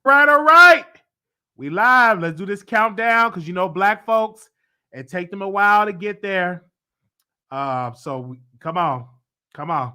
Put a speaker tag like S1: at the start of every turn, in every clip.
S1: right, all right. We live. Let's do this countdown because black folks, it take them a while to get there. Come on. Come on.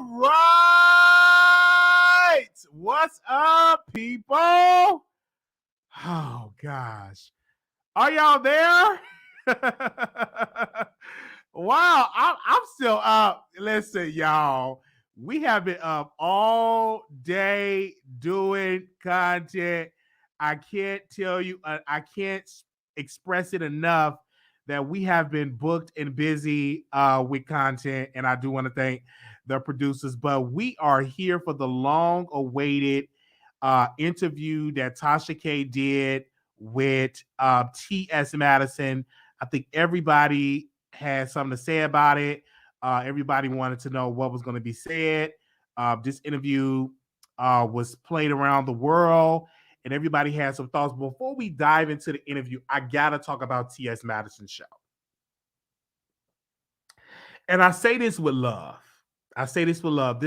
S1: Lord, what's up, people? Oh, gosh. Are y'all there? Wow, I'm still up. Listen, y'all. We have been up all day doing content. I can't tell you, I can't express it enough that we have been booked and busy with content. And I do want to thank the producers, but we are here for the long awaited interview that Tasha K did with T.S. Madison. I think everybody had something to say about it. Everybody wanted to know what was going to be said. This interview was played around the world, and everybody had some thoughts. Before we dive into the interview, I got to talk about T.S. Madison's show. And I say this with love. I say this with love.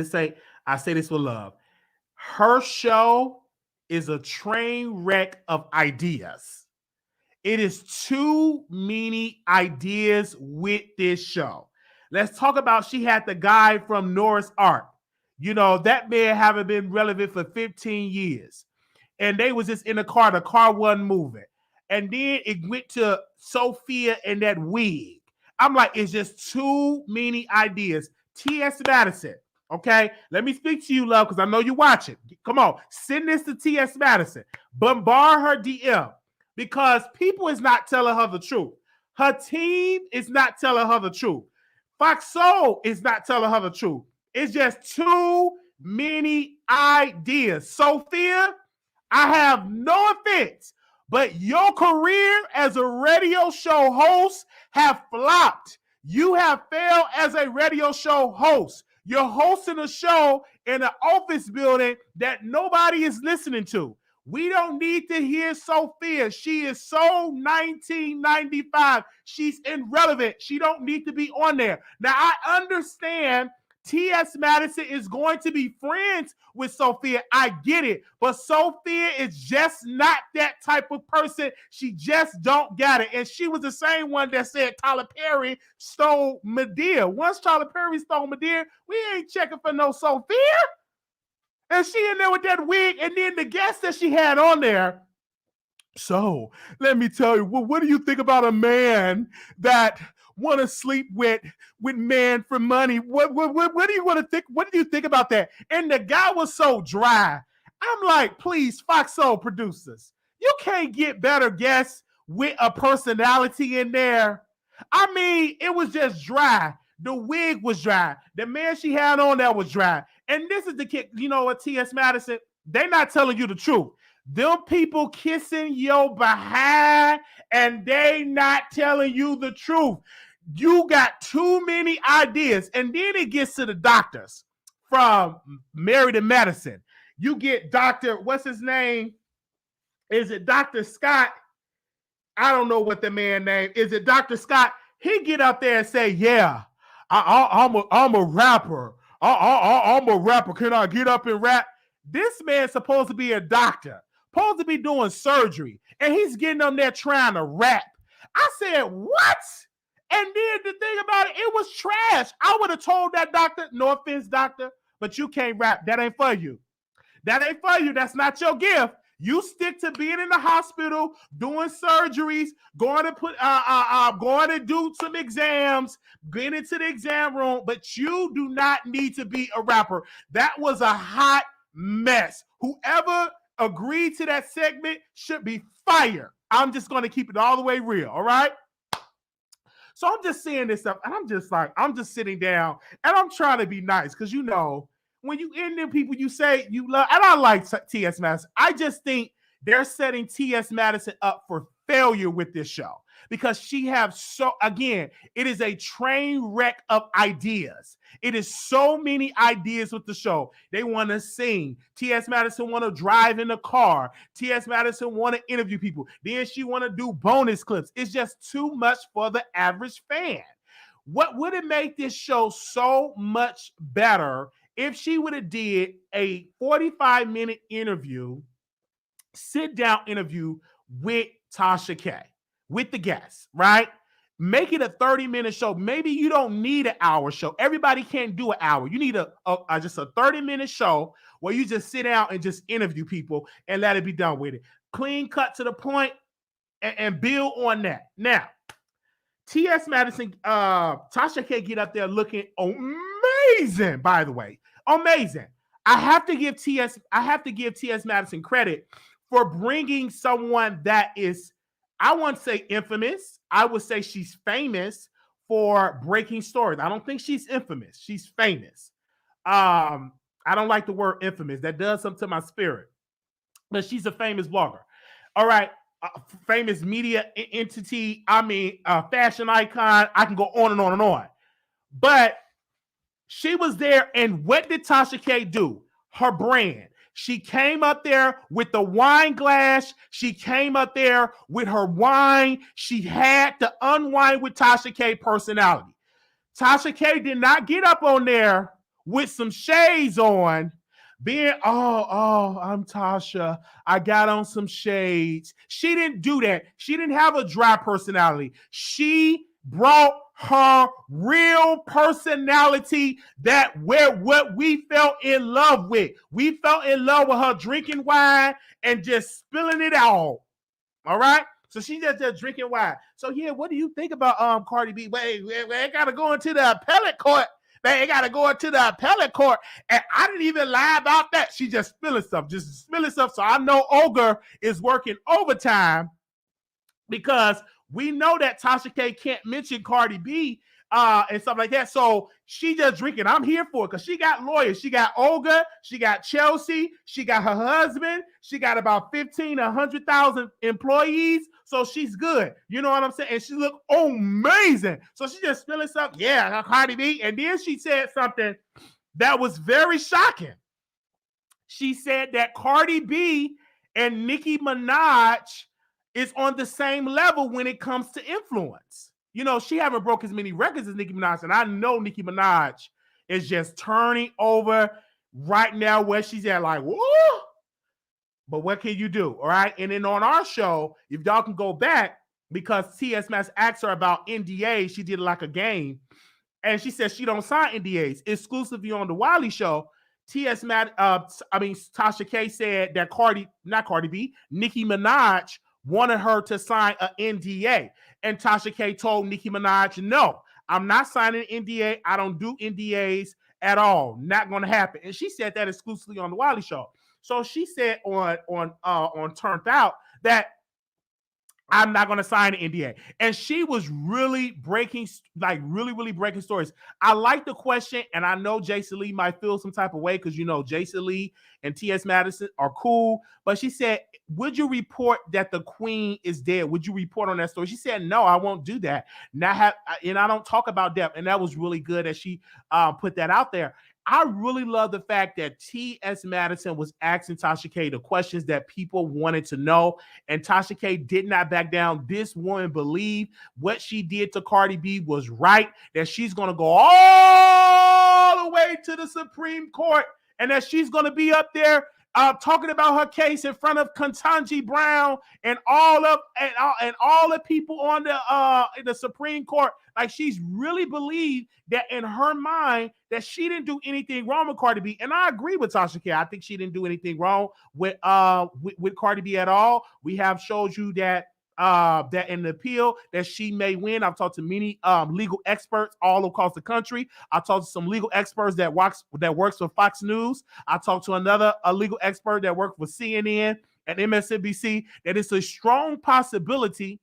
S1: Her show is a train wreck of ideas. It is too many ideas with this show. Let's talk about, she had the guy from Norris Art. That man haven't been relevant for 15 years. And they was just in the car wasn't moving. And then it went to Sophia and that wig. I'm like, it's just too many ideas. T.S. Madison, okay? Let me speak to you, love, because I know you're watching. Come on, send this to T.S. Madison. Bombard her DM because people is not telling her the truth. Her team is not telling her the truth. Fox Soul is not telling her the truth. It's just too many ideas. Sophia, I have no offense, but your career as a radio show host have flopped. You have failed as a radio show host. You're hosting a show in an office building that nobody is listening to. We don't need to hear Sophia. She is so 1995. She's irrelevant. She don't need to be on there. Now, I understand T.S. Madison is going to be friends with Sophia. I get it. But Sophia is just not that type of person. She just don't get it. And she was the same one that said Tyler Perry stole Medea. Once Tyler Perry stole Medea, we ain't checking for no Sophia. And she in there with that wig. And then the guest that she had on there. So let me tell you, what do you think about a man that want to sleep with man for money? What do you want to think? What do you think about that? And the guy was so dry. I'm like, please, Fox Soul producers, you can't get better guests with a personality in there. I mean, it was just dry. The wig was dry. The man she had on there was dry. And this is the kick. You know what, T.S. Madison? They're not telling you the truth. Them people kissing your behind and they not telling you the truth. You got too many ideas. And then it gets to the doctors from Married to Madison. You get Dr. What's his name? Is it Dr. Scott? I don't know what the man name is. It Dr. Scott? He get up there and say, yeah, I'm a rapper. I'm a rapper. Can I get up and rap? This man's supposed to be a doctor, supposed to be doing surgery, and he's getting up there trying to rap. I said, what? And then the thing about it, it was trash. I would have told that doctor, no offense, doctor, but you can't rap. That ain't for you. That ain't for you. That's not your gift. You stick to being in the hospital, doing surgeries, going to do some exams, getting into the exam room, but you do not need to be a rapper. That was a hot mess. Whoever agreed to that segment should be fired. I'm just going to keep it all the way real, all right? So I'm just seeing this stuff, and I'm just sitting down, and I'm trying to be nice, because when you in them people you say you love, and I like T.S. Madison. I just think they're setting T.S. Madison up for failure with this show, because it is a train wreck of ideas. It is so many ideas with the show. They want to sing. T.S. Madison want to drive in the car. T.S. Madison want to interview people. Then she want to do bonus clips. It's just too much for the average fan. What would it make this show so much better if she would have did a 45-minute interview, sit-down interview with Tasha K, with the guests, right? Make it a 30-minute show. Maybe you don't need an hour show. Everybody can't do an hour. You need just a 30-minute show where you just sit down and just interview people and let it be done with it. Clean cut to the point and build on that. Now, T.S. Madison, Tasha K get up there looking amazing, by the way. Amazing. I have to give T.S. Madison credit for bringing someone that is, I won't say infamous. I would say she's famous for breaking stories. I don't think she's infamous. She's famous. I don't like the word infamous. That does something to my spirit. But she's a famous blogger. All right. Famous media entity. Fashion icon. I can go on and on and on. But she was there, and what did Tasha K do? Her brand. She came up there with the wine glass. She came up there with her wine. She had to unwind with Tasha K personality. Tasha K did not get up on there with some shades on, being, I'm Tasha. I got on some shades. She didn't do that. She didn't have a dry personality. She brought her real personality, what we fell in love with. We fell in love with her drinking wine and just spilling it all. All right? So she's just drinking wine. So yeah, what do you think about Cardi B? Wait, gotta go into the appellate court. They gotta go into the appellate court. And I didn't even lie about that. She just spilling stuff. So I know Olga is working overtime, because we know that Tasha K can't mention Cardi B and stuff like that. So she just drinking. I'm here for it, because she got lawyers. She got Olga. She got Chelsea. She got her husband. She got about 15 to 100,000 employees. So she's good. You know what I'm saying? And she looked amazing. So she just feeling something. Yeah, Cardi B. And then she said something that was very shocking. She said that Cardi B and Nicki Minaj is on the same level when it comes to influence. She haven't broke as many records as Nicki Minaj, and I know Nicki Minaj is just turning over right now where she's at, like, whoa. But what can you do, all right? And then on our show, if y'all can go back, because T.S. Madison asked her about NDAs, she did like a game, and she said she don't sign NDAs. Exclusively on the Wiley Show, Tasha K said that Nicki Minaj wanted her to sign an NDA. And Tasha K told Nicki Minaj, no, I'm not signing an NDA. I don't do NDAs at all. Not going to happen. And she said that exclusively on the Wiley Show. So she said on Turned Out that I'm not going to sign an NDA. And she was really breaking stories. I like the question, and I know Jason Lee might feel some type of way, because Jason Lee and T.S. Madison are cool. But she said, would you report that the queen is dead? Would you report on that story? She said, no, I won't do that. And I don't talk about death. And that was really good that she put that out there. I really love the fact that T.S. Madison was asking Tasha K the questions that people wanted to know, and Tasha K did not back down. This woman believed what she did to Cardi B was right, that she's going to go all the way to the Supreme Court, and that she's going to be up there talking about her case in front of Ketanji Brown and all the people on the Supreme Court. Like, she's really believed that in her mind that she didn't do anything wrong with Cardi B. And I agree with Tasha K. I think she didn't do anything wrong with Cardi B at all. We have showed you that that in the appeal that she may win. I've talked to many legal experts all across the country. I talked to some legal experts that works for Fox News. I talked to a legal expert that worked for CNN and MSNBC, that it's a strong possibility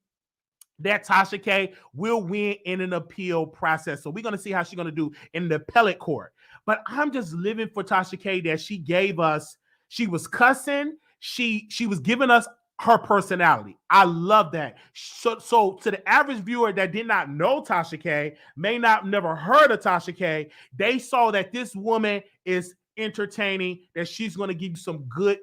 S1: that Tasha K will win in an appeal process. So we're going to see how she's going to do in the appellate court. But I'm just living for Tasha K that she gave us. She was cussing. She was giving us her personality. I love that. So to the average viewer that did not know Tasha K, may not never heard of Tasha K, they saw that this woman is entertaining, that she's going to give you some good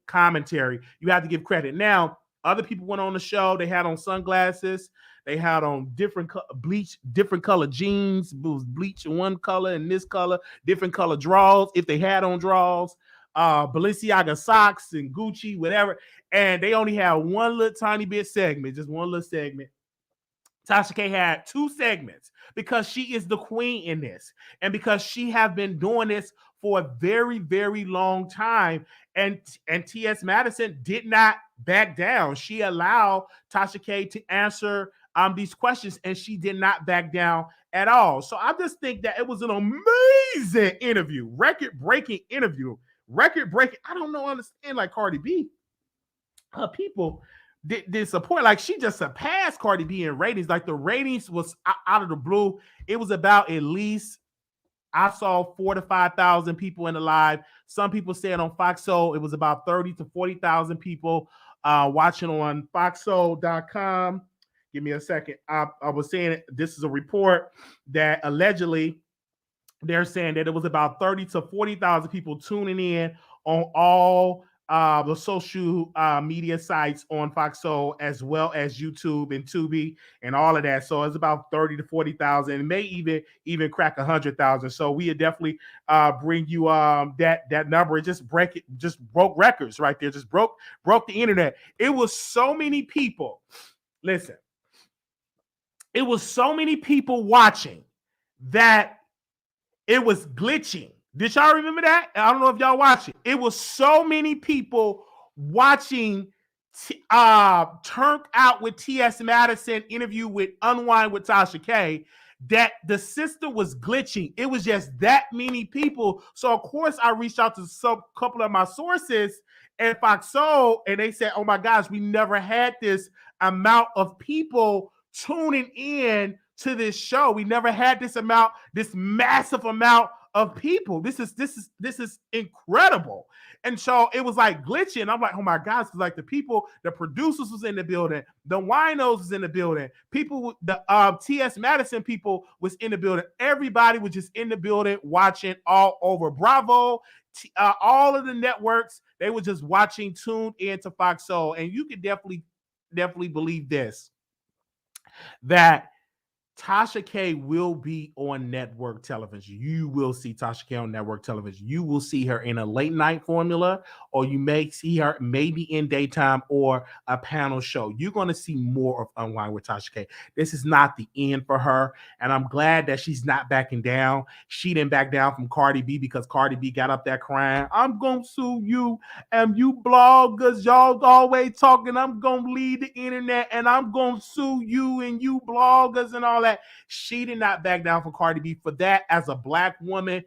S1: commentary. You have to give credit. Now, other people went on the show. They had on sunglasses. They had on different color jeans. It was bleach in one color and this color, different color drawers, if they had on drawers. Balenciaga socks and Gucci, whatever. And they only had one little tiny bit segment, just one little segment. Tasha K had two segments because she is the queen in this, and because she have been doing this for a very, very long time. And T.S. Madison did not back down. She allowed Tasha K to answer these questions, and she did not back down at all. So I just think that it was an amazing interview, record-breaking interview. Record-breaking. I don't understand, like Cardi B. Her people did support. Like, she just surpassed Cardi B in ratings. Like, the ratings was out of the blue. It was about, at least, I saw 4,000 to 5,000 people in the live. Some people said on Fox Soul it was about 30,000 to 40,000 people watching on foxsoul.com. Give me a second. I was saying this is a report that allegedly they're saying that it was about 30,000 to 40,000 people tuning in on all the social media sites on Fox Soul, as well as YouTube and Tubi and all of that. So it's about 30,000 to 40,000, and may even crack 100,000. So we would definitely bring you that number. It just broke records right there. Just broke the internet. It was so many people. Listen, it was so many people watching that it was glitching. Did y'all remember that? I don't know if y'all watch it. It was so many people watching Turned Out with T.S. Madison interview with Unwind with Tasha K, that the system was glitching. It was just that many people. So, of course, I reached out to a couple of my sources at Fox Soul, and they said, oh, my gosh, we never had this amount of people tuning in to this show. We never had this massive amount of people. This is incredible. And so it was like glitching. I'm like, oh my gosh, like the producers was in the building, the winos was in the building, the T.S. Madison people was in the building. Everybody was just in the building watching all over. Bravo, all of the networks, they were just watching, tuned into Fox Soul. And you can definitely believe this, that Tasha K will be on network television. You will see Tasha K on network television. You will see her in a late night formula, or you may see her maybe in daytime or a panel show. You're going to see more of Unwind with Tasha K. This is not the end for her, and I'm glad that she's not backing down. She didn't back down from Cardi B, because Cardi B got up there crying, I'm going to sue you, and you bloggers, y'all always talking, I'm going to lead the internet, and I'm going to sue you and you bloggers and all that. She did not back down for Cardi B. For that, as a black woman,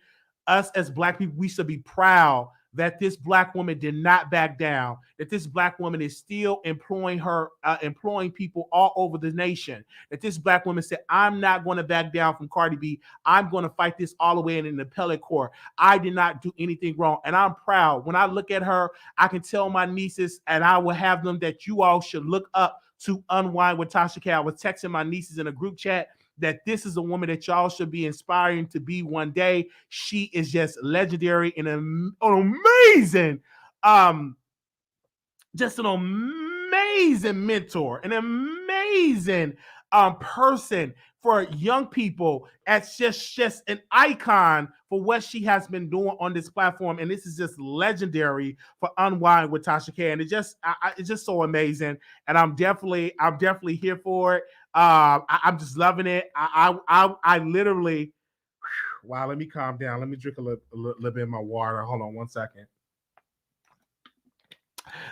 S1: us as black people, we should be proud that this black woman did not back down, that this black woman is still employing people all over the nation, that this black woman said, I'm not going to back down from Cardi B. I'm going to fight this all the way in an appellate court. I did not do anything wrong. And I'm proud. When I look at her, I can tell my nieces, and I will have them, that you all should look up to Unwind with Tasha K. I was texting my nieces in a group chat that this is a woman that y'all should be inspiring to be one day. She is just legendary and an amazing, just an amazing mentor, an amazing person for young people as just an icon for what she has been doing on this platform. And this is just legendary for Unwind with Tasha K. And it's just so amazing. And I'm definitely here for it. I'm just loving it. I literally, wow, let me calm down. Let me drink a little bit of my water. Hold on one second.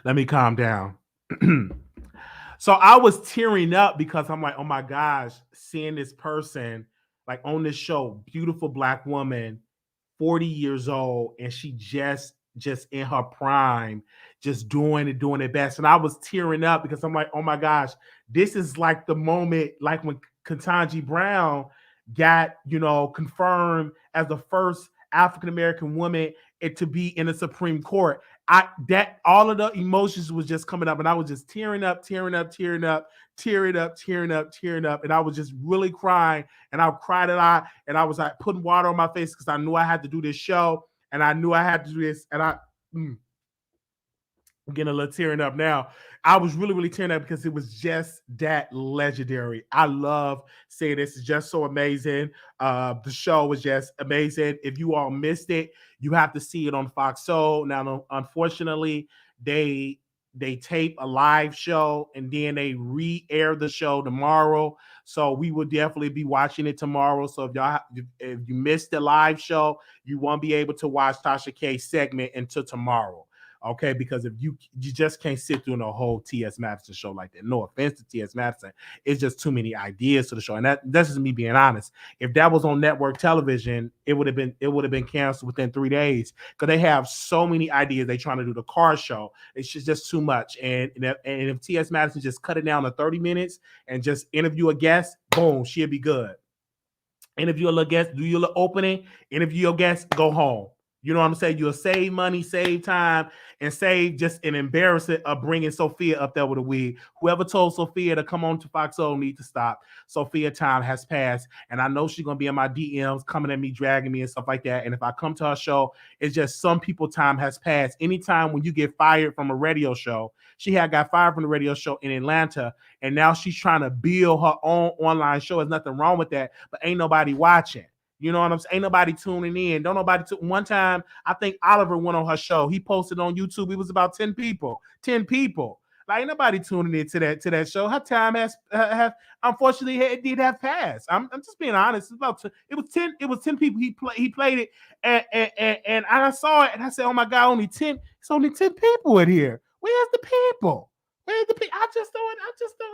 S1: Let me calm down. So I was tearing up because I'm like, oh my gosh, seeing this person like on this show, beautiful black woman, 40 years old, and she just in her prime, just doing it best. And I was tearing up because I'm like, oh my gosh, this is like the moment, like when Ketanji Brown got, confirmed as the first African American woman to be in the Supreme Court. That all of the emotions was just coming up, and I was just tearing up, tearing up, tearing up, tearing up, tearing up, tearing up, and I was just really crying, and I cried a lot, and I was like putting water on my face because I knew I had to do this show, and I knew I had to do this, and I'm getting a little tearing up now. I was really, really tearing up because it was just that legendary. I love saying this. It's just so amazing. The show was just amazing. If you all missed it, you have to see it on Fox Soul. Now, unfortunately, they tape a live show and then they re-air the show tomorrow. So we will definitely be watching it tomorrow. So if you missed the live show, you won't be able to watch Tasha K's segment until tomorrow. Okay, because if you just can't sit through a whole T.S. Madison show like that. No offense to T.S. Madison, it's just too many ideas to the show, and that's just me being honest. If that was on network television, it would have been canceled within 3 days because they have so many ideas. They trying to do the car show. It's just too much, and if T.S. Madison just cut it down to 30 minutes and just interview a guest, boom, she'll be good. Interview a little guest, do your little opening, interview your guest, go home. You know what I'm saying? You'll save money, save time, and save just an embarrassment of bringing Sophia up there with a wig. Whoever told Sophia to come on to Fox Soul need to stop. Sophia time has passed, and I know she's going to be in my DMs, coming at me, dragging me, and stuff like that. And if I come to her show, it's just some people time has passed. Anytime when you get fired from a radio show, she had got fired from the radio show in Atlanta, and now she's trying to build her own online show. There's nothing wrong with that, but ain't nobody watching. You know what I'm saying? Ain't nobody tuning in. Don't nobody. One time, I think Oliver went on her show. He posted on YouTube. It was about 10 people. 10 people. Like, ain't nobody tuning in to that show. Her time has unfortunately it did have passed. I'm just being honest. It was 10 people. He played it, and I saw it, and I said, oh my God, only 10. It's only 10 people in here. Where's the people? Where's the people? I just don't understand.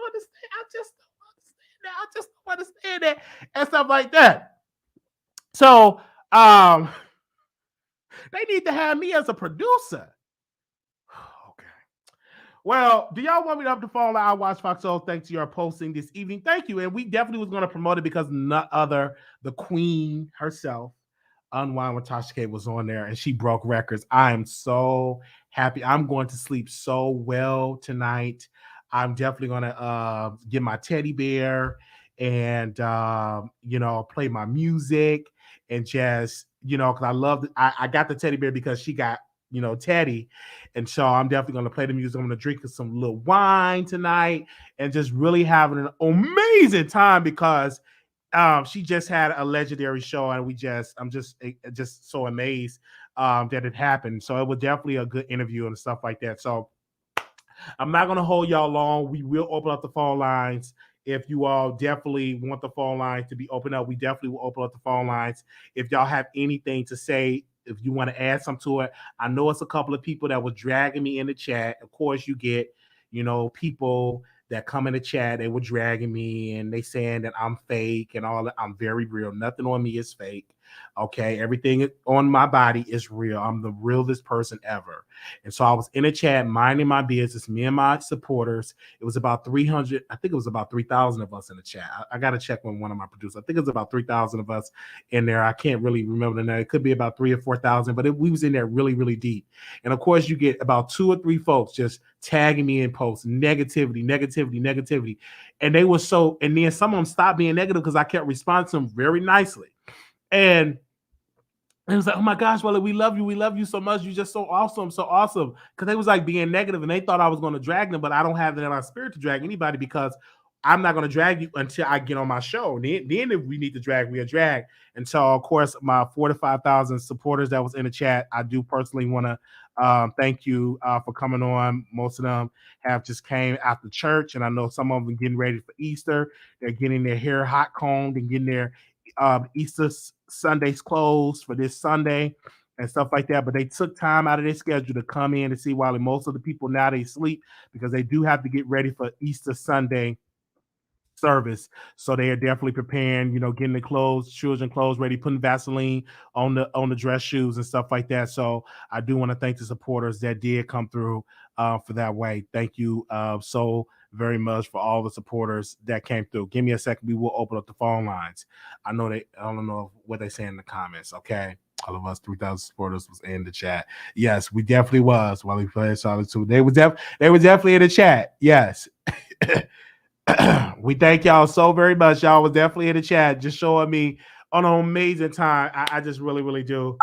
S1: I just don't understand that and stuff like that. So they need to have me as a producer. Okay. Well, do y'all want me to up the phone? I watch Fox Soul. Thanks to your posting this evening. Thank you. And we definitely was going to promote it because none other, the queen herself, Unwind with Tasha K, was on there and she broke records. I am so happy. I'm going to sleep so well tonight. I'm definitely going to get my teddy bear and play my music and just because I love I got the teddy bear because she got Teddy, and so I'm definitely going to play the music. I'm going to drink some little wine tonight and just really having an amazing time because she just had a legendary show and I'm just so amazed that it happened. So it was definitely a good interview and stuff like that. So I'm not going to hold y'all long. We will open up the phone lines. If you all definitely want the phone lines to be opened up, we definitely will open up the phone lines. If y'all have anything to say, if you want to add something to it, I know it's a couple of people that was dragging me in the chat. Of course, you get, people that come in the chat, they were dragging me and they saying that I'm fake and all that. I'm very real. Nothing on me is fake. Okay. Everything on my body is real. I'm the realest person ever. And so I was in a chat minding my business, me and my supporters. It was about 300. I think it was about 3,000 of us in the chat. I got to check with one of my producers. I think it was about 3,000 of us in there. I can't really remember the number. It could be about 3,000 or 4,000, but we was in there really, really deep. And of course you get about 2 or 3 folks just tagging me in posts, negativity. And they were and then some of them stopped being negative because I kept responding to them very nicely. And it was like, oh my gosh, well, we love you so much. You're just so awesome. Because they was like being negative and they thought I was going to drag them, but I don't have that in my spirit to drag anybody because I'm not going to drag you until I get on my show. Then if we need to drag, we'll drag. And so, of course, my 4,000 to 5,000 supporters that was in the chat, I do personally want to thank you for coming on. Most of them have just came after church, and I know some of them getting ready for Easter. They're getting their hair hot combed and getting their Easter Sunday's clothes for this Sunday and stuff like that. But they took time out of their schedule to come in to see Wiley. Most of the people now they sleep because they do have to get ready for Easter Sunday service. So they are definitely preparing, getting the clothes, children clothes ready, putting Vaseline on the dress shoes and stuff like that. So I do want to thank the supporters that did come through for that way. Thank you so very much for all the supporters that came through. Give me a second. We will open up the phone lines. I don't know what they say in the comments. Okay. All of us 3,000 supporters was in the chat. Yes, we definitely was. While we played Solitude, they were definitely in the chat. Yes. We thank y'all so very much. Y'all was definitely in the chat, just showing me an amazing time. I just really, really do.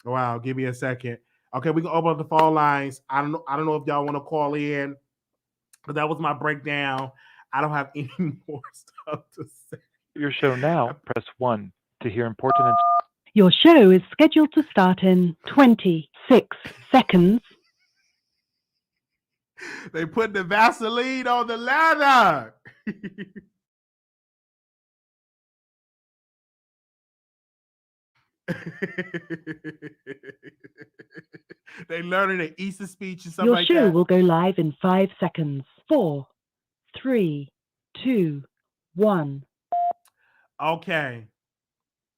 S1: Wow. Give me a second. Okay, we can open up the phone lines. I don't know if y'all want to call in, because that was my breakdown. I don't have any more stuff to say.
S2: Your show now. Press 1 to hear important.
S3: Your show is scheduled to start in 26 seconds.
S1: They put the Vaseline on the ladder. They learning an Easter speech and stuff
S3: Your
S1: like
S3: show
S1: that.
S3: will go live in 5 seconds. 4, 3, 2, 1.
S1: Okay.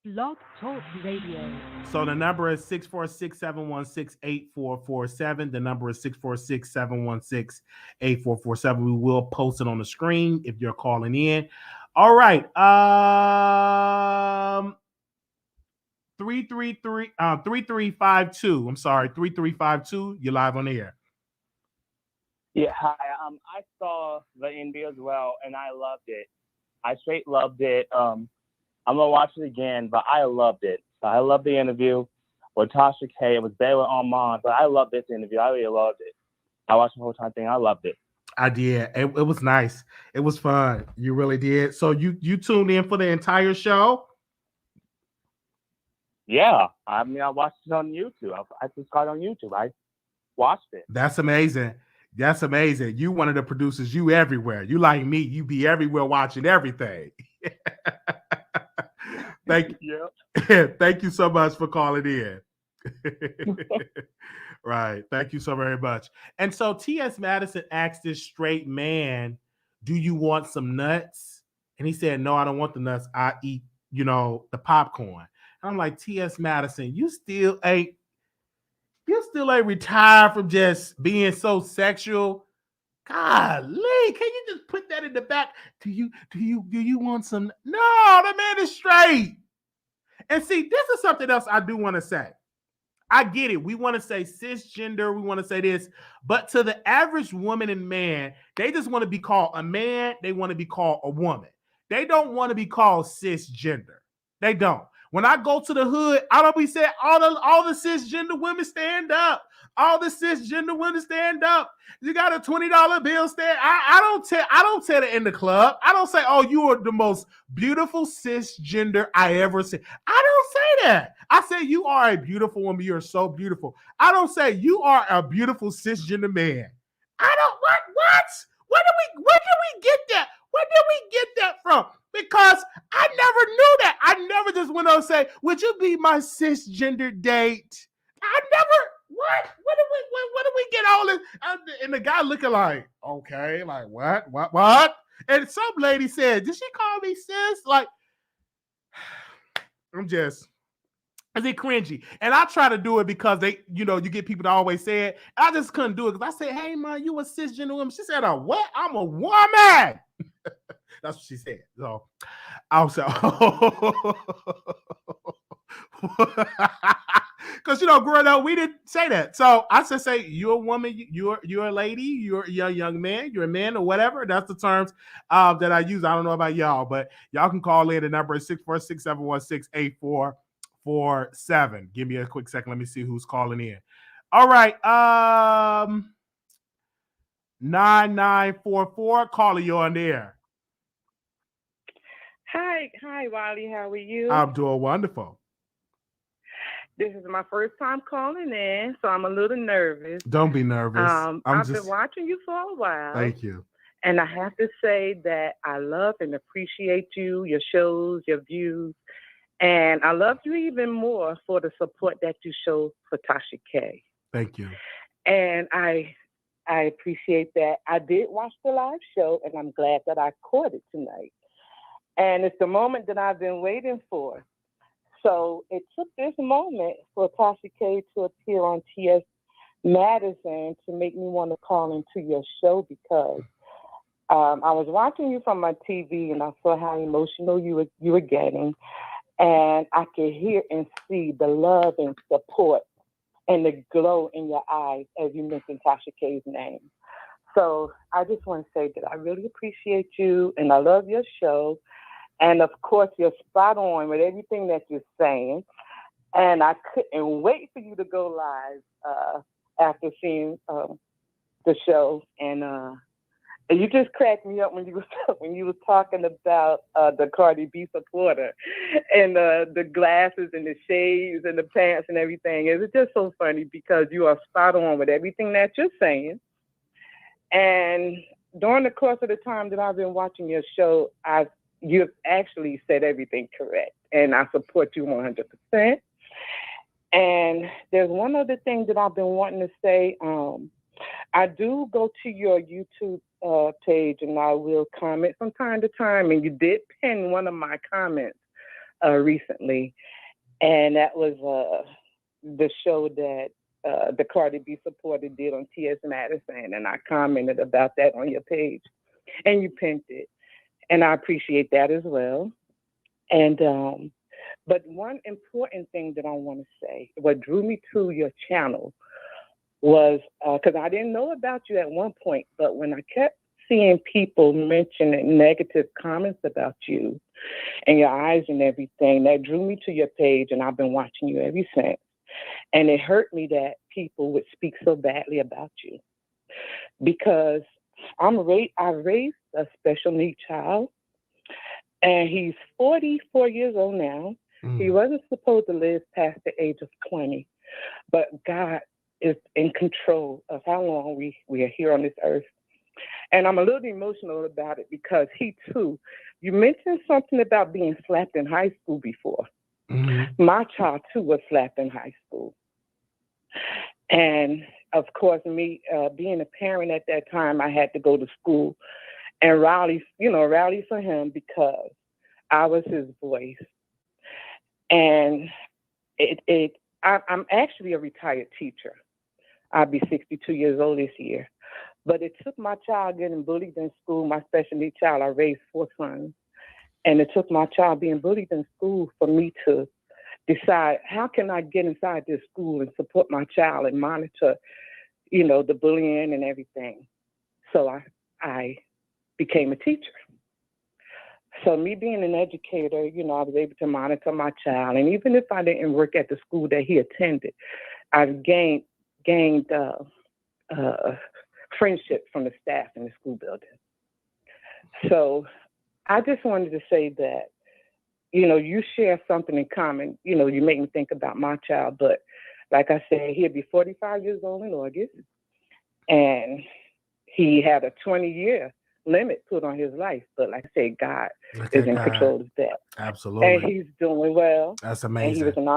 S3: Blog Talk Radio.
S1: So the number is 646-716-8447. The number is 646-716-8447. We will post it on the screen if you're calling in. All right. 3352. I'm sorry, 3352. You're live on the air.
S4: Yeah, hi. I saw the interview as well, and I loved it. I straight loved it. I'm gonna watch it again, but I loved it. So I loved the interview with Tasha K. It was better with Armand, but I loved this interview. I really loved it. I watched the whole time thing. I loved it.
S1: I did. It was nice. It was fun. You really did. So you tuned in for the entire show?
S4: Yeah. I mean, I watched it on YouTube. I just got it on YouTube. I watched it.
S1: That's amazing. That's amazing. You one of the producers. You everywhere. You like me. You be everywhere watching everything. Thank you. Thank you so much for calling in. Right. Thank you so very much. And so T.S. Madison asked this straight man, do you want some nuts? And he said, no, I don't want the nuts. I eat, the popcorn. And I'm like, T.S. Madison, you still ain't retired from just being so sexual. Golly, can you just put that in the back? Do you want some? No, the man is straight. And see, this is something else I do want to say. I get it. We want to say cisgender. We want to say this. But to the average woman and man, they just want to be called a man. They want to be called a woman. They don't want to be called cisgender. They don't. When I go to the hood, I don't be saying all the cisgender women stand up. All the cisgender women stand up. You got a $20 bill stand. I don't tell it in the club. I don't say, oh, you are the most beautiful cisgender I ever seen. I don't say that. I say you are a beautiful woman. You are so beautiful. I don't say you are a beautiful cisgender man. I don't what? Where did we get that? Where did we get that from? Because I never knew that. I never just went on and say, would you be my cisgender date? I never, what? Where do we get all this? And the guy looking like, okay, like what? And some lady said, did she call me cis? Like, is it cringy? And I try to do it because you get people to always say it. I just couldn't do it because I said, hey, man, you a cisgender woman. She said, a what? I'm a woman. That's what she said. So I'll say, because growing up, we didn't say that. So I just say, you're a woman, you're a lady, you're a young man, you're a man or whatever. That's the terms that I use. I don't know about y'all, but y'all can call in. The number is 646-716-8447. Give me a quick second. Let me see who's calling in. All right. 9944. Caller, you on there.
S5: Hi, Wiley. How are you?
S1: I'm doing wonderful.
S5: This is my first time calling in, so I'm a little nervous.
S1: Don't be nervous.
S5: I've been watching you for a while.
S1: Thank you.
S5: And I have to say that I love and appreciate you, your shows, your views. And I love you even more for the support that you show for Tasha K.
S1: Thank you.
S5: And I appreciate that. I did watch the live show, and I'm glad that I caught it tonight. And it's the moment that I've been waiting for. So it took this moment for Tasha K to appear on T.S. Madison to make me want to call into your show because I was watching you from my TV and I saw how emotional you were getting. And I could hear and see the love and support and the glow in your eyes as you mentioned Tasha K's name. So I just want to say that I really appreciate you and I love your show. And of course, you're spot on with everything that you're saying. And I couldn't wait for you to go live after seeing the show. And you just cracked me up when you was talking about the Cardi B supporter and the glasses and the shades and the pants and everything. It was just so funny because you are spot on with everything that you're saying. And during the course of the time that I've been watching your show, you've actually said everything correct, and I support you 100%. And there's one other thing that I've been wanting to say. I do go to your YouTube page, and I will comment from time to time, and you did pin one of my comments recently, and that was the show that the Cardi B supporter did on T.S. Madison, and I commented about that on your page, and you pinned it. And I appreciate that as well. And but one important thing that I want to say, what drew me to your channel was because I didn't know about you at one point, but when I kept seeing people mentioning negative comments about you and your eyes and everything, that drew me to your page, and I've been watching you ever since. And it hurt me that people would speak so badly about you because I raised a special needs child, and he's 44 years old now. He wasn't supposed to live past the age of 20, but God is in control of how long we are here on this earth. And I'm a little emotional about it because he too, you mentioned something about being slapped in high school before. Mm-hmm. My child too was slapped in high school. And of course, me being a parent at that time, I had to go to school and rally for him because I was his voice. And I'm actually a retired teacher. I'll be 62 years old this year. But it took my child getting bullied in school, my special needs child. I raised 4 sons. And it took my child being bullied in school for me to decide, how can I get inside this school and support my child and monitor, the bullying and everything. So I became a teacher. So me being an educator, I was able to monitor my child. And even if I didn't work at the school that he attended, I've gained friendship from the staff in the school building. So I just wanted to say that, you share something in common. You make me think about my child. But like I said, he'll be 45 years old in August. And he had a 20-year limit put on his life. But like I said, God is in control of that.
S1: Absolutely.
S5: And he's doing well.
S1: That's amazing.
S5: And he was an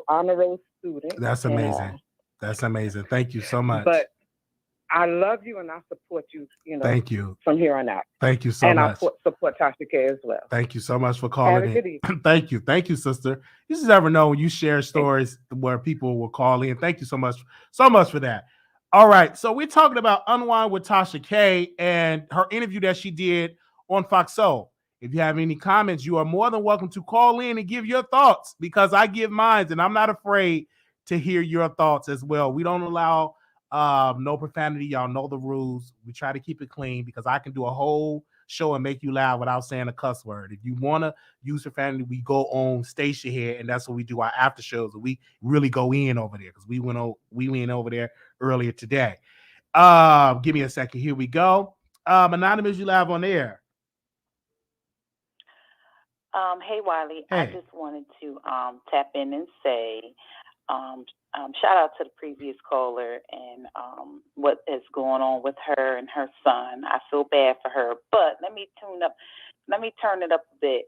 S5: honor roll student.
S1: That's amazing. That's amazing. Thank you so much.
S5: But I love you and I support you,
S1: Thank you.
S5: From here on out.
S1: Thank you so much.
S5: And I support Tasha K as well.
S1: Thank you so much for calling
S5: Have a
S1: in.
S5: good evening.
S1: Thank you. Thank you, sister. You just never know when you share stories where people will call in. Thank you so much for that. All right. So we're talking about Unwind with Tasha K and her interview that she did on Fox Soul. If you have any comments, you are more than welcome to call in and give your thoughts because I give mine and I'm not afraid to hear your thoughts as well. We don't allow no profanity. Y'all know the rules. We try to keep it clean because I can do a whole show and make you laugh without saying a cuss word. If you want to use profanity, we go on station here, and that's what we do our after shows. We really go in over there because we went over there earlier today. Give me a second. Here we go. Anonymous, you live on air.
S6: Hey Wiley,
S1: Hey.
S6: I just wanted to tap in and say shout out to the previous caller and what is going on with her and her son. I feel bad for her, but let me turn it up a bit.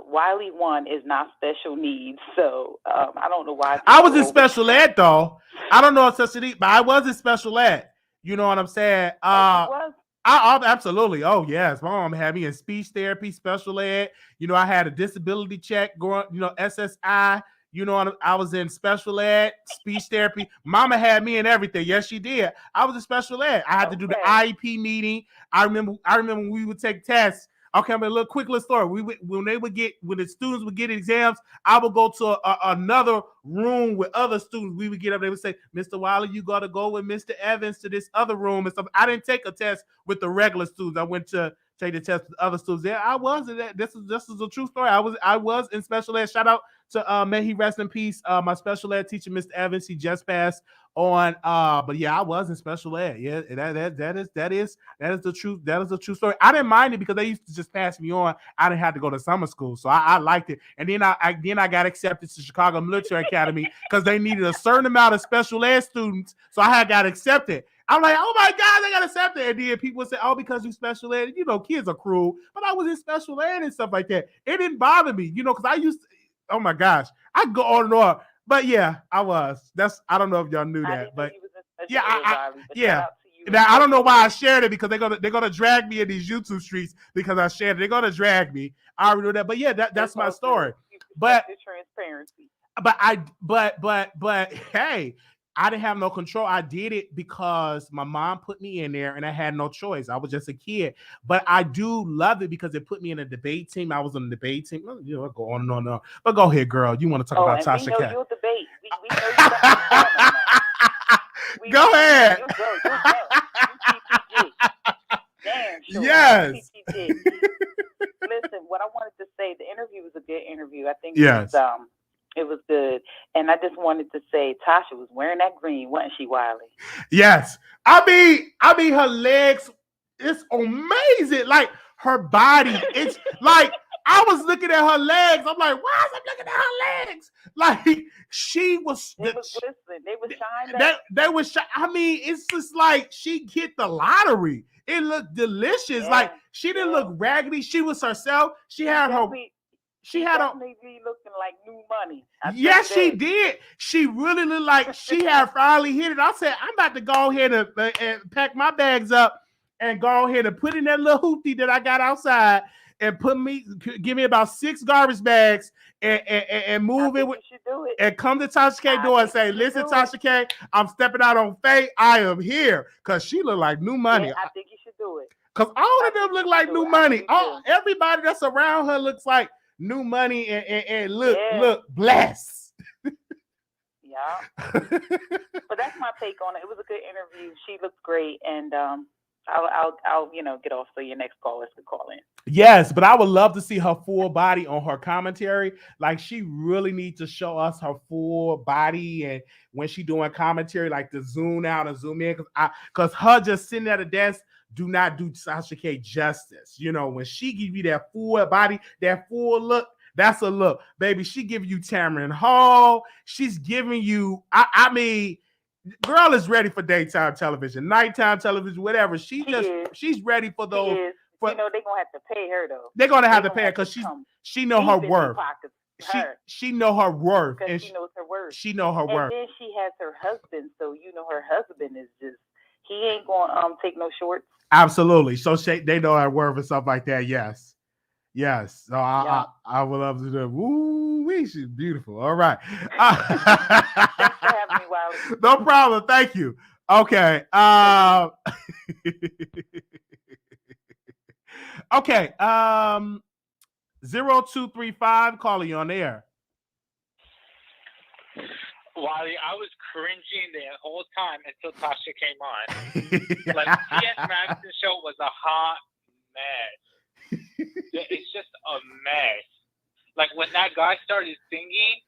S6: Wiley 1 is not special needs, so I don't know why.
S1: I was in special ed though. I don't know if special need, but I was in special ed. You know what I'm saying? I absolutely. Oh yes, my mom had me in speech therapy, special ed. You know, I had a disability check going. You know, SSI. You know, I was in special ed, speech therapy. Mama had me in everything. Yes, she did. I was in special ed. I had to do the IEP meeting. I remember when we would take tests. Okay, but a quick little story. When the students would get exams, I would go to another room with other students. We would get up. They would say, "Mr. Wiley, you got to go with Mr. Evans to this other room and stuff." I didn't take a test with the regular students. I went to take the test with other students. Yeah, I was in that. This is a true story. I was in special ed. Shout out to may he rest in peace. My special ed teacher, Mr. Evans, he just passed on. But yeah, I was in special ed. Yeah, that is the truth. That is the true story. I didn't mind it because they used to just pass me on. I didn't have to go to summer school, so I liked it. And then I got accepted to Chicago Military Academy because they needed a certain amount of special ed students. So I got accepted. I'm like, oh my God, I got accepted. And then people say, oh, because you special ed. You know, kids are cruel. But I was in special ed and stuff like that. It didn't bother me, you know, because I used to, oh my gosh, I go on and on. But yeah, I was. I don't know if y'all knew that, but yeah, yeah. Now I don't know why I shared it because they're gonna drag me in these YouTube streets because I shared it. They're gonna drag me. I already know that, but yeah, that's my story. But
S6: transparency.
S1: But hey, I didn't have no control. I did it because my mom put me in there and I had no choice. I was just a kid. But I do love it because it put me in a debate team. I was on the debate team. You know, go on and on and on. But go ahead, girl. You want to talk about Tasha K?
S6: We know you'll debate. We know you're going to
S1: go ahead.
S6: You'll go. Damn sure.
S1: Yes.
S6: Listen, what I wanted to say, the interview was a good interview. I think it was good. And I just wanted to say Tasha was wearing that green, wasn't she, Wiley?
S1: Yes. I mean her legs, it's amazing. Like her body, it's like I was looking at her legs. I'm like, why am I looking at her legs? Like she was
S6: They were shining.
S1: They were I mean, it's just like she hit the lottery. It looked delicious. Yeah. Like she didn't look raggedy. She was herself. She had
S6: definitely looking like new money.
S1: Yes, she did. She really looked like she had finally hit it. I said, I'm about to go ahead and pack my bags up and go ahead and put in that little hoopty that I got outside and give me about 6 garbage bags and move it. And come to Tasha K door and say, listen, Tasha K, I'm stepping out on faith. I am here. Because she looked like new money.
S6: Yeah, I think you should do it.
S1: Because all of them look like new money. Everybody that's around her looks like new money and look blessed.
S6: Yeah. But that's my take on it. It was a good interview. She looked great, and I'll get off so your next callers can call in.
S1: Yes, but I would love to see her full body on her commentary. Like she really needs to show us her full body, and when she doing commentary, like to zoom out and zoom in, because her just sitting at a desk do not do Tasha K justice. You know, when she give you that full body, that full look, that's a look. Baby, she giving you Tamron Hall. She's giving you, I mean, girl is ready for daytime television, nighttime television, whatever. She's ready for those.
S6: They're going to have to pay her, though.
S1: They're going to have to pay her because she know her worth. She know her worth.
S6: And she knows her worth.
S1: She know her worth.
S6: And then she has her husband, so you know her husband is just, he ain't going to take no shorts.
S1: Absolutely. So they know her worth and stuff like that. Yes. So I would love to do. Woo, she's beautiful. All right.
S6: Thanks for having me, Wiley.
S1: No problem. Thank you. Okay. Okay. 0235, calling you on air.
S7: Wiley, I was cringing the whole time until Tasha came on. Like, T.S. Madison show was a hot mess. It's just a mess. Like, when that guy started singing,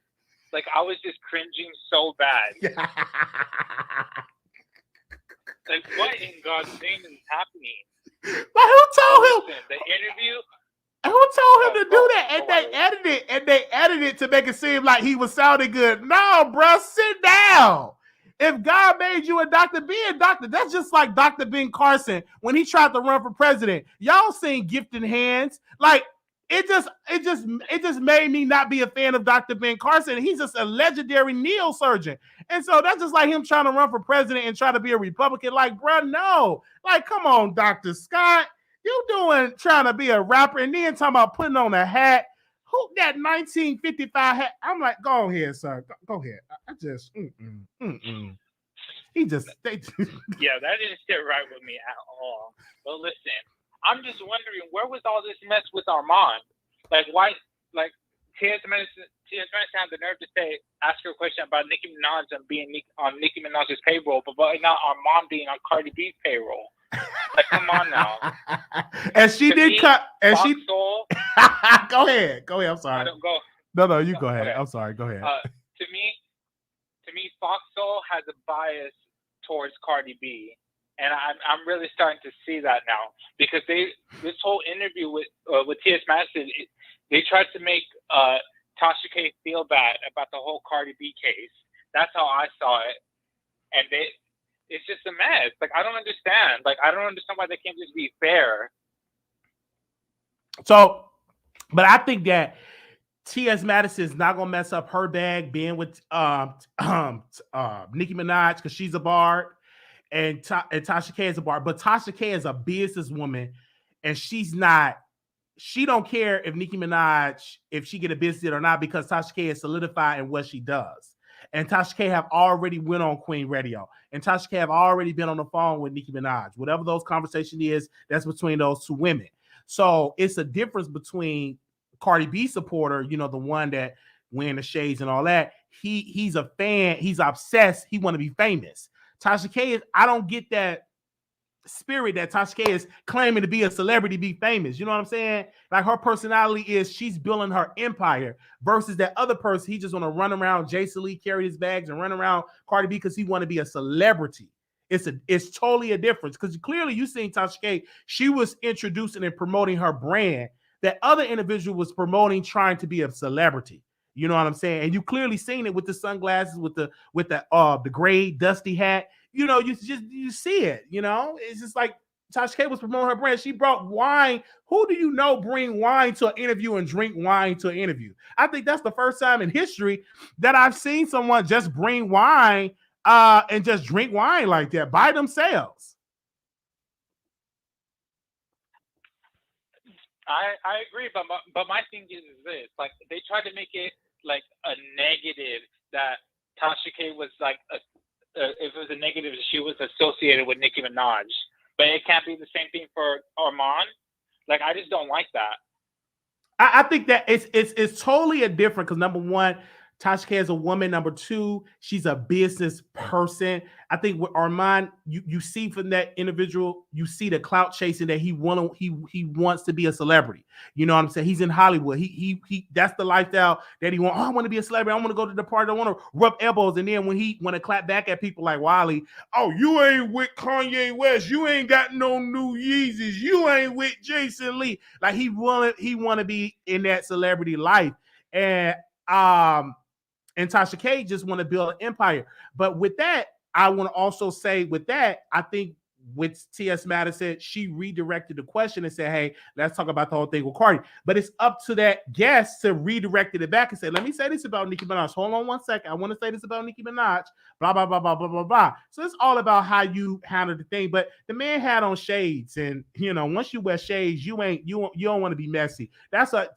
S7: Like, I was just cringing so bad. Like, what in God's name is happening?
S1: Like, who told him?
S7: The interview.
S1: Who told him to do that? And they edited it to make it seem like he was sounding good. No, bro, sit down. If God made you a doctor, be a doctor. That's just like Dr. Ben Carson when he tried to run for president. Y'all seen Gifted Hands. Like, it just made me not be a fan of Dr. Ben Carson. He's just a legendary neurosurgeon. And so that's just like him trying to run for president and try to be a Republican. Like, bro, no. Like, come on, Dr. Scott. You trying to be a rapper and then talking about putting on a hat. Who that 1955 hat? I'm like, go ahead, sir. Go ahead. I just, He just,
S7: Yeah, that didn't sit right with me at all. But listen, I'm just wondering, where was all this mess with Armand? Like, why, like, T.S. Madison had the nerve to ask her a question about Nicki Minaj and being on Nicki Minaj's payroll, but not Armand being on Cardi B's payroll. Like, come on now.
S1: And she did cut. And she.
S7: Soul,
S1: Go ahead. I'm sorry.
S7: I don't go.
S1: No, you go ahead.
S7: Okay.
S1: I'm sorry. Go ahead.
S7: To me, Fox Soul has a bias towards Cardi B, and I'm really starting to see that now because this whole interview with T.S. Madison, they tried to make Tasha K feel bad about the whole Cardi B case. That's how I saw it, and it's just a mess. Like, I don't understand. Like, I don't understand why they can't just be fair.
S1: So, but I think that T.S. Madison is not gonna mess up her bag being with Nicki Minaj because she's a bard, and Tasha K is a bard. But Tasha K is a businesswoman, and she don't care if Nicki Minaj, if she get a business or not, because Tasha K is solidified in what she does. And Tasha K have already went on Queen Radio. And Tasha K have already been on the phone with Nicki Minaj. Whatever those conversation is, that's between those two women. So it's a difference between Cardi B supporter, the one that wearing the shades and all that. He's a fan. He's obsessed. He want to be famous. Tasha K I don't get that spirit that Tasha K is claiming to be a celebrity, be famous. You know what I'm saying? Like, her personality is she's building her empire versus that other person. He just want to run around Jason Lee, carry his bags and run around Cardi B because he want to be a celebrity. It's totally a difference because clearly you seen Tasha K. She was introducing and promoting her brand. That other individual was promoting trying to be a celebrity. You know what I'm saying? And you clearly seen it with the sunglasses, with the gray dusty hat. You see it. It's just like Tasha K was promoting her brand. She brought wine. Who do you know bring wine to an interview and drink wine to an interview? I think that's the first time in history that I've seen someone just bring wine and just drink wine like that by themselves.
S7: I agree, but my thing is this: like, they tried to make it like a negative that Tasha K was like if it was a negative, she was associated with Nicki Minaj, but it can't be the same thing for Armand. Like, I just don't like that.
S1: I think that it's totally a different because number one, Tasha K is a woman. Number two, she's a business person. I think with Armand, you see from that individual, you see the clout chasing that he wants to be a celebrity. You know what I'm saying? He's in Hollywood. He that's the lifestyle that he wants. Oh, I want to be a celebrity. I want to go to the party. I want to rub elbows. And then when he want to clap back at people like Wiley, oh, you ain't with Kanye West. You ain't got no new Yeezys. You ain't with Jason Lee. Like, he want to be in that celebrity life. And Tasha K just want to build an empire. But with that, I want to also say with that, I think with T.S. Madison, she redirected the question and said, hey, let's talk about the whole thing with Cardi. But it's up to that guest to redirect it back and say, let me say this about Nicki Minaj. Hold on 1 second. I want to say this about Nicki Minaj. Blah, blah, blah, blah, blah, blah, blah. So it's all about how you handle the thing. But the man had on shades. And, once you wear shades, you don't want to be messy.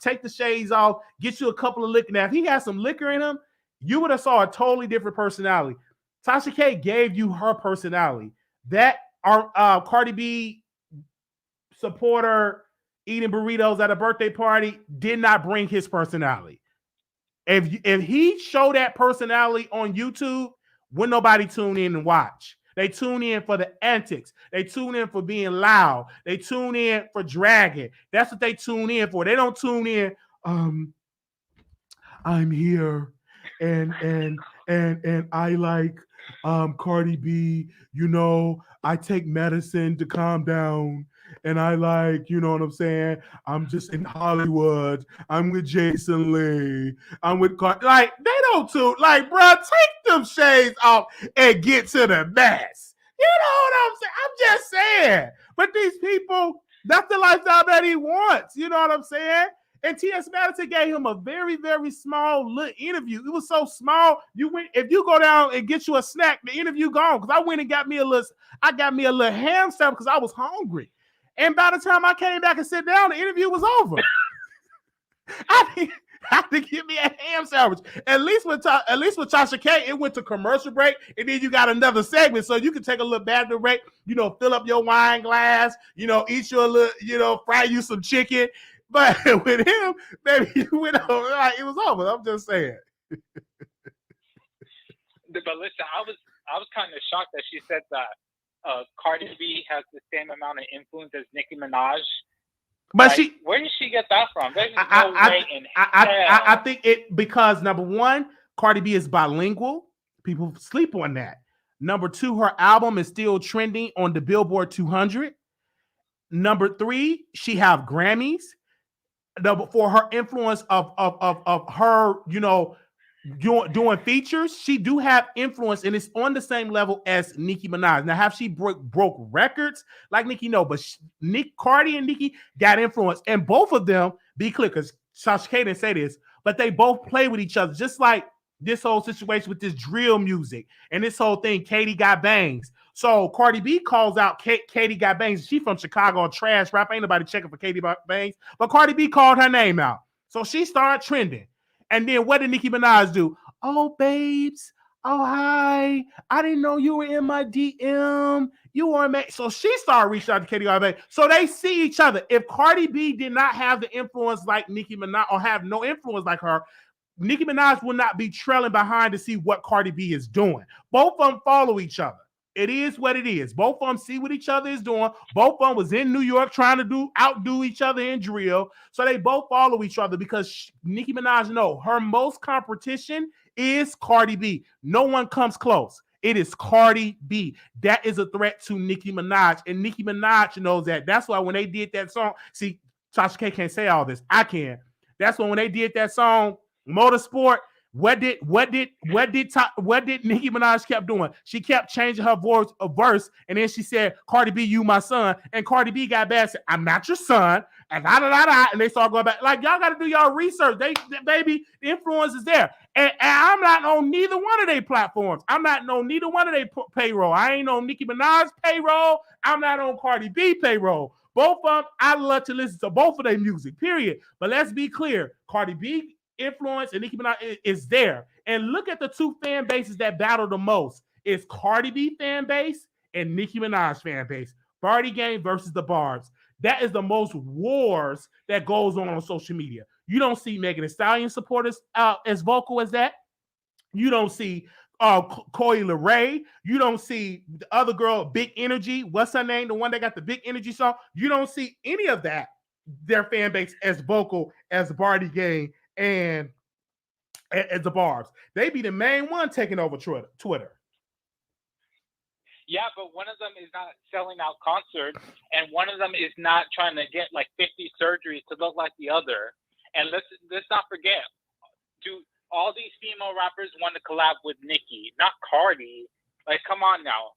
S1: Take the shades off, get you a couple of liquor. Now, if he had some liquor in him, you would have saw a totally different personality. Tasha K gave you her personality. That Cardi B supporter eating burritos at a birthday party did not bring his personality. If he showed that personality on YouTube, wouldn't nobody tune in and watch. They tune in for the antics. They tune in for being loud. They tune in for dragging. That's what they tune in for. They don't tune in, I'm here and I like Cardi B, I take medicine to calm down. And I like, you know what I'm saying? I'm just in Hollywood. I'm with Jason Lee. I'm with like they don't too like, bro. Take them shades off and get to the mess. You know what I'm saying? I'm just saying. But these people, that's the lifestyle that he wants. You know what I'm saying? And T.S. Madison gave him a very, very small little interview. It was so small. If you go down and get you a snack, the interview gone. Because I went and got me a little ham sandwich because I was hungry. And by the time I came back and sat down, the interview was over. I had to get me a ham sandwich. At least with Tasha K, it went to commercial break, and then you got another segment, so you can take a little bathroom break. Fill up your wine glass. Eat your little, fry you some chicken. But with him, baby, you went over. Like, it was over. I'm just saying.
S7: But listen, I was kind of shocked that she said that Cardi B has the same amount of influence as Nicki Minaj.
S1: But
S7: where did she get that from? There's no way in hell.
S1: I think because number one, Cardi B is bilingual. People sleep on that. Number two, her album is still trending on the Billboard 200. Number three, she have Grammys. For her influence of her, doing features, she do have influence, and it's on the same level as Nicki Minaj. Now, have she broke records like Nicki? No, but Cardi and Nicki got influence, and both of them, be clear, because Tasha K didn't say this, but they both play with each other, just like this whole situation with this drill music and this whole thing. Katie got bangs. So Cardi B calls out Katie got bangs. She from Chicago, trash rap. Ain't nobody checking for Katie bangs, but Cardi B called her name out. So she started trending. And then what did Nicki Minaj do? Oh, babes. Oh, hi. I didn't know you were in my DM. You weren't mad. So she started reaching out to Katie got bangs. So they see each other. If Cardi B did not have the influence like Nicki Minaj, or have no influence like her, Nicki Minaj will not be trailing behind to see what Cardi B is doing. Both of them follow each other. It is what it is. Both of them see what each other is doing. Both of them was in New York trying to outdo each other in drill. So they both follow each other because Nicki Minaj know her most competition is Cardi B. No one comes close. It is Cardi B. That is a threat to Nicki Minaj. And Nicki Minaj knows that. That's why when they did that song, see, Tasha K can't say all this. I can. That's when they did that song, Motorsport. What did Nicki Minaj kept doing? She kept changing her verse, and then she said, "Cardi B, you my son." And Cardi B got bad, said, "I'm not your son." And and they started going back. Like, y'all got to do y'all research. Baby, the influence is there. And I'm not on neither one of their platforms. I'm not on neither one of their payroll. I ain't on Nicki Minaj's payroll. I'm not on Cardi B payroll. Both of them, I love to listen to both of their music, period. But let's be clear. Cardi B influence and Nicki Minaj is there. And look at the two fan bases that battle the most. It's Cardi B fan base and Nicki Minaj fan base. Barty Gang versus the Barbs. That is the most wars that goes on social media. You don't see Megan Thee Stallion supporters as vocal as that. You don't see Coi Leray. You don't see the other girl, Big Energy. What's her name? The one that got the Big Energy song. You don't see any of that. Their fan base as vocal as Barty Gang and as the Barbs. They be the main one taking over Twitter.
S7: Yeah, but one of them is not selling out concerts, and one of them is not trying to get like 50 surgeries to look like the other. And let's not forget, all these female rappers want to collab with Nicki, not Cardi. Like, come on now.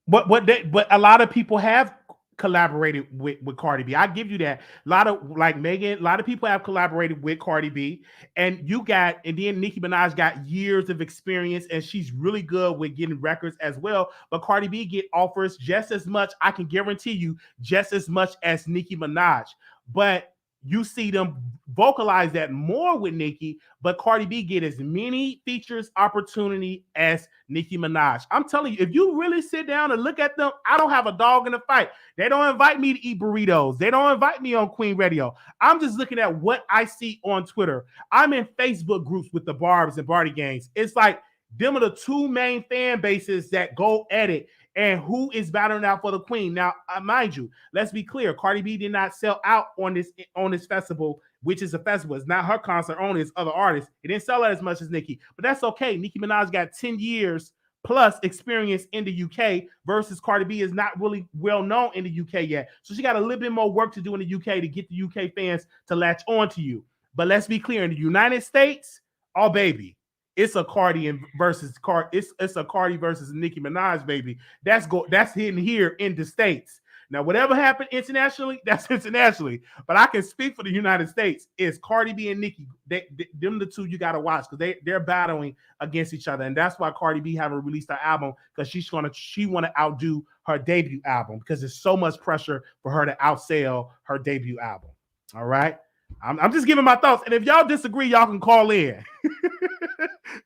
S1: But a lot of people have collaborated with Cardi B. I give you that. A lot of Megan, a lot of people have collaborated with Cardi B, and then Nicki Minaj got years of experience, and she's really good with getting records as well. But Cardi B get offers just as much, I can guarantee you, just as much as Nicki Minaj. But you see them vocalize that more with Nicki, but Cardi B get as many features opportunity as Nicki Minaj. I'm telling you, if you really sit down and look at them, I don't have a dog in the fight. They don't invite me to eat burritos. They don't invite me on Queen Radio. I'm just looking at what I see on Twitter. I'm in Facebook groups with the Barbs and Barty Gangs. It's like them are the two main fan bases that go at it. And who is battling out for the queen? Now, mind you, let's be clear. Cardi B did not sell out on this festival which is a festival. It's not her concert only, it's other artists. It didn't sell as much as Nicki, but that's okay. Nicki Minaj got 10 years plus experience in the UK versus Cardi B is not really well known in the UK yet. So she got a little bit more work to do in the UK to get the UK fans to latch on to you. But let's be clear, in the United States, oh baby, it's a Cardi versus it's a Cardi versus Nicki Minaj, baby. That's hidden here in the States. Now, whatever happened internationally, that's internationally. But I can speak for the United States. It's Cardi B and Nicki. Them the two you got to watch because they're battling against each other. And that's why Cardi B haven't released her album because she want to outdo her debut album because there's so much pressure for her to outsell her debut album. All right? I'm just giving my thoughts. And if y'all disagree, y'all can call in.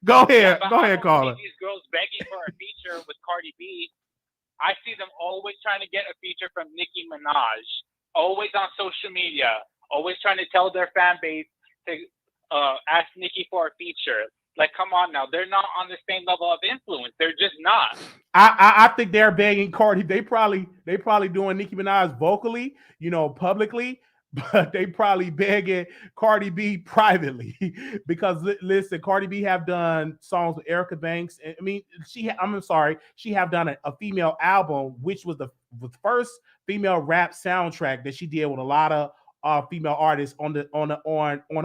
S1: Go ahead. Go ahead, caller.
S7: These girls begging for a feature with Cardi B. I see them always trying to get a feature from Nicki Minaj, always on social media, always trying to tell their fan base to ask Nicki for a feature. Like, come on now. They're not on the same level of influence. They're just not.
S1: I think they're begging Cardi. They probably doing Nicki Minaj vocally, publicly, but they probably begging Cardi B privately because listen, Cardi B have done songs with Erica Banks. I mean, she have done a female album, which was the first female rap soundtrack that she did with a lot of female artists on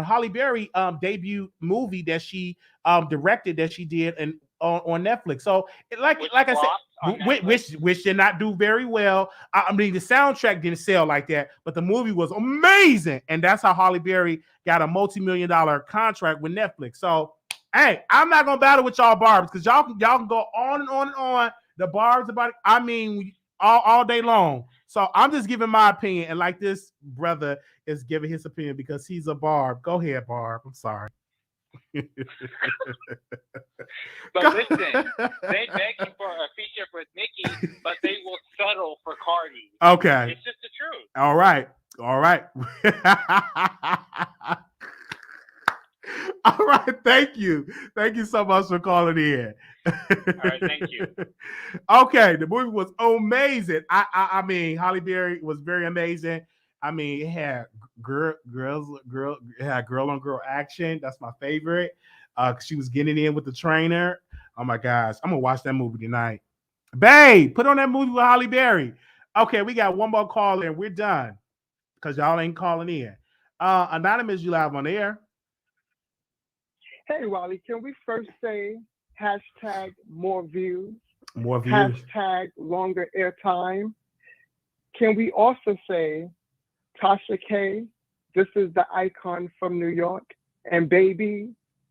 S1: Halle Berry debut movie that she directed that she did on Netflix. So like I said, which did not do very well. I mean, the soundtrack didn't sell like that, but the movie was amazing, and that's how Halle Berry got a multi-million-dollar contract with Netflix. So, hey, I'm not gonna battle with y'all barbs because y'all can go on and on and on. The barbs about it, I mean, all day long. So I'm just giving my opinion, and like this brother is giving his opinion because he's a barb. Go ahead, Barb. I'm sorry.
S7: But listen, they begging for a feature with Nicki, but they will settle for Cardi.
S1: Okay.
S7: It's just the truth.
S1: All right. All right. Thank you. Thank you so much for calling in.
S7: All right, thank you.
S1: Okay, the movie was amazing. I mean, Halle Berry was very amazing. I mean, it had girl on girl action. That's my favorite. She was getting in with the trainer. Oh my gosh, I'm gonna watch that movie tonight. Babe, put on that movie with Halle Berry. Okay, we got one more call and we're done because y'all ain't calling in. Anonymous, you live on the air.
S8: Hey, Wiley, can we first say hashtag more views?
S1: More views.
S8: Hashtag longer airtime. Can we also say Tasha K, this is the icon from New York, and baby,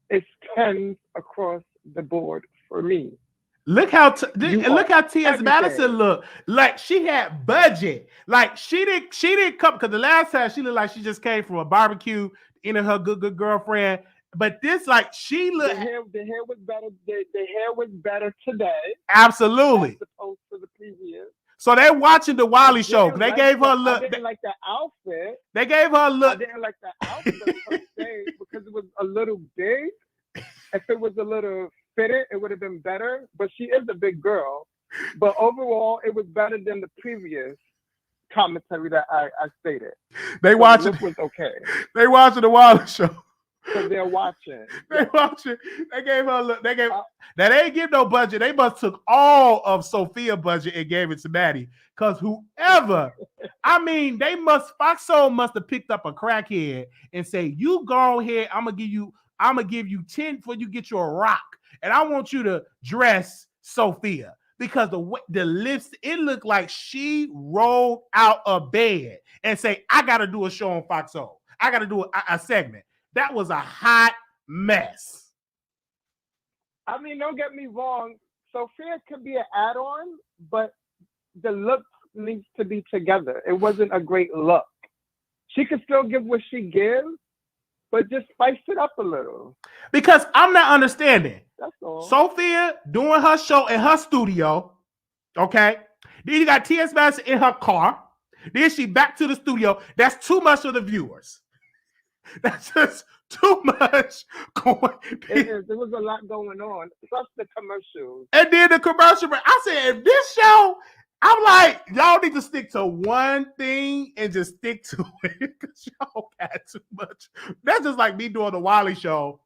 S8: it's 10s across the board for me.
S1: Look how T.S. Madison looked. Like she had budget. Like she didn't come because the last time she looked like she just came from a barbecue in her good girlfriend. But this, like, she looked.
S8: The hair was better. The hair was better today.
S1: Absolutely.
S8: As opposed to the previous.
S1: So they're watching the Wiley Show. They gave her a look.
S8: I didn't like the outfit.
S1: They gave her a look.
S8: I didn't like the outfit per se because it was a little big. If it was a little fitted, it would have been better. But she is a big girl. But overall, it was better than the previous commentary that I stated.
S1: They watching.
S8: It was okay.
S1: They watching the Wiley Show.
S8: Because they're watching.
S1: They watching. They gave her a look. They ain't give no budget. They must took all of Sophia's budget and gave it to Maddie. Because whoever, I mean, Fox Soul must have picked up a crackhead and say, you go ahead, I'm gonna give you 10 before you get you a rock. And I want you to dress Sophia. Because the lips, it looked like she rolled out of bed and say, I gotta do a show on Fox Soul. I gotta do a segment. That was a hot mess.
S8: I mean, don't get me wrong. Sophia could be an add-on, but the look needs to be together. It wasn't a great look. She could still give what she gives, but just spice it up a little.
S1: Because I'm not understanding.
S8: That's all.
S1: Sophia doing her show in her studio, okay? Then you got T.S. Madison in her car. Then she back to the studio. That's too much for the viewers. That's just too much going.
S8: It is. There was a lot going on. Plus the commercials.
S1: And then the commercial break. I said, if this show, I'm like, y'all need to stick to one thing and just stick to it because y'all got too much. That's just like me doing the Wiley Show,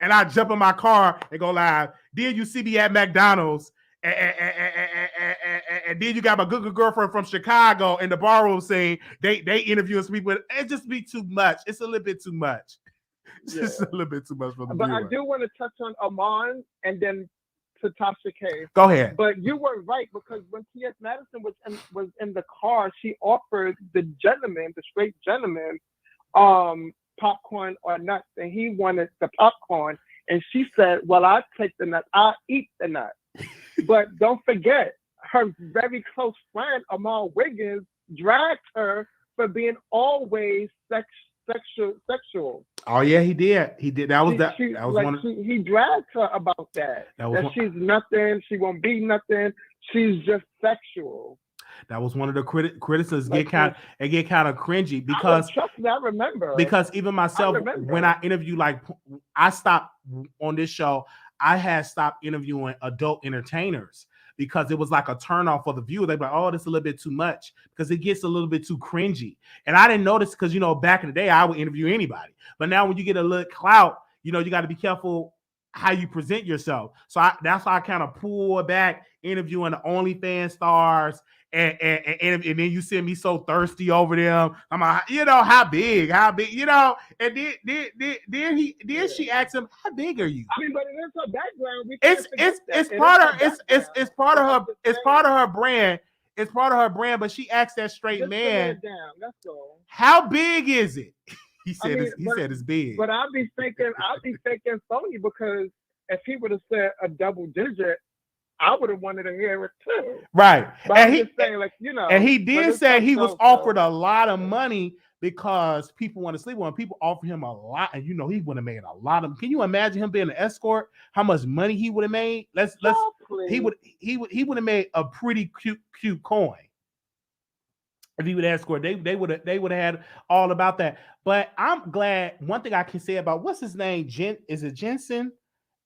S1: and I jump in my car and go live. Then you see me at McDonald's, and then you got my good girlfriend from Chicago in the barroom saying they interviewing some people. It just be too much. It's a little bit too much. It's just a little bit too much for the
S8: But
S1: viewer.
S8: I do want to touch on Amon and then to Tasha K.
S1: Go ahead.
S8: But you were right, because when T.S. Madison was in the car, she offered the straight gentleman, popcorn or nuts, and he wanted the popcorn. And she said, well, I'll take the nut. I'll eat the nut. But don't forget, her very close friend, Amal Wiggins, dragged her for being always sexual.
S1: Oh yeah, he did. He did. That was one.
S8: He dragged her about that. She's nothing. She won't be nothing. She's just sexual.
S1: That was one of the criticisms. Get kind of cringy because
S8: trust me, I remember.
S1: Because even myself, when I interview, I stopped on this show. I had stopped interviewing adult entertainers because it was like a turnoff for the viewer. They'd be like, oh, this is a little bit too much because it gets a little bit too cringy. And I didn't notice because, back in the day, I would interview anybody. But now when you get a little clout, you got to be careful how you present yourself. So that's why I kind of pull back interviewing the OnlyFans stars. And then you see me so thirsty over them. I'm like, how big, and then she asked him, how big are you?
S8: I mean, but it is her background.
S1: It's part of her brand. It's part of her brand. But she asked that straight man,
S8: that's all.
S1: How big is it? He said it's big.
S8: But I'll be thinking phony, because if he would have said a double digit, I would have wanted to hear it too.
S1: Right.
S8: But
S1: and
S8: I'm just saying,
S1: and he did say he was offered a lot of money because people want to sleep with him. People offer him a lot, and he would have made a lot of. Can you imagine him being an escort? How much money he would have made? He would have made a pretty cute coin if he would escort. They would have had all about that. But I'm glad. One thing I can say about what's his name? Is it Jensen?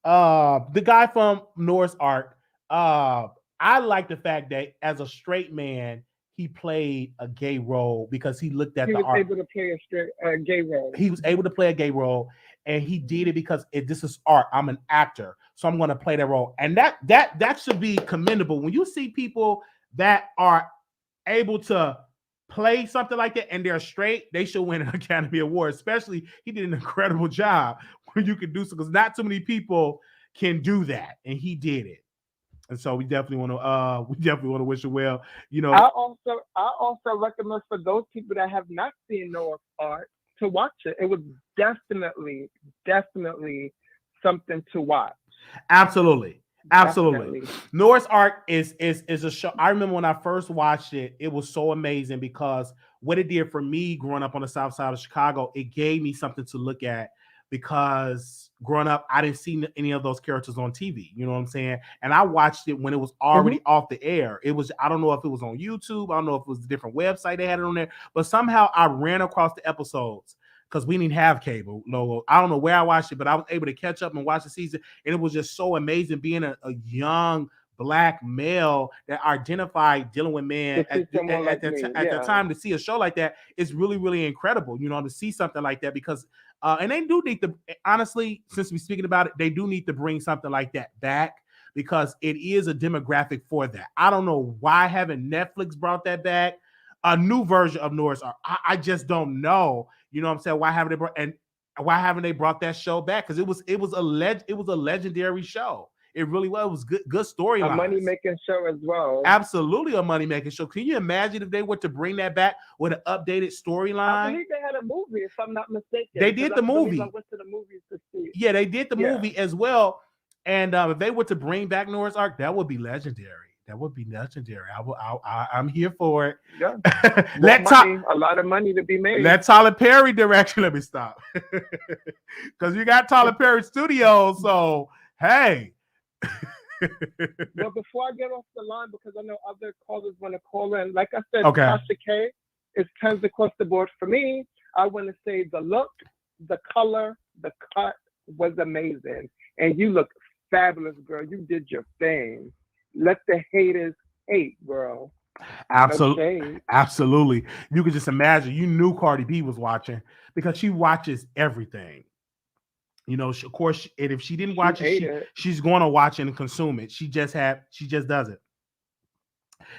S1: The guy from Noah's Ark. I like the fact that as a straight man, he played a gay role because he looked at the art.
S8: He was able to play a gay role.
S1: He was able to play a gay role, and he did it because this is art. I'm an actor, so I'm going to play that role, and that should be commendable. When you see people that are able to play something like that and they're straight, they should win an Academy Award. Especially, he did an incredible job when you can do so, because not too many people can do that, and he did it. And so we definitely want to wish her well.
S8: I also recommend for those people that have not seen Noah's Ark to watch it. It was definitely something to watch.
S1: Absolutely. Noah's Ark is a show. I remember when I first watched it, it was so amazing because what it did for me growing up on the south side of Chicago, it gave me something to look at. Because growing up, I didn't see any of those characters on TV. You know what I'm saying? And I watched it when it was already off the air. I don't know if it was on YouTube. I don't know if it was a different website they had it on there. But somehow I ran across the episodes because we didn't have cable. No, I don't know where I watched it, but I was able to catch up and watch the season. And it was just so amazing being a young Black male that identified dealing with men at the time. To see a show like that is really, really incredible, to see something like that, because and they do need to, honestly, since we're speaking about it, they do need to bring something like that back because it is a demographic for that. I don't know why haven't Netflix brought that back, a new version of Noah's Ark. I just don't know. You know what I'm saying? Why haven't they brought that show back? Because it was a legendary show. It really was. It was good storyline.
S8: A money-making show as well.
S1: Absolutely a money-making show. Can you imagine if they were to bring that back with an updated storyline?
S8: I believe they had a movie, if I'm not mistaken.
S1: They did the movie.
S8: I went to the movies to see it.
S1: Yeah, they did the movie as well. And if they were to bring back Noah's Ark, that would be legendary. I'm here for it.
S8: Yeah. A lot of money to be made.
S1: Let Tyler Perry direction. Let me stop. Because you got Tyler Perry Studios, so hey.
S8: Well, before I get off the line, because I know other callers want to call in, like I said, Tasha K is tens across the board for me. I want to say the look, the color, the cut was amazing. And you look fabulous, girl. You did your thing. Let the haters hate, girl.
S1: Absolutely. Absolutely. You could just imagine you knew Cardi B was watching because she watches everything. You know, of course, and if she didn't watch it, she's going to watch it and consume it. She just does it.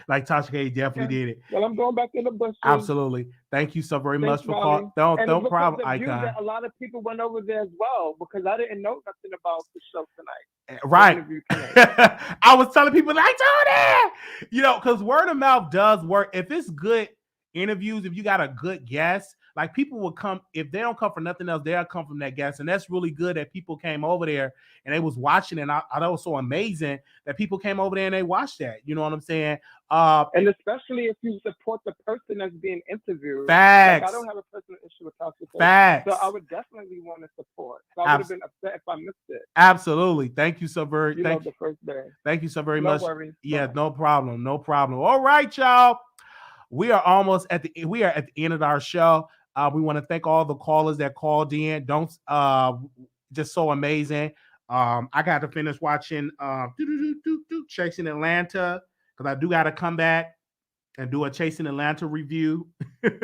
S1: Like Tasha K definitely did it.
S8: Well, I'm going back in the bushes.
S1: Absolutely. Thank you so very much for calling. Don't problem, Icon.
S8: That a lot of people went over there as well because I didn't know nothing about the show tonight.
S1: Right. I was telling people like, Tony, you know, because word of mouth does work. If it's good interviews, if you got a good guest, like people will come, if they don't come for nothing else, they'll come from that guest. And that's really good that people came over there and they was watching. And I thought it was so amazing that people came over there and they watched that. You know what I'm saying?
S8: And especially if you support the person that's being interviewed.
S1: Facts.
S8: Like, I don't have a personal issue with Tasha K.
S1: Facts.
S8: So I would definitely want to support. So I would have been upset if I missed it.
S1: Absolutely. Thank you so very much.
S8: The first day.
S1: Thank you so very
S8: no
S1: much.
S8: Worries.
S1: Yeah, no problem. No problem. All right, y'all. We are at the end of our show. We want to thank all the callers that called in. Just so amazing. I got to finish watching Chasing Atlanta because I do got to come back and do a Chasing Atlanta review. Because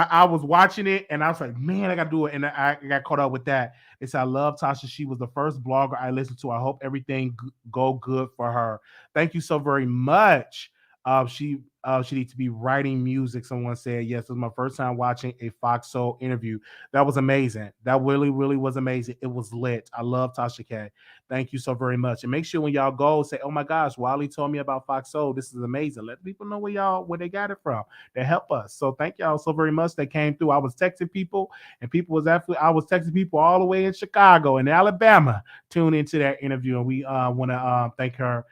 S1: I was watching it and I was like, man, I got to do it. And I got caught up with that. It's I love Tasha. She was the first blogger I listened to. I hope everything go good for her. Thank you so very much. She needs to be writing music. Someone said, yes, it was my first time watching a Fox Soul interview. That was amazing. That really, really was amazing. It was lit. I love Tasha K. Thank you so very much. And make sure when y'all go, say, oh my gosh, Wiley told me about Fox Soul. This is amazing. Let people know where they got it from. They help us. So thank y'all so very much. They came through. I was texting people and I was texting people all the way in Chicago and Alabama tune into that interview. And we want to thank her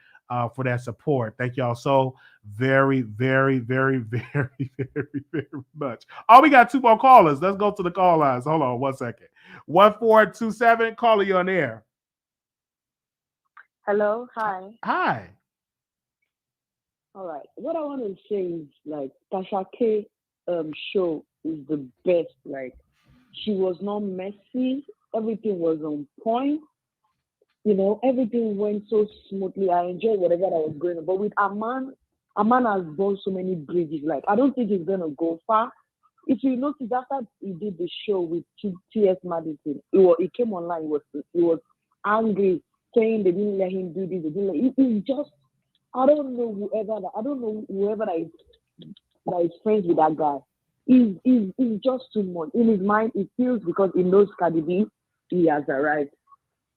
S1: for that support. Thank y'all so very, very, very, very, very, very much. Oh, we got two more callers. Let's go to the call lines. Hold on 1 second. 1427, caller, you on air.
S9: Hello, hi.
S1: Hi.
S9: All right. What I want to say is like Tasha K show is the best. Like she was not messy. Everything was on point. You know, everything went so smoothly. I enjoyed whatever that was going on. But with Aman has burned so many bridges. Like, I don't think he's going to go far. If you notice, after he did the show with T.S. Madison, he came online, he was angry, saying they didn't let him do this. They didn't let He's just, I don't know whoever that is friends with that guy. He's just too much. In his mind, he feels because he knows Cardi B, he has arrived.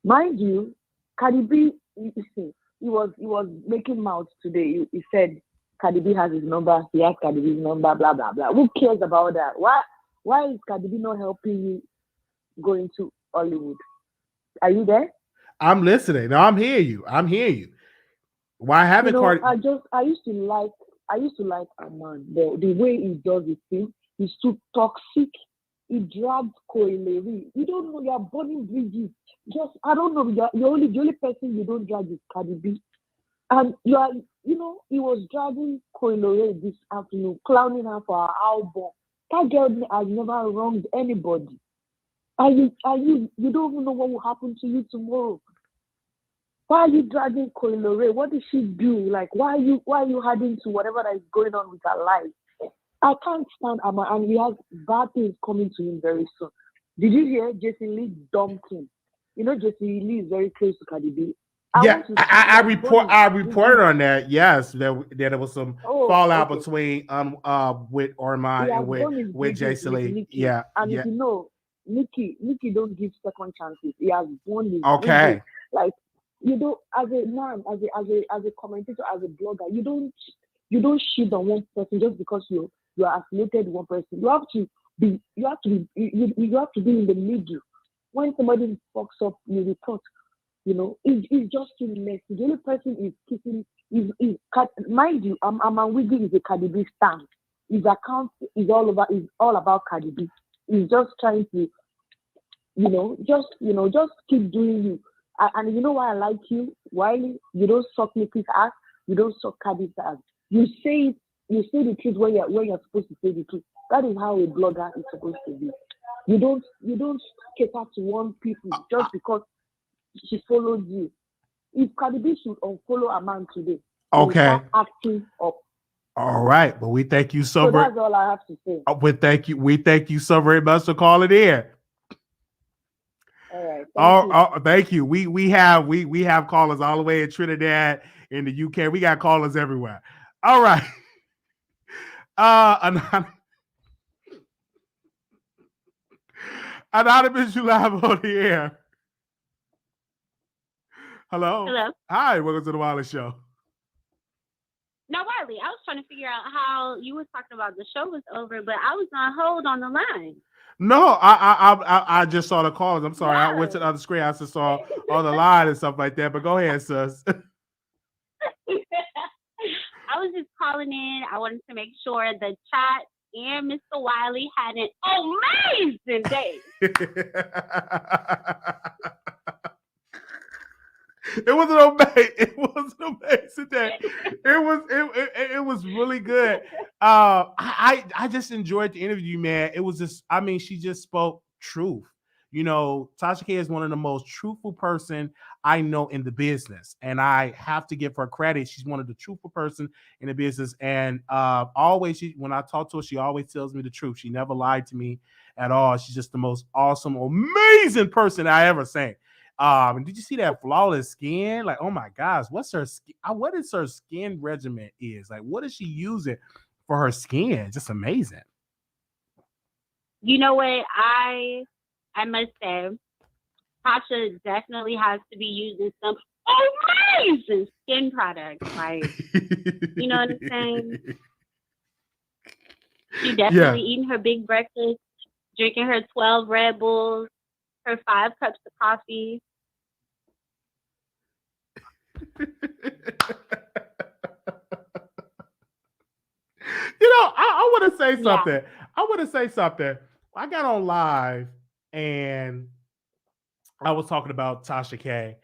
S9: Mind you, Cardi B, he was making mouths today. He said Cardi B has his number. He has Cardi B's number. Blah blah blah. Who cares about that? Why is Cardi B not helping you going to Hollywood? Are you there?
S1: I'm listening. No, I'm hearing you. Why haven't Cardi?
S9: I used to like Aman. The way he does his thing, he's too toxic. He dragged Koileri. You don't know, you're burning bridges. I don't know, the only person you don't drag is Cardi B. And he was dragging Koileri this afternoon, clowning her for her album. That girl has never wronged anybody. You don't even know what will happen to you tomorrow. Why are you dragging Koileri? What did she do? Like, why are you adding to whatever that is going on with her life? I can't stand Aman, and he has bad things coming to him very soon. Did you hear Jason Lee dumped him? You know, Jason Lee is very close to Cardi B.
S1: I reported on that. Yes, there was some fallout between with Orman and with Jason Lee. Yeah,
S9: and if you know, Nicki don't give second chances. He has won his
S1: okay.
S9: Like, you don't, as a man, as a commentator, as a blogger, you don't shit on one person just because you are affiliated with one person. You have to be in the middle. When somebody fucks up, you report. You know, it's just too messy. The only person is kissing mind you, Wiggy is a Cardi B stan. His account is all about Cardi B. He's just trying to, just keep doing you. And you know why I like you, Wiley? You don't suck Nicki's ass. You don't suck Cardi's ass. You say the truth when you're supposed to say the truth. That is how a blogger is supposed to be. You don't cater to one people just because she followed you. If Cardi B should unfollow a man today,
S1: Okay.
S9: start acting up.
S1: All right. Well, we thank you so
S9: So
S1: very.
S9: that's all I have to say.
S1: We thank you so very much for calling in.
S9: All right. Thank you.
S1: Thank you. We have callers all the way in Trinidad, in the UK. We got callers everywhere. All right. Anonymous, you live on the air. Hello.
S10: Hello.
S1: Hi. Welcome to the Wiley Show.
S10: No, Wiley, I was trying to figure out how you were talking about the show was over, but I was on hold on the line.
S1: No, I just saw the callers. I'm sorry. I went to the other screen. I just saw on the line and stuff like that. But go ahead, sis.
S10: I was just calling in. I wanted to make sure the chat and Mr. Wiley had an amazing day.
S1: It was an amazing day. It was really good. I just enjoyed the interview, man. It was just, I mean, she just spoke truth. You know, Tasha K is one of the most truthful person I know in the business, and I have to give her credit. She's one of the truthful person in the business, and always, when I talk to her, she always tells me the truth. She never lied to me at all. She's just the most awesome, amazing person I ever seen. And did you see that flawless skin? Like, oh my gosh, what is her skin regimen is? Like, what is she using for her skin? Just amazing.
S10: You know what? I must say, Tasha definitely has to be using some amazing skin products. Like, you know what I'm saying? She definitely eating her big breakfast, drinking her 12 Red Bulls, her 5 cups of coffee.
S1: You know, I want to say something. Yeah. I want to say something. I got on live and I was talking about Tasha K,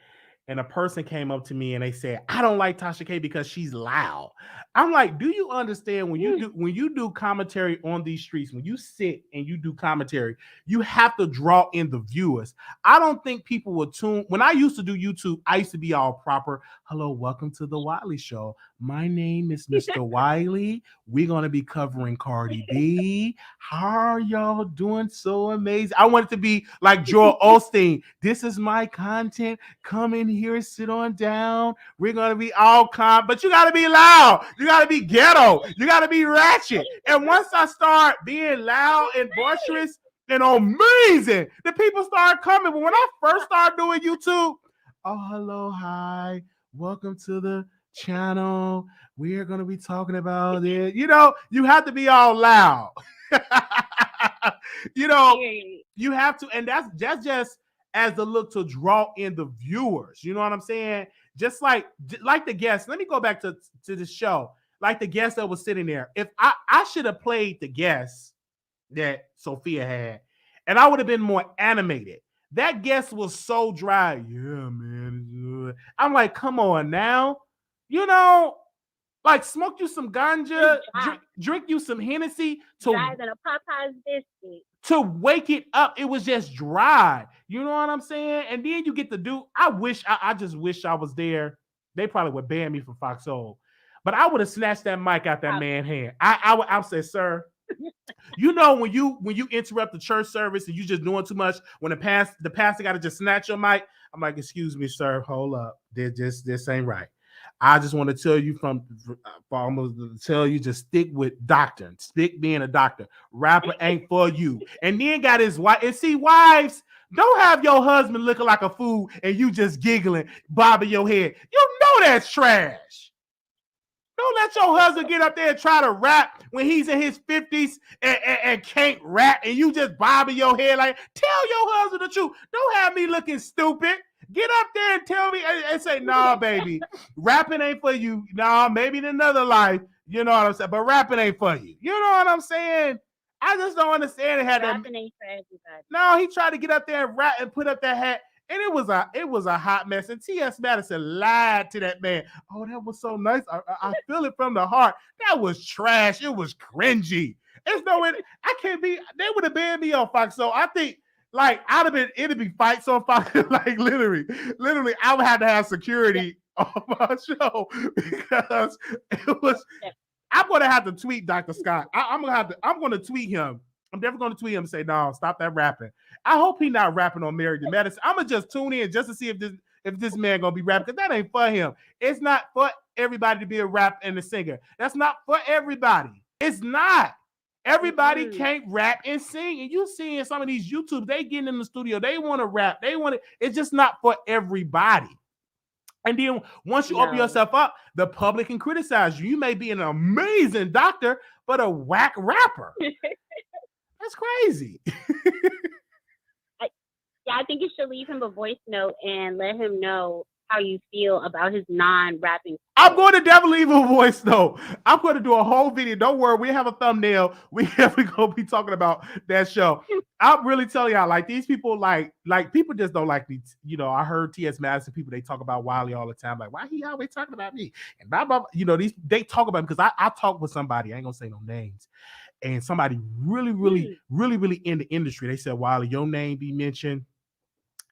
S1: and a person came up to me and they said, I don't like Tasha K because she's loud. I'm like, do you understand when you do commentary on these streets, when you sit and you do commentary, you have to draw in the viewers. I don't think people will tune. When I used to do YouTube, I used to be all proper. Hello, welcome to the Wiley Show. My name is Mr. Wiley. We're going to be covering Cardi B. How are y'all doing? So amazing. I want it to be like Joel Osteen. This is my content. Come in here, sit on down. We're going to be all calm, but you got to be loud. You got to be ghetto. You got to be ratchet. And once I start being loud and boisterous and amazing, the people start coming. But when I first started doing YouTube, oh, hello, hi, welcome to the channel. We are going to be talking about it. You know, you have to be all loud. You know, you have to, and that's just as the look to draw in the viewers. You know what I'm saying? Just like the guests. Let me go back to the show. Like the guest that was sitting there. If I should have played the guest that Sophia had, and I would have been more animated. That guest was so dry. Yeah, man. I'm like, come on now. You know, like smoke you some ganja, drink you some Hennessy
S10: drier than a Popeye's biscuit.
S1: To wake it up. It was just dry. You know what I'm saying? And then you get to do. I just wish I was there. They probably would ban me from Fox Soul, but I would have snatched that mic out that man's hand. I would say, sir. You know when you interrupt the church service and you just doing too much, when the pastor got to just snatch your mic. I'm like, excuse me, sir, hold up, this ain't right. I just want to tell you just stick with doctrine, stick being a doctor. Rapper ain't for you. And then got his wife. And see, wives, don't have your husband looking like a fool and you just giggling, bobbing your head. You know that's trash. Don't let your husband get up there and try to rap when he's in his 50s and can't rap, and you just bobbing your head like, tell your husband the truth. Don't have me looking stupid. Get up there and tell me and say, nah, baby, rapping ain't for you. Nah, maybe in another life, you know what I'm saying, but rapping ain't for you. You know what I'm saying? I just don't understand it.
S10: Rapping ain't for everybody.
S1: No, he tried to get up there and rap and put up that hat. And it was a hot mess. And T.S. Madison lied to that man. Oh, that was so nice. I feel it from the heart. That was trash. It was cringy. There's no way. I can't be. They would have banned me on Fox. So I think, like, it'd be fights on Fox. Like, literally, I would have to have security on my show because it was. I'm gonna have to tweet Dr. Scott. I'm gonna tweet him. I'm definitely gonna tweet him and say, no, stop that rapping. I hope he's not rapping on Married to Madison. I'm gonna just tune in just to see if this man gonna be rapping, because that ain't for him. It's not for everybody to be a rap and a singer. That's not for everybody. It's not. Everybody can't rap and sing. And you seeing some of these YouTubers, they get in the studio, they want to rap, it's just not for everybody. And then once you open yourself up, the public can criticize you. You may be an amazing doctor, but a whack rapper. That's crazy.
S10: I think you should leave him a voice note and let him know how you feel about his non-rapping.
S1: I'm going to definitely leave a voice note. I'm going to do a whole video. Don't worry, we have a thumbnail. We're going to be talking about that show. I'm really telling y'all, like, these people, like people just don't like me. You know, I heard T.S. Madison people, they talk about Wiley all the time. Like, why he always talking about me? And blah, blah, blah. You know, they talk about me because I talk with somebody. I ain't going to say no names. And somebody really in the industry, they said, Wiley, your name be mentioned.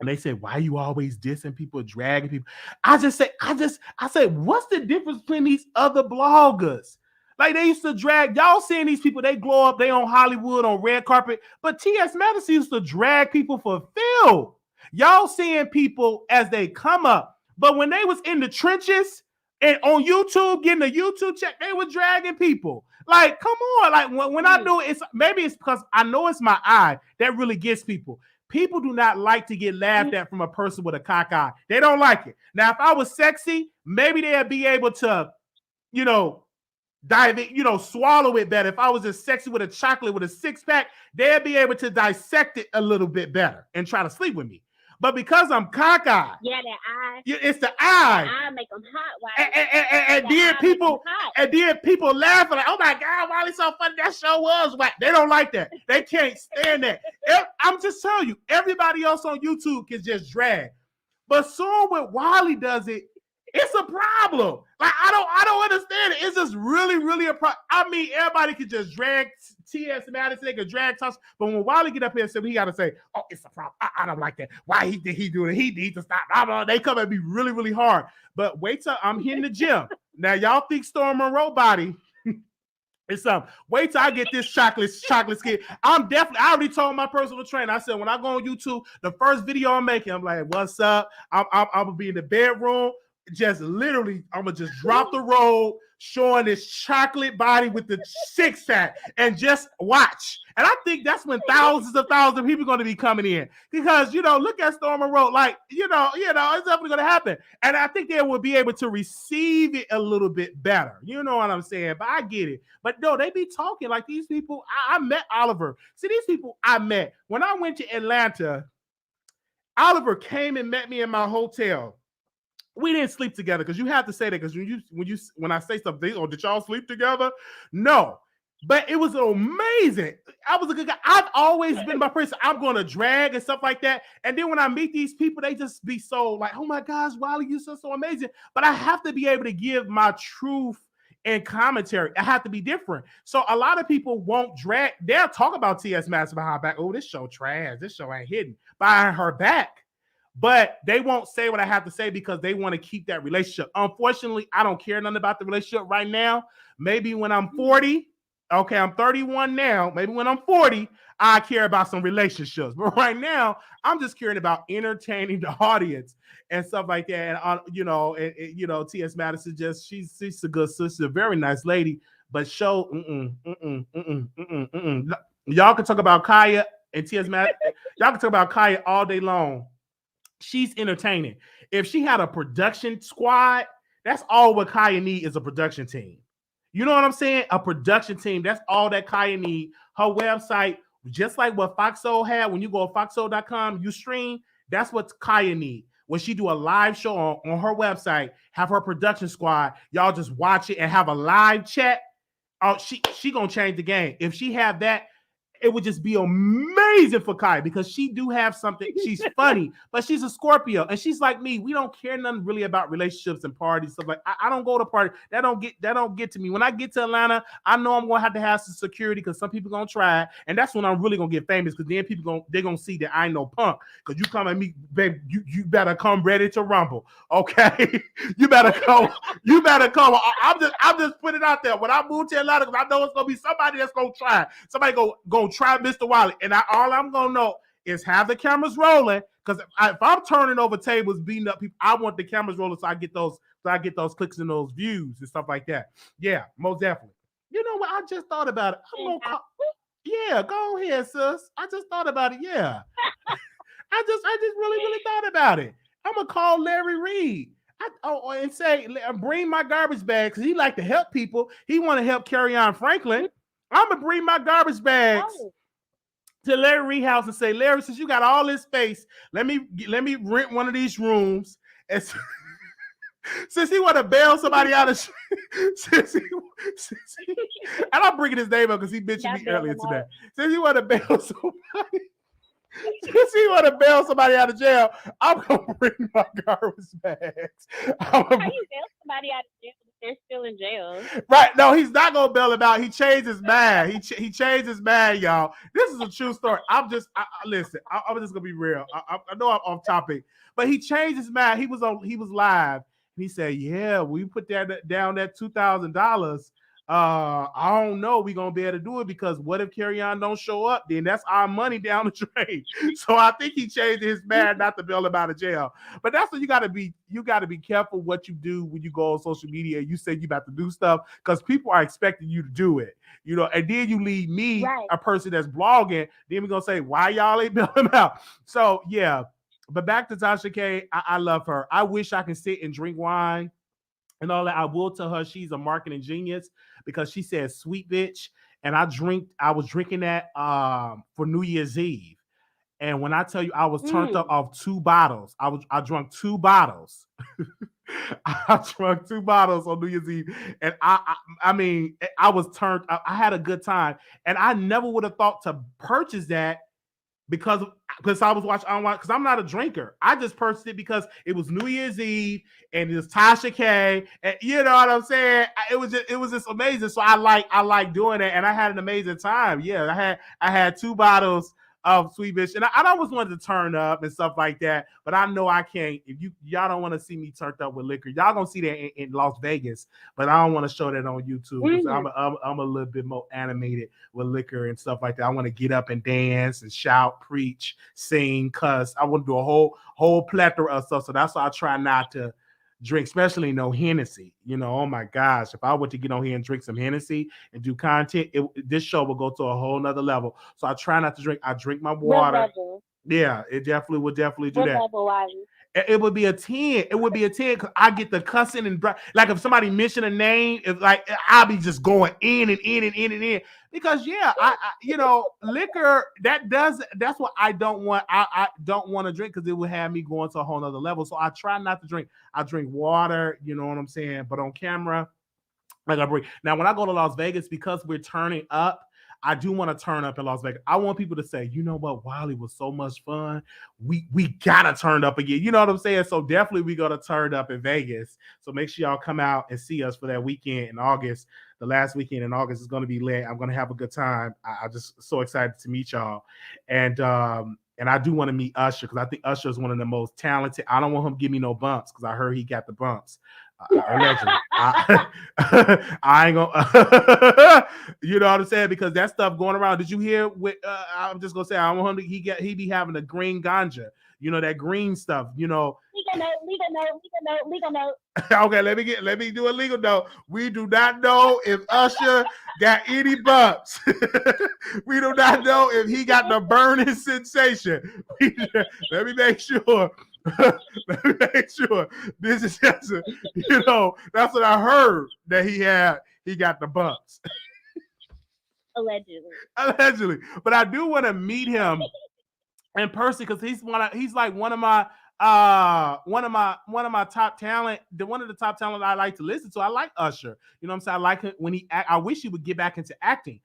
S1: And they said, why you always dissing people, dragging people? I say, what's the difference between these other bloggers? Like, they used to drag, y'all seeing these people, they glow up, they on Hollywood, on red carpet, but T.S. Madison used to drag people for film. Y'all seeing people as they come up, but when they was in the trenches and on YouTube, getting a YouTube check, they were dragging people. Like, come on. Like, when I do it, maybe it's because I know it's my eye that really gets people. People do not like to get laughed at from a person with a cock eye. They don't like it. Now, if I was sexy, maybe they'd be able to, you know, dive it, you know, swallow it better. If I was just sexy with a chocolate with a six-pack, they'd be able to dissect it a little bit better and try to sleep with me. But because I'm cockeyed,
S10: that eye.
S1: It's the eye.
S10: The eye make them hot.
S1: And then people laughing like, oh my God, Wiley's so funny. That show was whack. They don't like that. They can't stand that. I'm just telling you, everybody else on YouTube can just drag. But soon when Wiley does it, it's a problem. Like, I don't understand it. It's just really a problem. I mean, everybody can just drag T.S. Madison, they can drag Tasha. But when Wiley get up here and say, he got to say, oh, it's a problem. I don't like that. Why did he do it? He needs to stop. They come at me really hard. But wait till I'm hitting the gym. Now, y'all think Storm Monroe body is something. Wait till I get this chocolate skin. I already told my personal trainer, I said, when I go on YouTube, the first video I'm making, I'm like, what's up? I'm going to be in the bedroom. Just literally, I'm gonna just drop the robe, showing this chocolate body with the six-pack, and just watch. And I think that's when thousands of people are going to be coming in, because, you know, look at Storm Monroe, like, you know, it's definitely going to happen. And I think they will be able to receive it a little bit better. You know what I'm saying? But I get it. But no, they be talking like these people. I met Oliver. See, these people I met when I went to Atlanta. Oliver came and met me in my hotel. We didn't sleep together, because you have to say that, because when I say something, oh, did y'all sleep together? No, but it was amazing. I was a good guy. I've always been my person. I'm going to drag and stuff like that. And then when I meet these people, they just be so like, oh my gosh, Wiley, you're so amazing. But I have to be able to give my truth and commentary. I have to be different. So a lot of people won't drag. They'll talk about T.S. Madison behind her back. Oh, this show trash. This show ain't hidden behind her back. But they won't say what I have to say because they want to keep that relationship. Unfortunately, I don't care nothing about the relationship right now. Maybe when I'm 40, okay, I'm 31 now. Maybe when I'm 40, I care about some relationships. But right now, I'm just caring about entertaining the audience and stuff like that. And T.S. Madison, she's a good sister, a very nice lady. But y'all can talk about Kaya and T.S. Madison. Y'all can talk about Kaya all day long. She's entertaining. If she had a production squad, that's all what Kaya need is a production team. You know what I'm saying? A production team. That's all that Kaya need. Her website, just like what Foxhole had, when you go to foxhole.com, you stream, that's what Kaya need. When she do a live show on her website, have her production squad, y'all just watch it and have a live chat. Oh, she gonna change the game. If she have that, it would just be amazing for Kai because she do have something. She's funny, but she's a Scorpio, and she's like me. We don't care nothing really about relationships and parties stuff like. I don't go to party. That don't get to me. When I get to Atlanta, I know I'm gonna have to have some security because some people gonna try, and that's when I'm really gonna get famous because then they're gonna see that I ain't no punk. Because you come at me, babe, you better come ready to rumble, okay? You better come. I'm just putting it out there. When I move to Atlanta, because I know it's gonna be somebody that's gonna try. Somebody gonna try Mr. Wiley, and all I'm gonna know is have the cameras rolling. Because if I'm turning over tables, beating up people, I want the cameras rolling so I get those clicks and those views and stuff like that. Yeah, most definitely. You know what? I just thought about it. Yeah, go ahead, sis. I just thought about it. Yeah, I just really thought about it. I'm gonna call Larry Reed. And say, bring my garbage bag because he like to help people. He want to help Carry On Franklin. I'm gonna bring my garbage bags to Larry Reed house and say, Larry, since you got all this space, let me rent one of these rooms. And since he want to bail somebody out of, and I'm bringing his name up because he mentioned me earlier today. Since he want to bail somebody. Since he want to bail somebody out of jail, I'm gonna bring my garbage bags.
S10: How you bail somebody out of jail if they're still in jail?
S1: Right? No, he's not gonna bail him out. He changed his mind. He changed his mind, y'all. This is a true story. Listen. I'm just gonna be real. I know I'm off topic, but he changed his mind. He was live. And he said, "Yeah, we put that down that $2,000. I don't know we're gonna be able to do it because what if Carry On don't show up? Then that's our money down the drain." So I think he changed his mind not to bail him out of jail. But that's what you gotta be careful what you do when you go on social media. You say you about to do stuff because people are expecting you to do it, and then you leave me, a person that's blogging, then we're gonna say, why y'all ain't bail him out? So yeah, but back to Tasha K, I love her. I wish I could sit and drink wine and all that. I will tell her she's a marketing genius because she said sweet bitch. And I was drinking that for New Year's Eve. And when I tell you I was turned up off 2 bottles, I drunk 2 bottles. I drunk 2 bottles on New Year's Eve. And I mean, I was turned up. I had a good time. And I never would have thought to purchase that because I was watching, because I'm not a drinker. I just purchased it because it was New Year's Eve and it was Tasha K, and you know what I'm saying? It was just amazing. So I like doing it, and I had an amazing time. Yeah, I had 2 bottles of sweet bitch, and I always wanted to turn up and stuff like that, but I know I can't. If y'all don't want to see me turned up with liquor, y'all gonna see that in Las Vegas, but I don't want to show that on YouTube. I'm a little bit more animated with liquor and stuff like that. I want to get up and dance and shout, preach, sing, cuss. I want to do a whole plethora of stuff. So that's why I try not to drink, especially no Hennessy. Oh my gosh, if I were to get on here and drink some Hennessy and do content, this show will go to a whole nother level. So I try not to drink. I drink my water. Yeah, it definitely would do that. It would be a 10. It would be a 10 because I get the cussing and like if somebody mention a name, it's like I'll be just going in and in and in and in because I liquor that's what I don't want. I don't want to drink because it would have me going to a whole nother level. So I try not to drink. I drink water, you know what I'm saying? But on camera, like I breathe. Now when I go to Las Vegas, because we're turning up, I do want to turn up in Las Vegas. I want people to say, you know what, Wiley was so much fun. We gotta turn up again. You know what I'm saying? So definitely we gotta turn up in Vegas. So make sure y'all come out and see us for that weekend in August. The last weekend in August is gonna be lit. I'm gonna have a good time. I'm just so excited to meet y'all. And I do want to meet Usher because I think Usher is one of the most talented. I don't want him to give me no bumps because I heard he got the bumps. Allegedly. I ain't gonna you know what I'm saying, because that stuff going around. Did you hear with I'm just gonna say I want him to he be having a green ganja, that green stuff,
S10: legal note.
S1: Okay, let me do a legal note. We do not know if Usher got any bumps. We do not know if he got the burning sensation. Let me make sure. Let me make sure. This is just that's what I heard, that he got the bumps. Allegedly. But I do want to meet him in person because he's like one of my top talent, one of the top talent I like to listen to. I like Usher. You know what I'm saying? I like him when I wish he would get back into acting.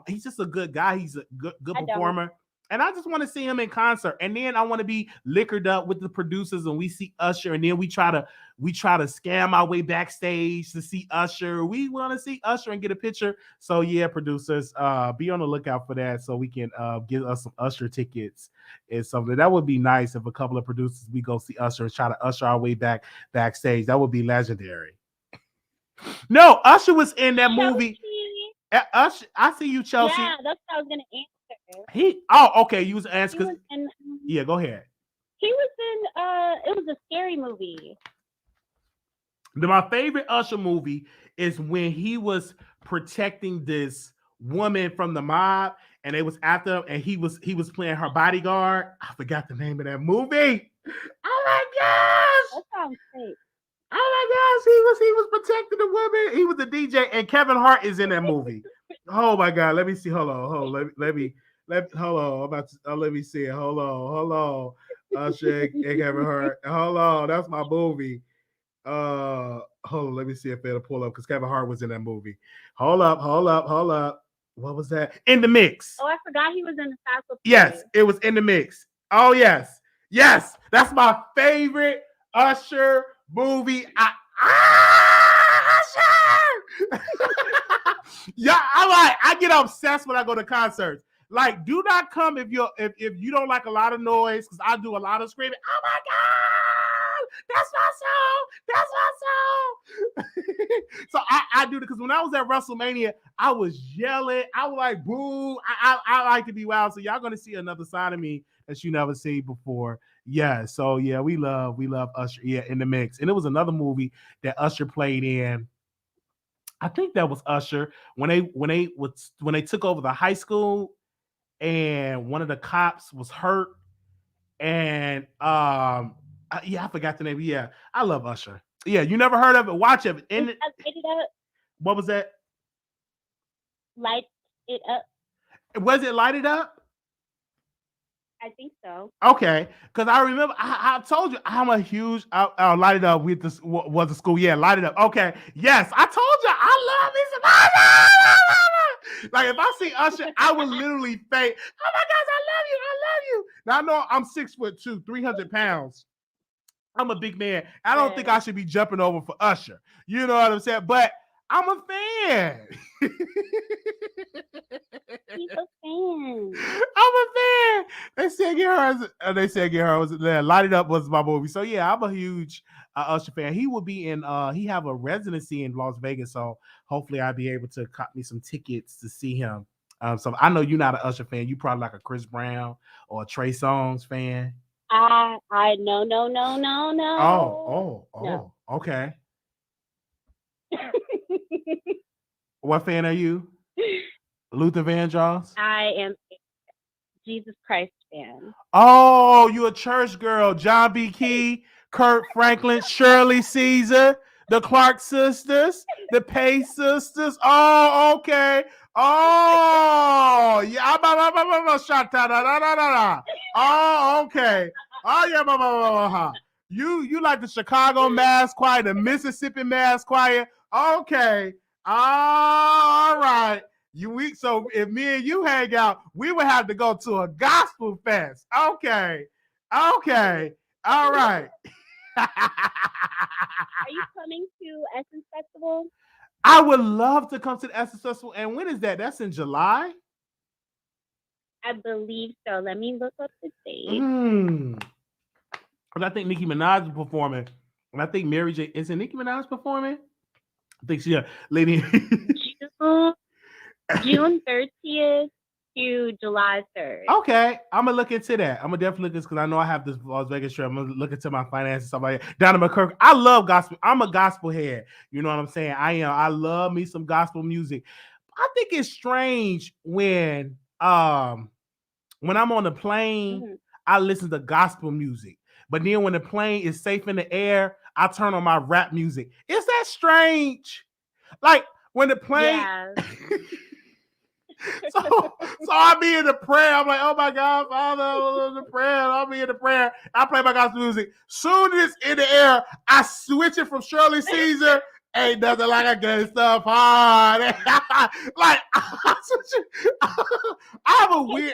S1: He's just a good guy. He's a good performer. And I just want to see him in concert. And then I want to be liquored up with the producers and we see Usher. And then we try to scam our way backstage to see Usher. We want to see Usher and get a picture. So yeah, producers, be on the lookout for that so we can give us some Usher tickets and something. That would be nice if a couple of producers, we go see Usher and try to usher our way backstage. That would be legendary. No, Usher was in that movie. Usher, I see you, Chelsea.
S10: Yeah, that's what I was going to answer.
S1: Okay, you was asking. Yeah, go ahead.
S10: He was in, it was a scary movie.
S1: My favorite Usher movie is when he was protecting this woman from the mob, and they was after him, and he was playing her bodyguard. I forgot the name of that movie. Oh my gosh!
S10: That sounds fake.
S1: Oh my gosh, he was protecting the woman. He was the DJ, and Kevin Hart is in that movie. Oh my God, let me see. Hold on. Let me hold on. Let me see it. Hold on. Usher and Kevin Hart. Hold on, that's my movie. Hold on. Let me see if it'll pull up because Kevin Hart was in that movie. Hold up. What was that? In the Mix.
S10: Oh, I forgot he was in the Fast.
S1: Yes, it was In the Mix. Oh yes, that's my favorite Usher movie. Usher. Yeah, I get obsessed when I go to concerts. Like, do not come if you don't like a lot of noise, because I do a lot of screaming. Oh my God, that's my song. So I do it because when I was at WrestleMania, I was yelling. I was like, boo. I like to be wild. So y'all gonna see another side of me that you never seen before. Yeah. So yeah, we love Usher. Yeah, In the Mix. And it was another movie that Usher played in. I think that was Usher when they took over the high school, and one of the cops was hurt, and I forgot the name. Yeah, I love Usher. Yeah, you never heard of it? Watch it. What was that?
S10: Light It Up.
S1: Was it Light It Up?
S10: I think so.
S1: Okay, because I remember I told you I'm a huge Light It Up with this was the school. Yeah, Light It Up. Okay, yes, I told you I love me some Usher. Like if I see Usher, I would literally faint. Oh my gosh, I love you. Now I know I'm 6'2", 300 pounds. I'm a big man. I don't think I should be jumping over for Usher. You know what I'm saying? But I'm a fan.
S10: He's a fan.
S1: I'm a fan. They said get her. Light It Up was my movie. So yeah, I'm a huge Usher fan. He will be in. He have a residency in Las Vegas. So hopefully I'll be able to cop me some tickets to see him. So I know you're not an Usher fan. You probably like a Chris Brown or a Trey Songz fan.
S10: No.
S1: Oh. Okay. What fan are you? Luther Vandross?
S10: I am a Jesus Christ fan.
S1: Oh, you a church girl. John B. Key, Kurt Franklin, Shirley Caesar, the Clark sisters, the Pace sisters. Oh, okay. Oh, yeah. Oh, okay. Oh, yeah. You like the Chicago Mass Choir, the Mississippi Mass Choir. Okay. All right. So if me and you hang out, we would have to go to a gospel fest. Okay. All right.
S10: Are you coming to Essence Festival?
S1: I would love to come to the Essence Festival. And when is that? That's in July?
S10: I believe so. Let me look up the date.
S1: And I think Nicki Minaj is performing. And I think Mary J. Isn't Nicki Minaj performing? I think she, lady.
S10: June 30th to July 3rd.
S1: Okay, I'm gonna look into that. I'm gonna definitely look at this because I know I have this Las Vegas trip. I'm gonna look into my finances and stuff like that. Donna McKirk, I love gospel. I'm a gospel head. You know what I'm saying? I am. I love me some gospel music. I think it's strange when I'm on the plane, I listen to gospel music. But then when the plane is safe in the air, I turn on my rap music. Is that strange? Like when the plane.
S10: Yeah.
S1: So I'll be in the prayer. I'm like, oh my God, Father, the prayer. I'll be in the prayer. I play my gospel music. Soon as it's in the air, I switch it from Shirley Caesar Ain't nothing like a good stuff hard. Like, I have a weird.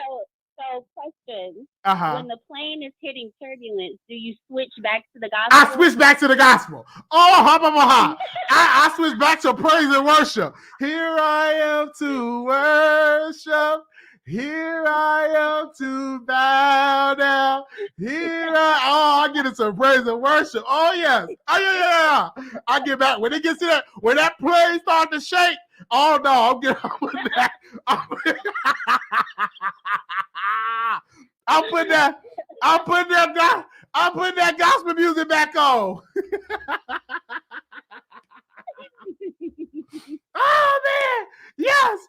S10: So question.
S1: Uh-huh.
S10: When the plane is hitting turbulence, do you switch back to the
S1: I
S10: gospel?
S1: switch back to the gospel. Oh, I switch back to praise and worship. Here I am to worship. Here I am to bow down. I get into praise and worship. Oh yes. Oh yeah. I get back when it gets to that, when that plane starts to shake. Oh no, I'm getting that. I'm putting that gospel music back on. Oh man, yes.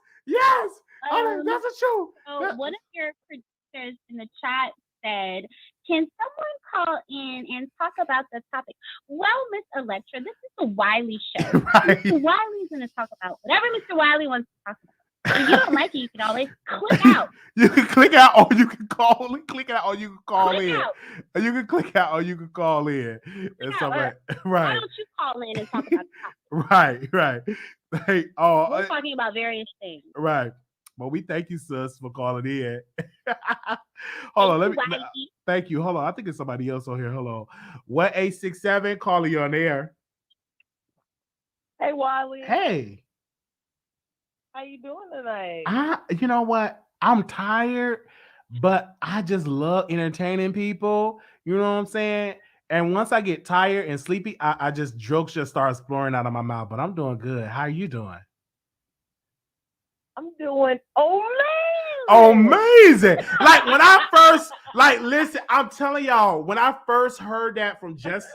S1: That's a truth.
S10: So one of your producers in the chat said, "Can someone call in and talk about the topic?" Well, Miss Electra, this is the Wiley Show.
S1: Right.
S10: Mr. Wiley's going to talk about whatever Mr. Wiley wants to talk about. If you don't like it, you can always click out.
S1: You can click out, or you can call in. Click out, or you can call
S10: Click
S1: in.
S10: out.
S1: Or you can click out, or you can call in. And so,
S10: Why
S1: right,
S10: don't you call in and talk about the topic?
S1: right. Hey,
S10: We're talking about various things.
S1: right. Well, we thank you, sis, for calling in. Hold on, thank you. Hold on, I think it's somebody else on here. Hold on. 1867, calling you on the air.
S5: Hey, Wiley.
S1: Hey.
S5: How you doing tonight?
S1: You know what? I'm tired, but I just love entertaining people. You know what I'm saying? And once I get tired and sleepy, jokes just start exploring out of my mouth. But I'm doing good. How are you doing?
S5: I'm doing
S1: amazing. Like when I first, listen, I'm telling y'all, when I first heard that from Jesse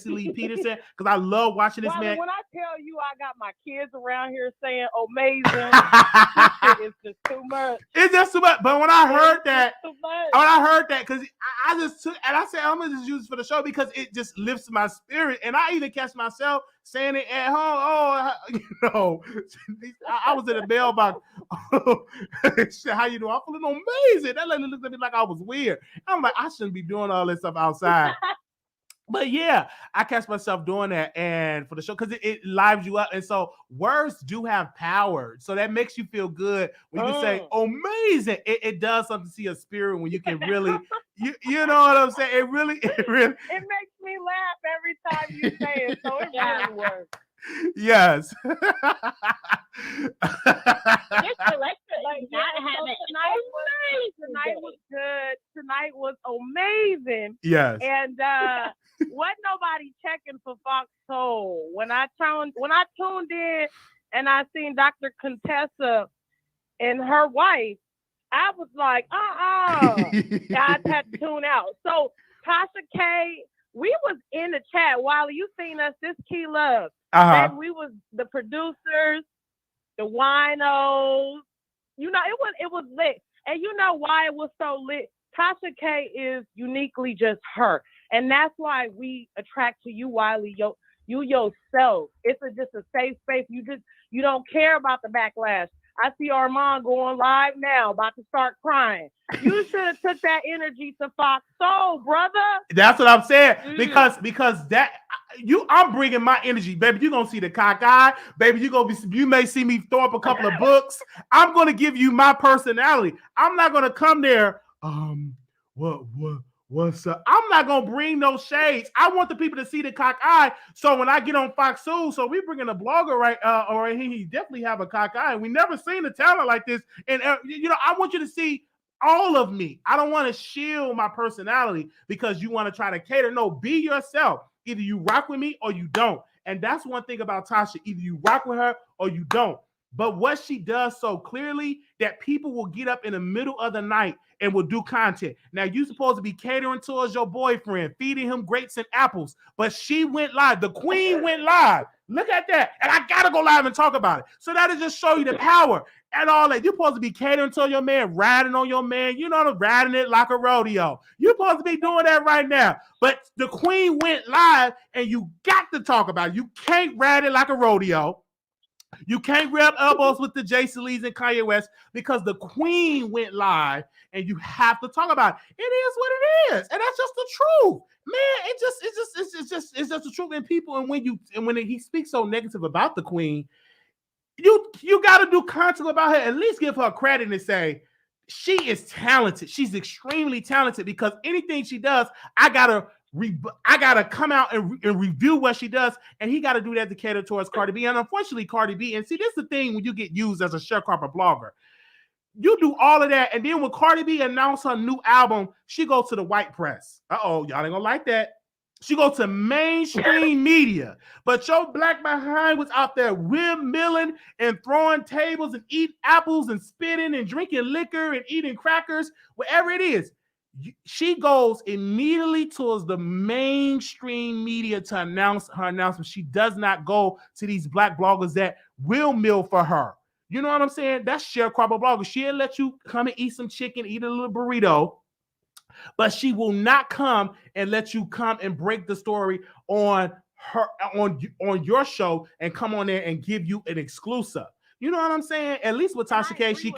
S1: Lee Peterson, because I love watching this man.
S5: When I tell you I got my kids around here saying amazing, this shit is just too much.
S1: It's just too much. But when I heard that, because I just took, and I said, I'm going to just use it for the show because it just lifts my spirit. And I even catch myself saying it at home. I was in the mailbox. How you doing? I'm feeling amazing. That lady looked at me like I was weird. I'm like, I shouldn't be doing all this stuff outside. But yeah, I catch myself doing that, and for the show, because it lives you up. And so words do have power. So that makes you feel good when you can say amazing. It does something to your spirit when you can really, you know what I'm saying? It makes
S5: me laugh every time you say it. So it really works.
S1: Yes.
S5: Tonight was good. Tonight was amazing.
S1: Yes.
S5: And wasn't nobody checking for Fox Soul. When I tuned in and I seen Dr. Contessa and her wife, I was like, I had to tune out. So Tasha K, we was in the chat while you seen us this Key Love. And we was the producers, the winos. You know, it was lit. And you know why it was so lit? Tasha K is uniquely just her. And that's why we attract to you, Wiley. You yourself. It's just a safe space. You don't care about the backlash. I see Armand going live now, about to start crying. You should have took that energy to Fox Soul, brother.
S1: That's what I'm saying. Because that I'm bringing my energy, baby. You're gonna see the cockeye, baby. You may see me throw up a couple of books. I'm gonna give you my personality. I'm not gonna come there. What's up? I'm not gonna bring no shades. I want the people to see the cock eye. So when I get on Fox Soul, so we bringing a blogger or he definitely have a cock eye. We never seen a talent like this. And I want you to see all of me. I don't want to shield my personality because you want to try to cater. No, be yourself. Either you rock with me or you don't. And that's one thing about Tasha. Either you rock with her or you don't. But what she does so clearly that people will get up in the middle of the night and will do content. Now, you're supposed to be catering towards your boyfriend, feeding him grapes and apples, but she went live. The queen went live. Look at that. And I got to go live and talk about it. So that'll just show you the power and all that. You're supposed to be catering to your man, riding on your man, riding it like a rodeo. You're supposed to be doing that right now. But the queen went live and you got to talk about it. You can't ride it like a rodeo. You can't rub elbows with the Jason Lees and Kanye West because the Queen went live, and you have to talk about it. It is what it is, and that's just the truth, man. It's just the truth. And people, and when he speaks so negative about the Queen, you got to do content about her. At least give her credit and say she is talented. She's extremely talented, because anything she does, I gotta come out and review what she does, and he got to do that to cater towards Cardi B. And unfortunately, Cardi B, and see, this is the thing when you get used as a sharecropper blogger. You do all of that, and then when Cardi B announced her new album, she goes to the white press. Y'all ain't gonna like that. She goes to mainstream media, but your black behind was out there windmilling and throwing tables and eating apples and spitting and drinking liquor and eating crackers, whatever it is. She goes immediately towards the mainstream media to announce her announcement. She does not go to these black bloggers that will mill for her. You know what I'm saying? That's sharecropper blogger. She'll let you come and eat some chicken, eat a little burrito, but she will not come and let you come and break the story on her on your show and come on there and give you an exclusive. You know what I'm saying? At least with Tasha K, she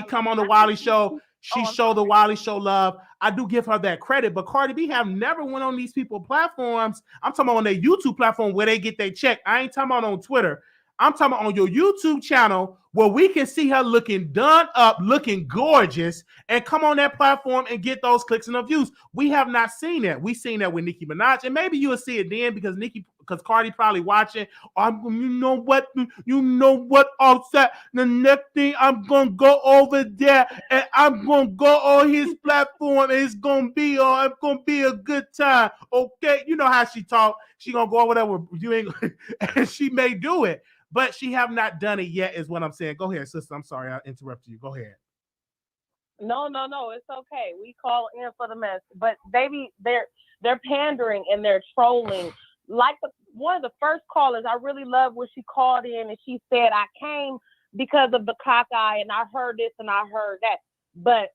S1: come on the Wiley Show. She show the Wiley Show love. I do give her that credit, but Cardi B have never went on these people platforms. I'm talking about on their YouTube platform where they get their check. I ain't talking about on Twitter. I'm talking about on your YouTube channel where we can see her looking done up, looking gorgeous, and come on that platform and get those clicks and the views. We have not seen that. We've seen that with Nicki Minaj, and maybe you will see it then because Cardi probably watching. You know what? Offset. The next thing, I'm gonna go over there and I'm gonna go on his platform, and it's gonna be a good time. Okay, you know how she talk. She gonna go over there with you, and she may do it. But she have not done it yet, is what I'm saying. Go ahead, sister. I'm sorry I interrupted you. Go ahead.
S11: No, it's okay. We call in for the mess, but baby, they're pandering and they're trolling. Like one of the first callers, I really love when she called in and she said, "I came because of the cockeye, and I heard this and I heard that," but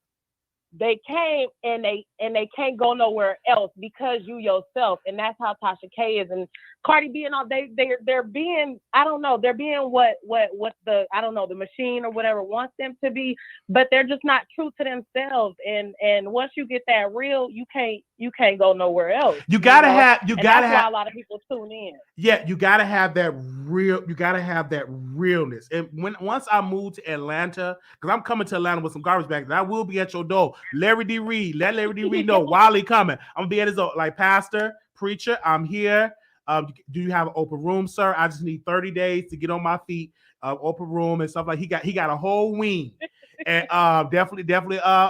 S11: they came and they can't go nowhere else because you yourself, and that's how Tasha K is, and Cardi B and all. They're being, I don't know, they're being what the, I don't know, the machine or whatever wants them to be, but they're just not true to themselves. And once you get that real, you can't go nowhere else.
S1: You gotta have
S11: why a lot of people tune in.
S1: Yeah, you gotta have that real. You gotta have that realness. And once I move to Atlanta, because I'm coming to Atlanta with some garbage bags, and I will be at your door. Larry D. Reed, let Larry D. Reed know Wiley coming. I'm gonna be at his door, like, pastor, preacher, I'm here. Do you have an open room, sir? I just need 30 days to get on my feet. Open room and stuff like. He got a whole wing. And definitely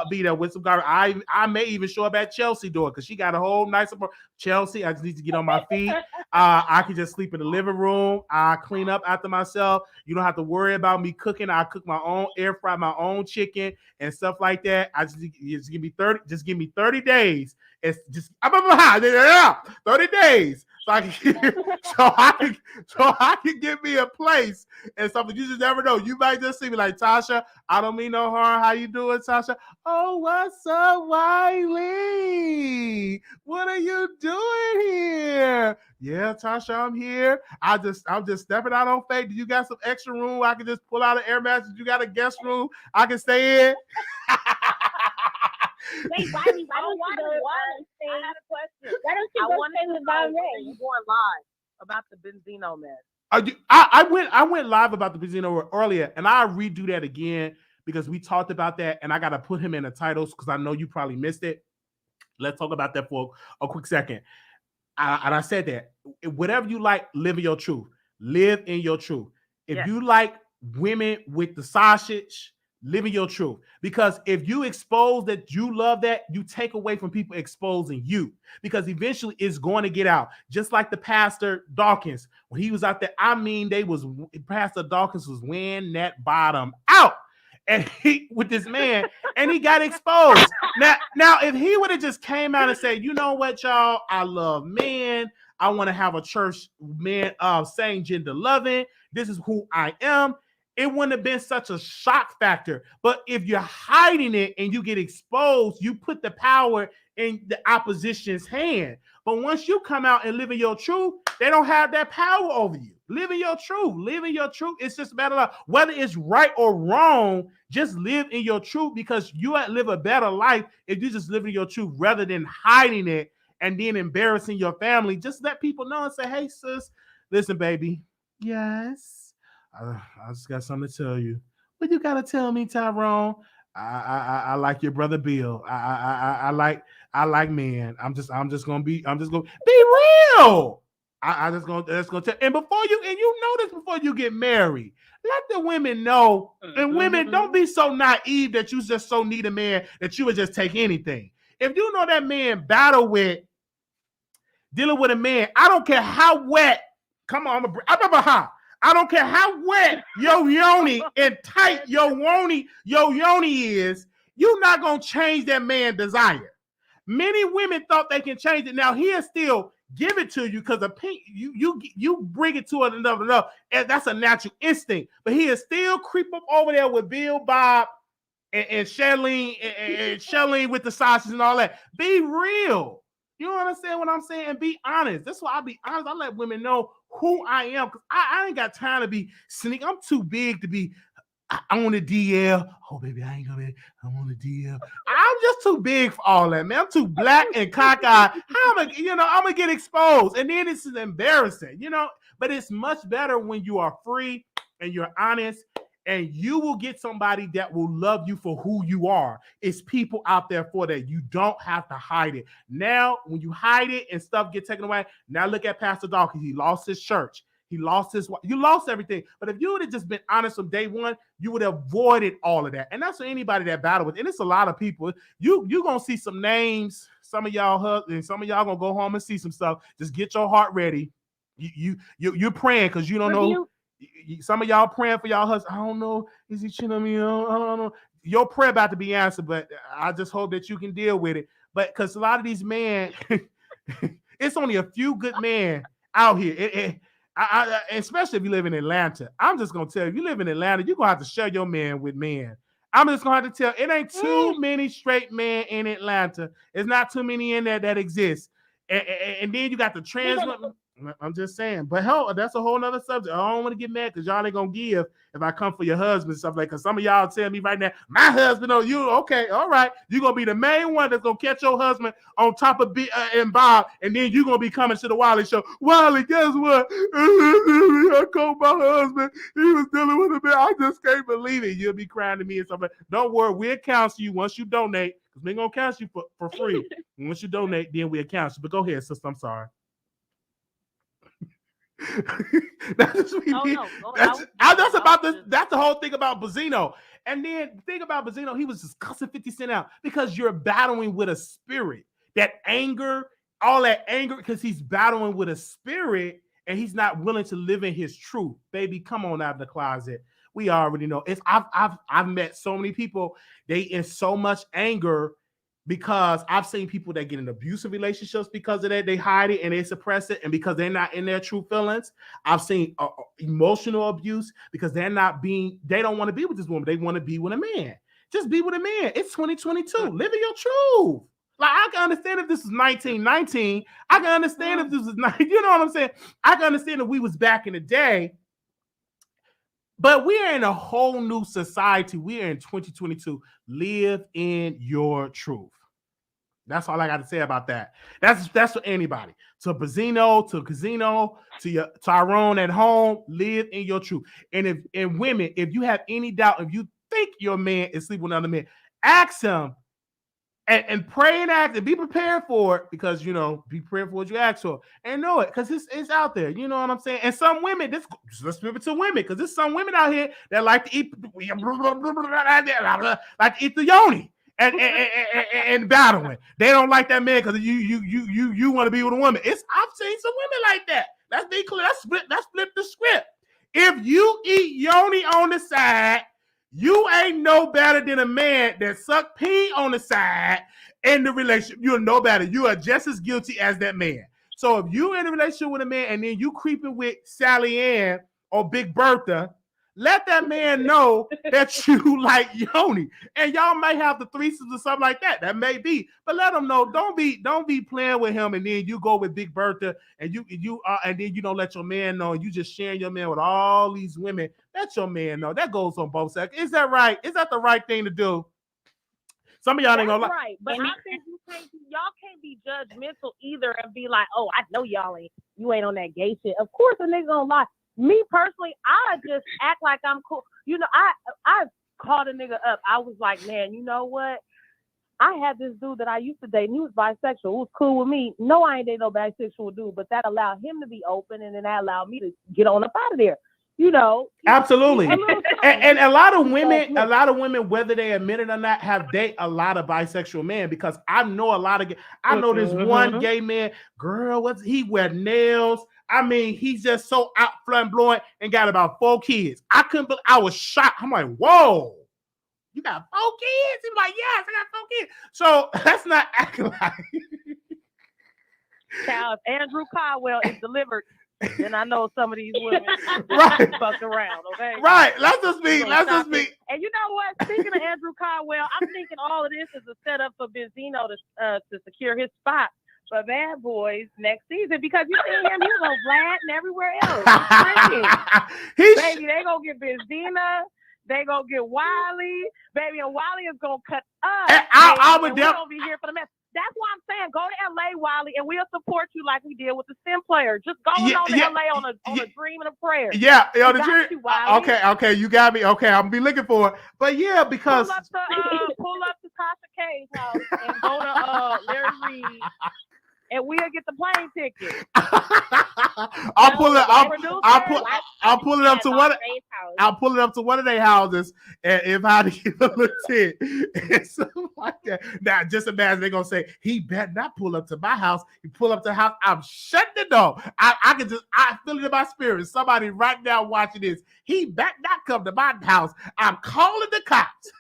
S1: be there with some garbage. I may even show up at Chelsea door because she got a whole nice Chelsea. I just need to get on my feet. I can just sleep in the living room. I clean up after myself. You don't have to worry about me cooking. I cook my own, air fry my own chicken and stuff like that. Just give me 30. Just give me 30 days. It's just 30 days. So I can get me a place and something. You just never know. You might just see me like, Tasha, I don't mean no harm. How you doing, Tasha? Oh, what's up, Wiley? What are you doing here? Yeah, Tasha, I'm here. I'm just stepping out on faith. Do you got some extra room? I can just pull out an air mattress. You got a guest room I can stay in?
S10: Wait, Wiley, I have a question. Why don't you go stay with Wiley?
S11: You going live about the Benzino mess?
S1: I went live about the Benzino earlier, and I redo that again because we talked about that, and I got to put him in the titles because I know you probably missed it. Let's talk about that for a quick second. And I said that whatever you like, live in your truth. Live in your truth. If you like women with the sausage, live in your truth. Because if you expose that you love that, you take away from people exposing you. Because eventually it's going to get out. Just like the Pastor Dawkins, when he was out there, Pastor Dawkins was wearing that bottom out. And he with this man, and he got exposed. Now, if he would have just came out and said, you know what, y'all, I love men. I want to have a church man same gender loving. This is who I am. It wouldn't have been such a shock factor. But if you're hiding it and you get exposed, you put the power in the opposition's hand. But once you come out and live in your truth, they don't have that power over you. Live in your truth. Live in your truth. It's just a matter of whether it's right or wrong. Just live in your truth, because you live a better life if you just live in your truth rather than hiding it and then embarrassing your family. Just let people know and say, hey, sis, listen, baby. Yes. I just got something to tell you. What you got to tell me, Tyrone? I like your brother Bill. I like men. I'm just gonna be real. That's gonna tell. And before you know this before you get married, let the women know. And women, don't be so naive that you just so need a man that you would just take anything. If you know that man battle with dealing with a man, I don't care how wet. Come on, I don't care how wet your yoni and tight your yoni is. You're not gonna change that man's desire. Many women thought they can change it. Now he'll still give it to you because you bring it to another level, and that's a natural instinct. But he'll still creep up over there with Bill, Bob, and Charlene with the sausage and all that. Be real. You understand what I'm saying? And be honest. That's why I be honest. I let women know who I am, because I ain't got time to be sneak. I'm too big to be on the DL. Oh, baby, I ain't gonna be. I'm on the DL. I'm just too big for all that, man. I'm too black and cockeyed. I'm gonna get exposed, and then this is embarrassing, But it's much better when you are free and you're honest. And you will get somebody that will love you for who you are. It's people out there for that. You don't have to hide it. Now, when you hide it and stuff get taken away, now look at Pastor Dawkins. He lost his church. He lost his wife. You lost everything. But if you would have just been honest from day one, you would have avoided all of that. And that's for anybody that battle with. And it's a lot of people. You're going to see some names. Some of y'all husbands, some of y'all going to go home and see some stuff. Just get your heart ready. You're praying because you don't know. Some of y'all praying for y'all husband. I don't know. Is he cheating on me? I don't know. Your prayer about to be answered, but I just hope that you can deal with it. But because a lot of these men, it's only a few good men out here. Especially if you live in Atlanta. I'm just going to tell you, if you live in Atlanta, you're going to have to share your man with men. I'm just going to have to tell, it ain't too many straight men in Atlanta. There's not too many in there that exist. And then you got the trans. I'm just saying, but hell, that's a whole nother subject. I don't want to get mad because y'all ain't gonna give if I come for your husband and stuff like. Because some of y'all tell me right now, my husband on you. Okay, all right, you're gonna be the main one that's gonna catch your husband on top of and Bob, and then you're gonna be coming to the Wiley Show. Wiley, guess what? I called my husband. He was dealing with a man. I just can't believe it. You'll be crying to me and stuff like. Don't worry, we'll counsel you once you donate. Because we're gonna counsel you for free. Once you donate, then we'll counsel you. But go ahead, sister. I'm sorry. That's the whole thing about Bozino. And then the thing about Bozino, he was just cussing 50 Cent out because you're battling with a spirit. That anger, all that anger, because he's battling with a spirit and he's not willing to live in his truth. Baby, come on out of the closet. We already know. I've met so many people, they in so much anger. Because I've seen people that get in abusive relationships because of that. They hide it and they suppress it. And because they're not in their true feelings, I've seen emotional abuse because they don't want to be with this woman. They want to be with a man. Just be with a man. It's 2022. Live in your truth. Like, I can understand if this is 1919. I can understand if this is, you know what I'm saying? I can understand if we was back in the day. But we are in a whole new society. We are in 2022. Live in your truth. That's all I got to say about that. That's for anybody. To Bozino, to Casino, to your Tyrone at home, live in your truth. And women, if you have any doubt, if you think your man is sleeping with another man, ask him and pray and act and be prepared for it, because be prepared for what you ask for and know it, because it's out there. You know what I'm saying? And some women, let's flip it to women, because there's some women out here that like to eat the yoni and battling. They don't like that man because you want to be with a woman. I've seen some women like that. Let's be clear. Let's flip the script. If you eat yoni on the side, you ain't no better than a man that suck pee on the side in the relationship. You're no better. You are just as guilty as that man. So if you in a relationship with a man and then you creeping with Sally Ann or Big Bertha, let that man know that you like Yoni, and y'all might have the threesomes or something like that. That may be, but let him know. Don't be playing with him, and then you go with Big Bertha, and and then you don't let your man know. And you just sharing your man with all these women. Let your man know. That goes on both sides. Is that right? Is that the right thing to do? Some of y'all ain't gonna
S11: right, but I think y'all can't be judgmental either and be like, oh, I know you ain't on that gay shit. Of course a nigga gonna lie. Me personally, I just act like I'm cool. You know, I called a nigga up. I was like, man, you know what? I had this dude that I used to date, and he was bisexual. It was cool with me. No, I ain't dating no bisexual dude, but that allowed him to be open, and then that allowed me to get on up out of there. You know,
S1: absolutely. And a lot of women, whether they admit it or not, have dated a lot of bisexual men, because I know I know this one gay man, girl, he wear nails. I mean, he's just so out flamboyant and got about 4 kids. I was shocked. I'm like, whoa, you got 4 kids? He's like, yes, I got 4 kids. So let's not act like.
S11: Child, if Andrew Caldwell is delivered, then I know some of these women
S1: right.
S11: fuck around, okay?
S1: Right. Let's just be.
S11: And you know what? Speaking of Andrew Caldwell, I'm thinking all of this is a setup for Benzino to secure his spot for Bad Boys next season, because you see him, he's on Vlad and everywhere else. Baby, they gonna get Benzina. They gonna get Wiley. Baby, and Wiley is gonna cut us. And we're gonna be here for the mess. That's why I'm saying go to LA, Wiley, and we'll support you like we did with the STEM player. Just going on to LA on a dream and a prayer.
S1: Yeah, on the dream. Okay, you got me. Okay, I'm gonna be looking for it. But yeah, because
S11: pull up to Tasha K's house and go to Larry Reed, and we'll get the plane ticket.
S1: I'll pull it up to one of their houses, and if I get a little tit and something like that. Now, just imagine they're gonna say he better not pull up to my house. He pull up to the house, I'm shutting the door. I feel it in my spirit. Somebody right now watching this, he better not come to my house. I'm calling the cops.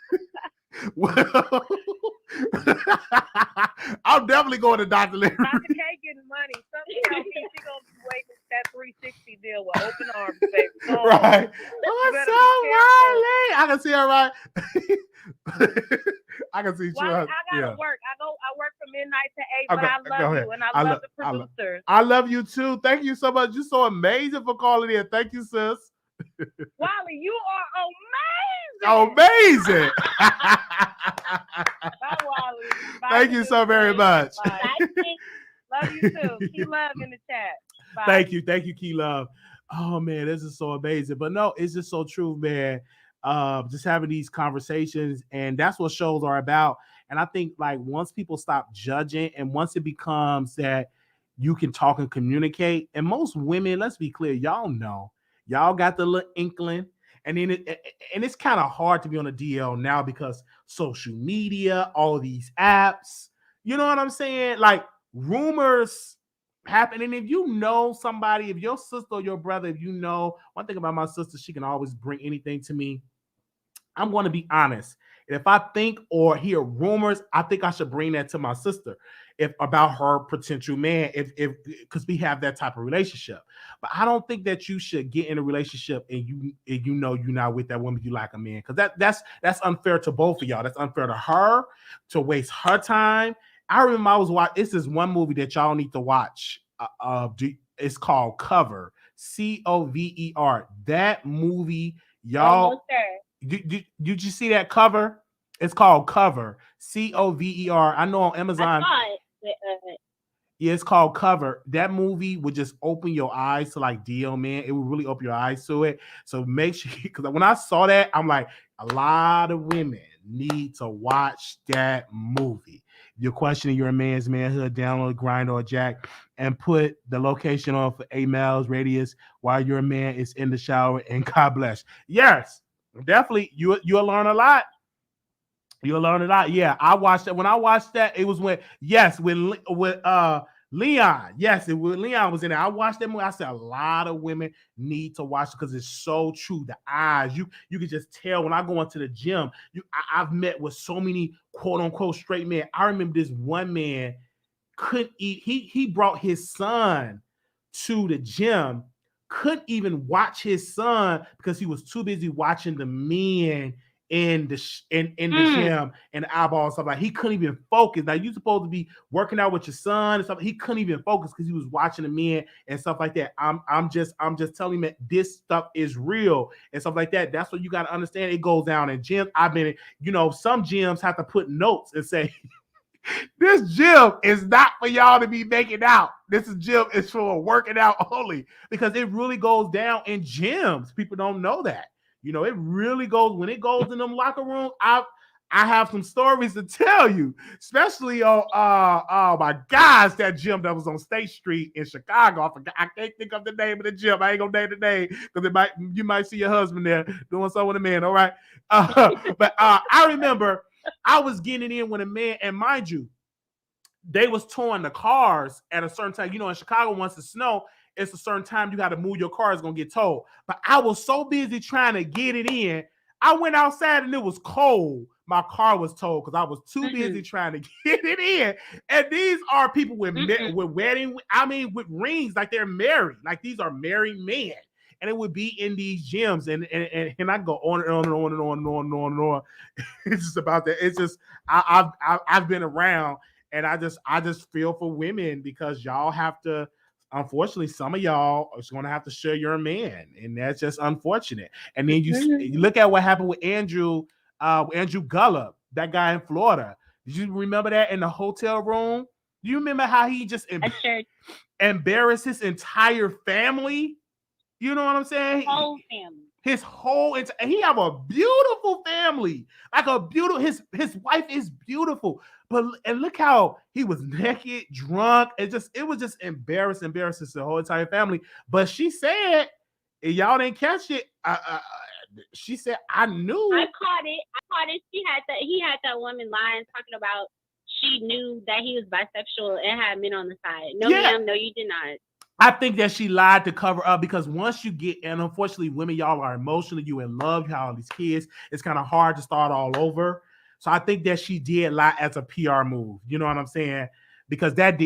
S1: Well, I'm definitely going to Dr. Larry.
S11: Dr. K getting money. Something tells me she's gonna be waiting for that 360 deal with open arms, baby. So,
S1: right. What's up, Wiley? I can see her right. I can see you.
S11: I gotta work. I work from midnight to 8, but I love you, and I love the producers.
S1: I love you too. Thank you so much. You're so amazing for calling in. Thank you, sis.
S11: Wiley, you are amazing.
S1: Amazing.
S11: Bye, Wiley. Bye,
S1: thank you so very much.
S11: Love you too. Key love in the chat. Bye.
S1: Thank you, Key Love. Oh man, this is so amazing. But no, it's just so true, man. Just having these conversations, and that's what shows are about. And I think like once people stop judging, and once it becomes that you can talk and communicate, and most women, let's be clear, y'all know, y'all got the little inkling. And then it's kind of hard to be on a DL now because social media, all these apps, you know what I'm saying? Like rumors happen. And if you know somebody, if your sister or your brother, if you know, one thing about my sister, she can always bring anything to me. I'm going to be honest. If I think or hear rumors, I think I should bring that to my sister about her potential man, if because we have that type of relationship. But I don't think that you should get in a relationship and you know you're not with that woman, you like a man, because that's unfair to both of y'all. That's unfair to her to waste her time. I remember I was watching. It's this one movie that y'all need to watch. It's called Cover. Cover. That movie, y'all. Did you see that cover? It's called Cover. Cover. I know on Amazon. Yeah, it's called Cover. That movie would just open your eyes to like DL, man. It would really open your eyes to it. So make sure, because when I saw that, I'm like, a lot of women need to watch that movie. If you're questioning your man's manhood, download Grind or Jack and put the location on for 8 miles radius while your man is in the shower, and God bless. Yes, definitely. You'll learn a lot. You'll learn a lot. Yeah, I watched that. When I watched that, it was with Leon. Yes, Leon was in there. I watched that movie. I said a lot of women need to watch it because it's so true. The eyes, you can just tell when I go into the gym. I've met with so many quote unquote straight men. I remember this one man couldn't eat. He brought his son to the gym couldn't even watch his son because he was too busy watching the men in the gym and the eyeballs stuff. Like he couldn't even focus. Now you supposed to be working out with your son and stuff. He couldn't even focus because he was watching the men and stuff like that. I'm just telling you that this stuff is real and stuff like that. That's what you got to understand. It goes down in gyms. I've been, some gyms have to put notes and say, this gym is not for y'all to be making out. This gym is for working out only, because it really goes down in gyms. People don't know that. It really goes when it goes in them locker rooms. I have some stories to tell you, especially on my gosh, that gym that was on State Street in Chicago. I can't think of the name of the gym. I ain't gonna name the name because you might see your husband there doing something with a man. All right, but I remember I was getting in with a man, and mind you, they was towing the cars at a certain time. In Chicago, once it snow, it's a certain time you got to move your car. It's going to get towed. But I was so busy trying to get it in. I went outside and it was cold. My car was towed because I was too busy trying to get it in. And these are people with with rings, like they're married. Like these are married men. And it would be in these gyms. And I go on and on and on and on and on and on and on. It's just about that. It's just, I've been around. And I just feel for women because y'all have to, unfortunately, some of y'all are going to have to share your man. And that's just unfortunate. And then you look at what happened with Andrew Gullop, that guy in Florida. Did you remember that in the hotel room? Do you remember how he just embarrassed his entire family? You know what I'm saying?
S10: Whole family.
S1: His whole and he have a beautiful family, like a beautiful. His wife is beautiful, and look how he was naked, drunk. It was just embarrassing the whole entire family. But she said, y'all didn't catch it. She said, I knew.
S10: I caught it. He had that woman lying, talking about she knew that he was bisexual and had men on the side. No, ma'am, no, you did not.
S1: I think that she lied to cover up because once you get, and unfortunately, women, y'all are emotional, you in love, you have all these kids, it's kind of hard to start all over. So I think that she did lie as a PR move. You know what I'm saying? Because that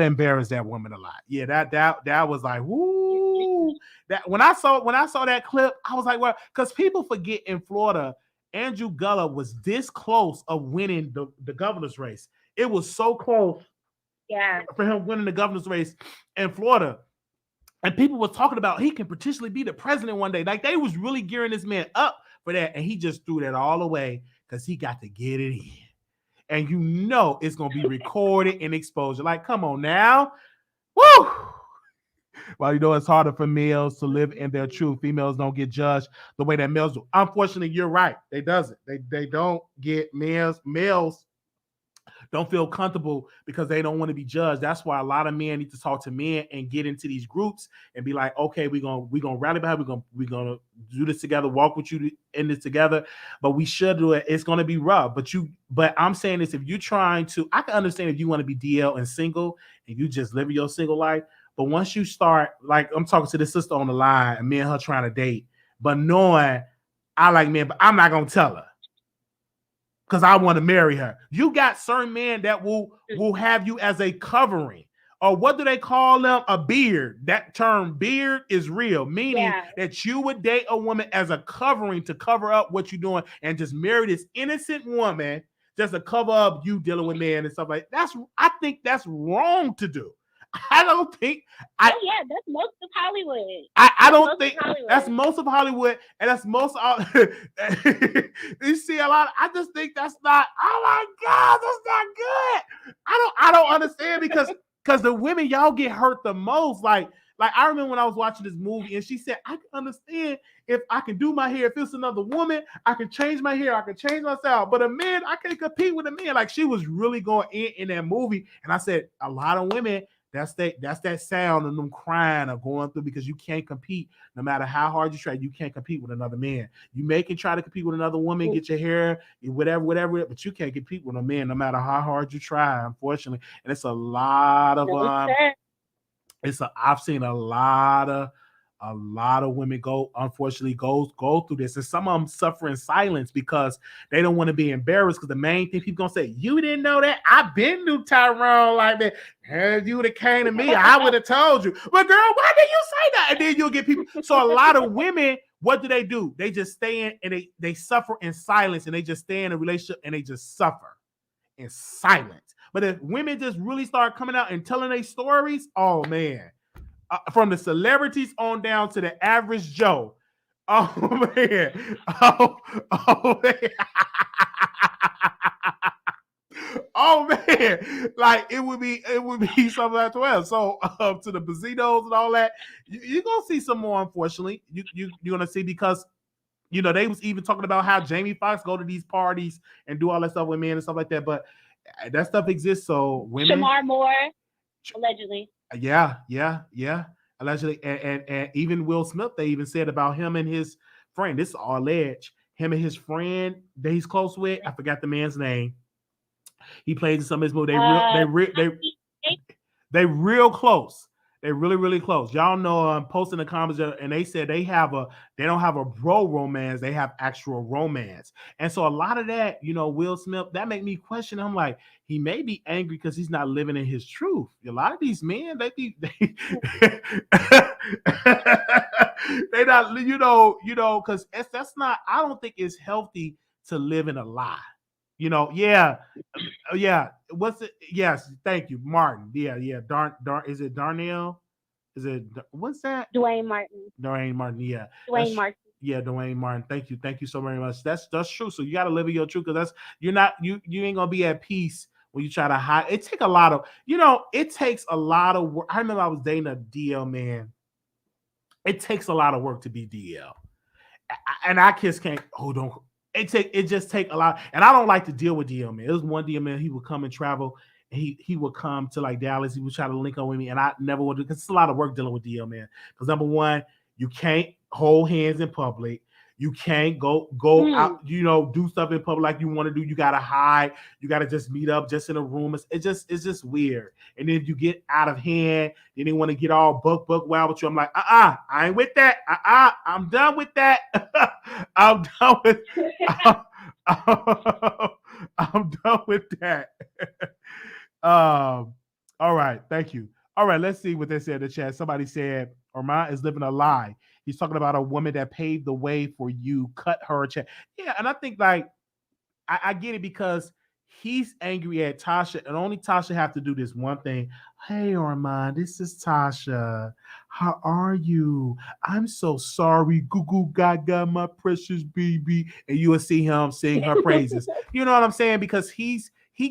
S1: embarrassed that woman a lot. Yeah, that was like, woo. That when I saw that clip, I was like, well, because people forget in Florida, Andrew Gullop was this close of winning the governor's race. It was so close.
S10: Yeah,
S1: for him winning the governor's race in Florida. And people were talking about he can potentially be the president one day. Like they was really gearing this man up for that. And he just threw that all away because he got to get it in. And it's going to be recorded and exposure. Like, come on now. Woo! Well, it's harder for males to live in their truth. Females don't get judged the way that males do. Unfortunately, you're right. They doesn't. They don't get males don't feel comfortable because they don't want to be judged. That's why a lot of men need to talk to men and get into these groups and be like, okay, we're gonna rally behind, we're gonna do this together, walk with you in this together. But we should do it. It's gonna be rough. But I'm saying this: if you're trying to, I can understand if you want to be DL and single and you just living your single life. But once you start, like I'm talking to this sister on the line, and me and her trying to date, but knowing I like men, but I'm not gonna tell her. Because I want to marry her. You got certain men that will have you as a covering. Or what do they call them? A beard. That term beard is real, meaning that you would date a woman as a covering to cover up what you're doing and just marry this innocent woman just to cover up you dealing with men and stuff like that. I think that's wrong to do. I don't think.
S10: That's most of Hollywood.
S1: I don't think that's most of Hollywood, and that's most. You see a lot. I just think that's not. Oh my God, that's not good. I don't understand because the women y'all get hurt the most. Like I remember when I was watching this movie, and she said, "I can understand if I can do my hair. If it's another woman, I can change my hair. I can change my style. But a man, I can't compete with a man." Like she was really going in that movie, and I said, a lot of women. That's that sound of them crying or going through because you can't compete no matter how hard you try. You can't compete with another man. You may can try to compete with another woman, get your hair, whatever, but you can't compete with a man no matter how hard you try, unfortunately. And it's a lot of I've seen a lot a lot of women unfortunately go through this, and some of them suffer in silence because they don't want to be embarrassed. Because the main thing people gonna say, you didn't know that? I been knew Tyrone like that. If you would have came to me, I would have told you. But girl, why did you say that? And then you'll get people. So a lot of women, what do? They just stay in and they suffer in silence, and they just stay in a relationship and they just suffer in silence. But if women just really start coming out and telling their stories, oh man. From the celebrities on down to the average Joe. Oh man. Oh man. Oh man. Like it would be something as well. So to the Bazinos and all that, you're gonna see some more, unfortunately. You're gonna see, because they was even talking about how Jamie Foxx go to these parties and do all that stuff with men and stuff like that. But that stuff exists. So women,
S10: Shamar Moore, allegedly.
S1: Yeah. Allegedly, and even Will Smith, they even said about him and his friend. This is all alleged. Him and his friend that he's close with. I forgot the man's name. He plays in some of his movies. They real close. They really close. Y'all know I'm posting the comments, and they said they don't have a bro romance, they have actual romance. And so a lot of that, Will Smith, that make me question. I'm like, he may be angry because he's not living in his truth. A lot of these men, they not, because that's not, I don't think it's healthy to live in a lie. Yeah. What's it? Yes, thank you, Martin. Yeah. Is it Darnell? Is it what's that?
S10: Dwayne Martin.
S1: Yeah.
S10: Dwayne Martin.
S1: Yeah, Dwayne Martin. Thank you so very much. That's true. So you got to live in your truth, because you ain't gonna be at peace when you try to hide. It takes a lot of work. I remember I was dating a DL man. It takes a lot of work to be DL, and I just can't. Don't. It just take a lot, and I don't like to deal with DL man. It was one DL man. He would come and travel, and he would come to like Dallas. He would try to link up with me, and I never would, because it's a lot of work dealing with DL man. Because number one, you can't hold hands in public. You can't go out, do stuff in public like you want to do. You gotta hide. You gotta just meet up just in a room. It's just weird. And then you get out of hand. Then they want to get all buck wild with you. I'm like, I ain't with that. I'm done with that. I'm done with that. All right, thank you. All right, let's see what they said in the chat. Somebody said Orman is living a lie. He's talking about a woman that paved the way for you, cut her a check. Yeah, and I think I get it, because he's angry at Tasha, and only Tasha have to do this one thing. Hey, Orman, this is Tasha. How are you? I'm so sorry. Goo goo gaga, my precious baby. And you will see him sing her praises. You know what I'm saying? Because he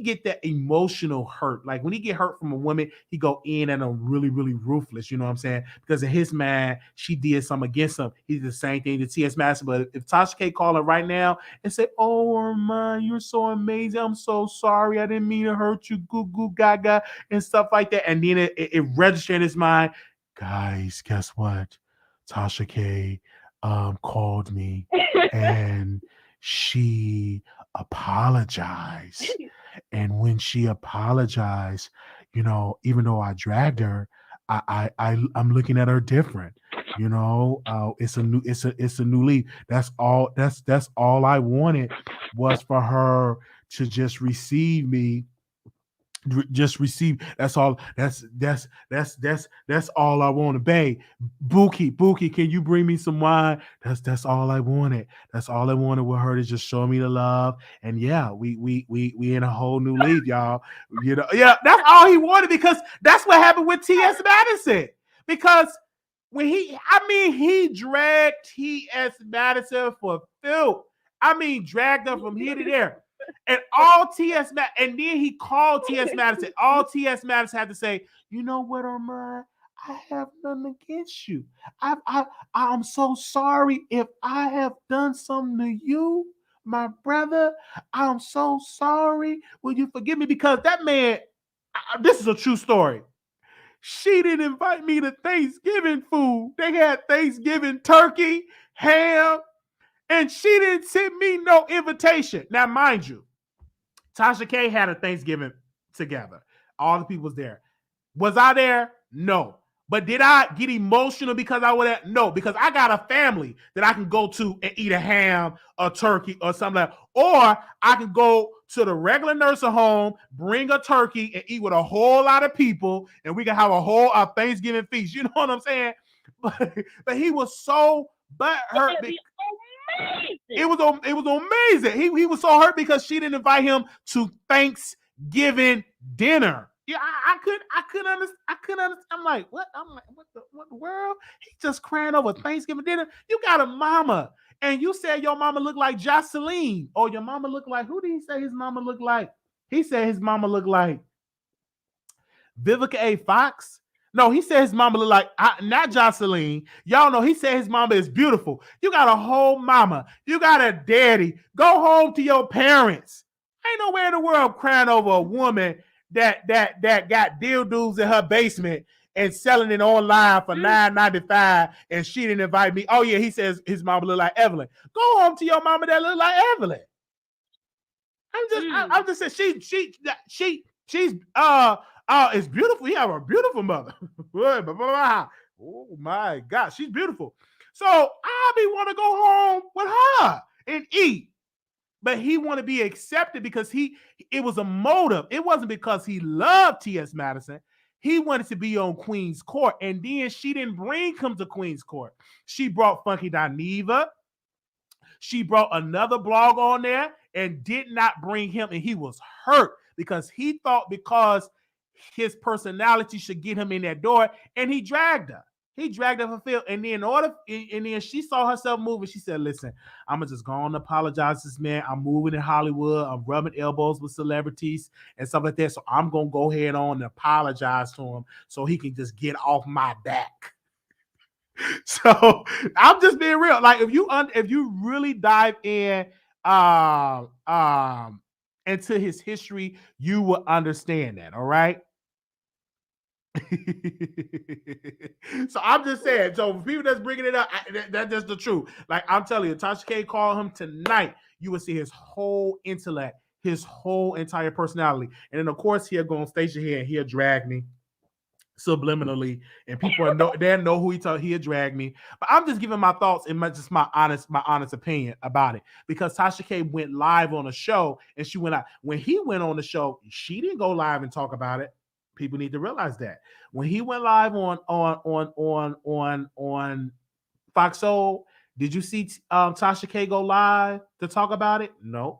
S1: get that emotional hurt. Like when he get hurt from a woman, he go in and I'm really ruthless. You know what I'm saying? Because in his mind, she did something against him. He did the same thing to T.S. Madison. But if Tasha K call her right now and say, "Oh, Orman, you're so amazing. I'm so sorry. I didn't mean to hurt you. Goo goo gaga," and stuff like that. And then it registers in his mind. Guys, guess what? Tasha K called me and she apologized. And when she apologized, even though I dragged her, I'm looking at her different. It's a new leaf. That's all I wanted was for her to just receive me. Just receive. That's all. That's all I wanted. Babe, Buki, can you bring me some wine? That's all I wanted. That's all I wanted with her, to just show me the love. And yeah, we in a whole new league, y'all. Yeah, that's all he wanted, because that's what happened with T.S. Madison. Because when he dragged T.S. Madison for filth. Dragged her from here to there. And all T.S. Madison, and then he called T.S. Madison. All T.S. Madison had to say, "You know what, Orman? I have nothing against you. I'm so sorry if I have done something to you, my brother. I'm so sorry. Will you forgive me?" Because that man, this is a true story. She didn't invite me to Thanksgiving food. They had Thanksgiving turkey, ham, and she didn't send me no invitation. Now, mind you, Tasha K had a Thanksgiving together. All the people was there. Was I there? No. But did I get emotional because I would have? No, because I got a family that I can go to and eat a ham or turkey or something like that. Or I can go to the regular nursing home, bring a turkey and eat with a whole lot of people, and we can have a whole Thanksgiving feast. You know what I'm saying? But he was so butthurt. It was amazing. He was so hurt because she didn't invite him to Thanksgiving dinner. Yeah, I couldn't understand. I'm like, what? I'm like, what the world? He just crying over Thanksgiving dinner. You got a mama, and you said your mama looked like Jocelyn, or your mama looked like, who did he say his mama looked like? He said his mama looked like Vivica A. Fox. No, he said his mama looked like not Jocelyn. Y'all know he said his mama is beautiful. You got a whole mama. You got a daddy. Go home to your parents. Ain't nowhere in the world crying over a woman that got dildos in her basement and selling it online for $9.95, and she didn't invite me. Oh yeah, he says his mama look like Evelyn. Go home to your mama that look like Evelyn. I'm just saying she's it's beautiful. He have a beautiful mother. Oh my God, she's beautiful. So I want to go home with her and eat. But he want to be accepted because it was a motive. It wasn't because he loved T.S. Madison. He wanted to be on Queen's Court. And then she didn't bring him to Queen's Court. She brought Funky Dineva. She brought another blog on there and did not bring him. And he was hurt because he thought because his personality should get him in that door. And he dragged her. He dragged her for Phil, and then she saw herself moving. She said, "Listen, I'm gonna just go on and apologize to this man. I'm moving in Hollywood. I'm rubbing elbows with celebrities and stuff like that. So I'm gonna go ahead on and apologize to him so he can just get off my back." So I'm just being real. Like if you really dive in into his history, you will understand that. All right. So I'm just saying, so for people that's bringing it up, that's just the truth. Like I'm telling you, Tasha K called him tonight. You will see his whole intellect, his whole entire personality. And then of course he'll go on station here and he'll drag me subliminally, and people know who he'll drag me. But I'm just giving my thoughts and my honest opinion about it, because Tasha K went live on a show and she went out. When he went on the show, she didn't go live and talk about it. People need to realize that when he went live on Fox Soul, did you see Tasha K go live to talk about it? No.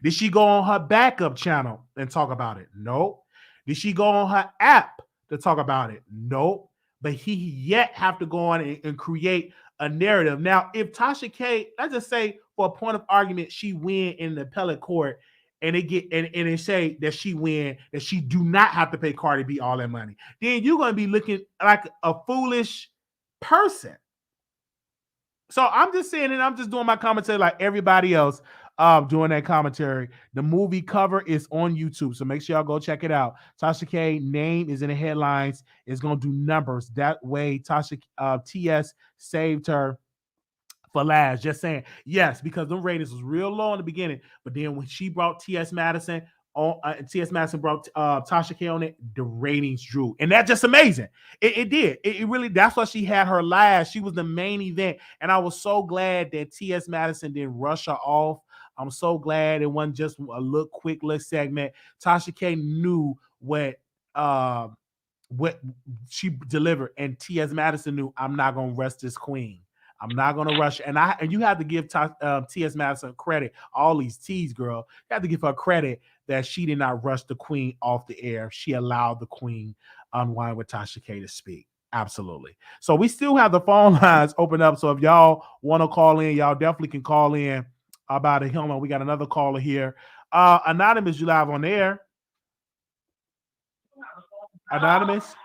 S1: Did she go on her backup channel and talk about it? No. Did she go on her app to talk about it? No. But he yet have to go on and create a narrative. Now, if Tasha K, let's just say for a point of argument, she win in the appellate court, and they say that she win, that she do not have to pay Cardi B all that money, then you're going to be looking like a foolish person. So I'm just saying, and I'm just doing my commentary like everybody else doing that commentary. The movie cover is on YouTube, so make sure y'all go check it out. Tasha K name is in the headlines. It's going to do numbers. That way Tasha TS saved her for last. Just saying. Yes, because the ratings was real low in the beginning, but then when she brought T.S. Madison on, T.S. Madison brought Tasha K on it, the ratings drew, and that's just amazing. It did. It really. That's why she had her last. She was the main event, and I was so glad that T.S. Madison didn't rush her off. I'm so glad it wasn't just a quick little segment. Tasha K knew what she delivered, and T.S. Madison knew, I'm not gonna rush this queen. I'm not going to rush. And you have to give T.S. Madison credit. All these T's, girl. You have to give her credit that she did not rush the queen off the air. She allowed the queen unwind with Tasha K to speak. Absolutely. So we still have the phone lines open up. So if y'all want to call in, y'all definitely can call in about it. Hold on. We got another caller here. Anonymous, you live on the air. Anonymous.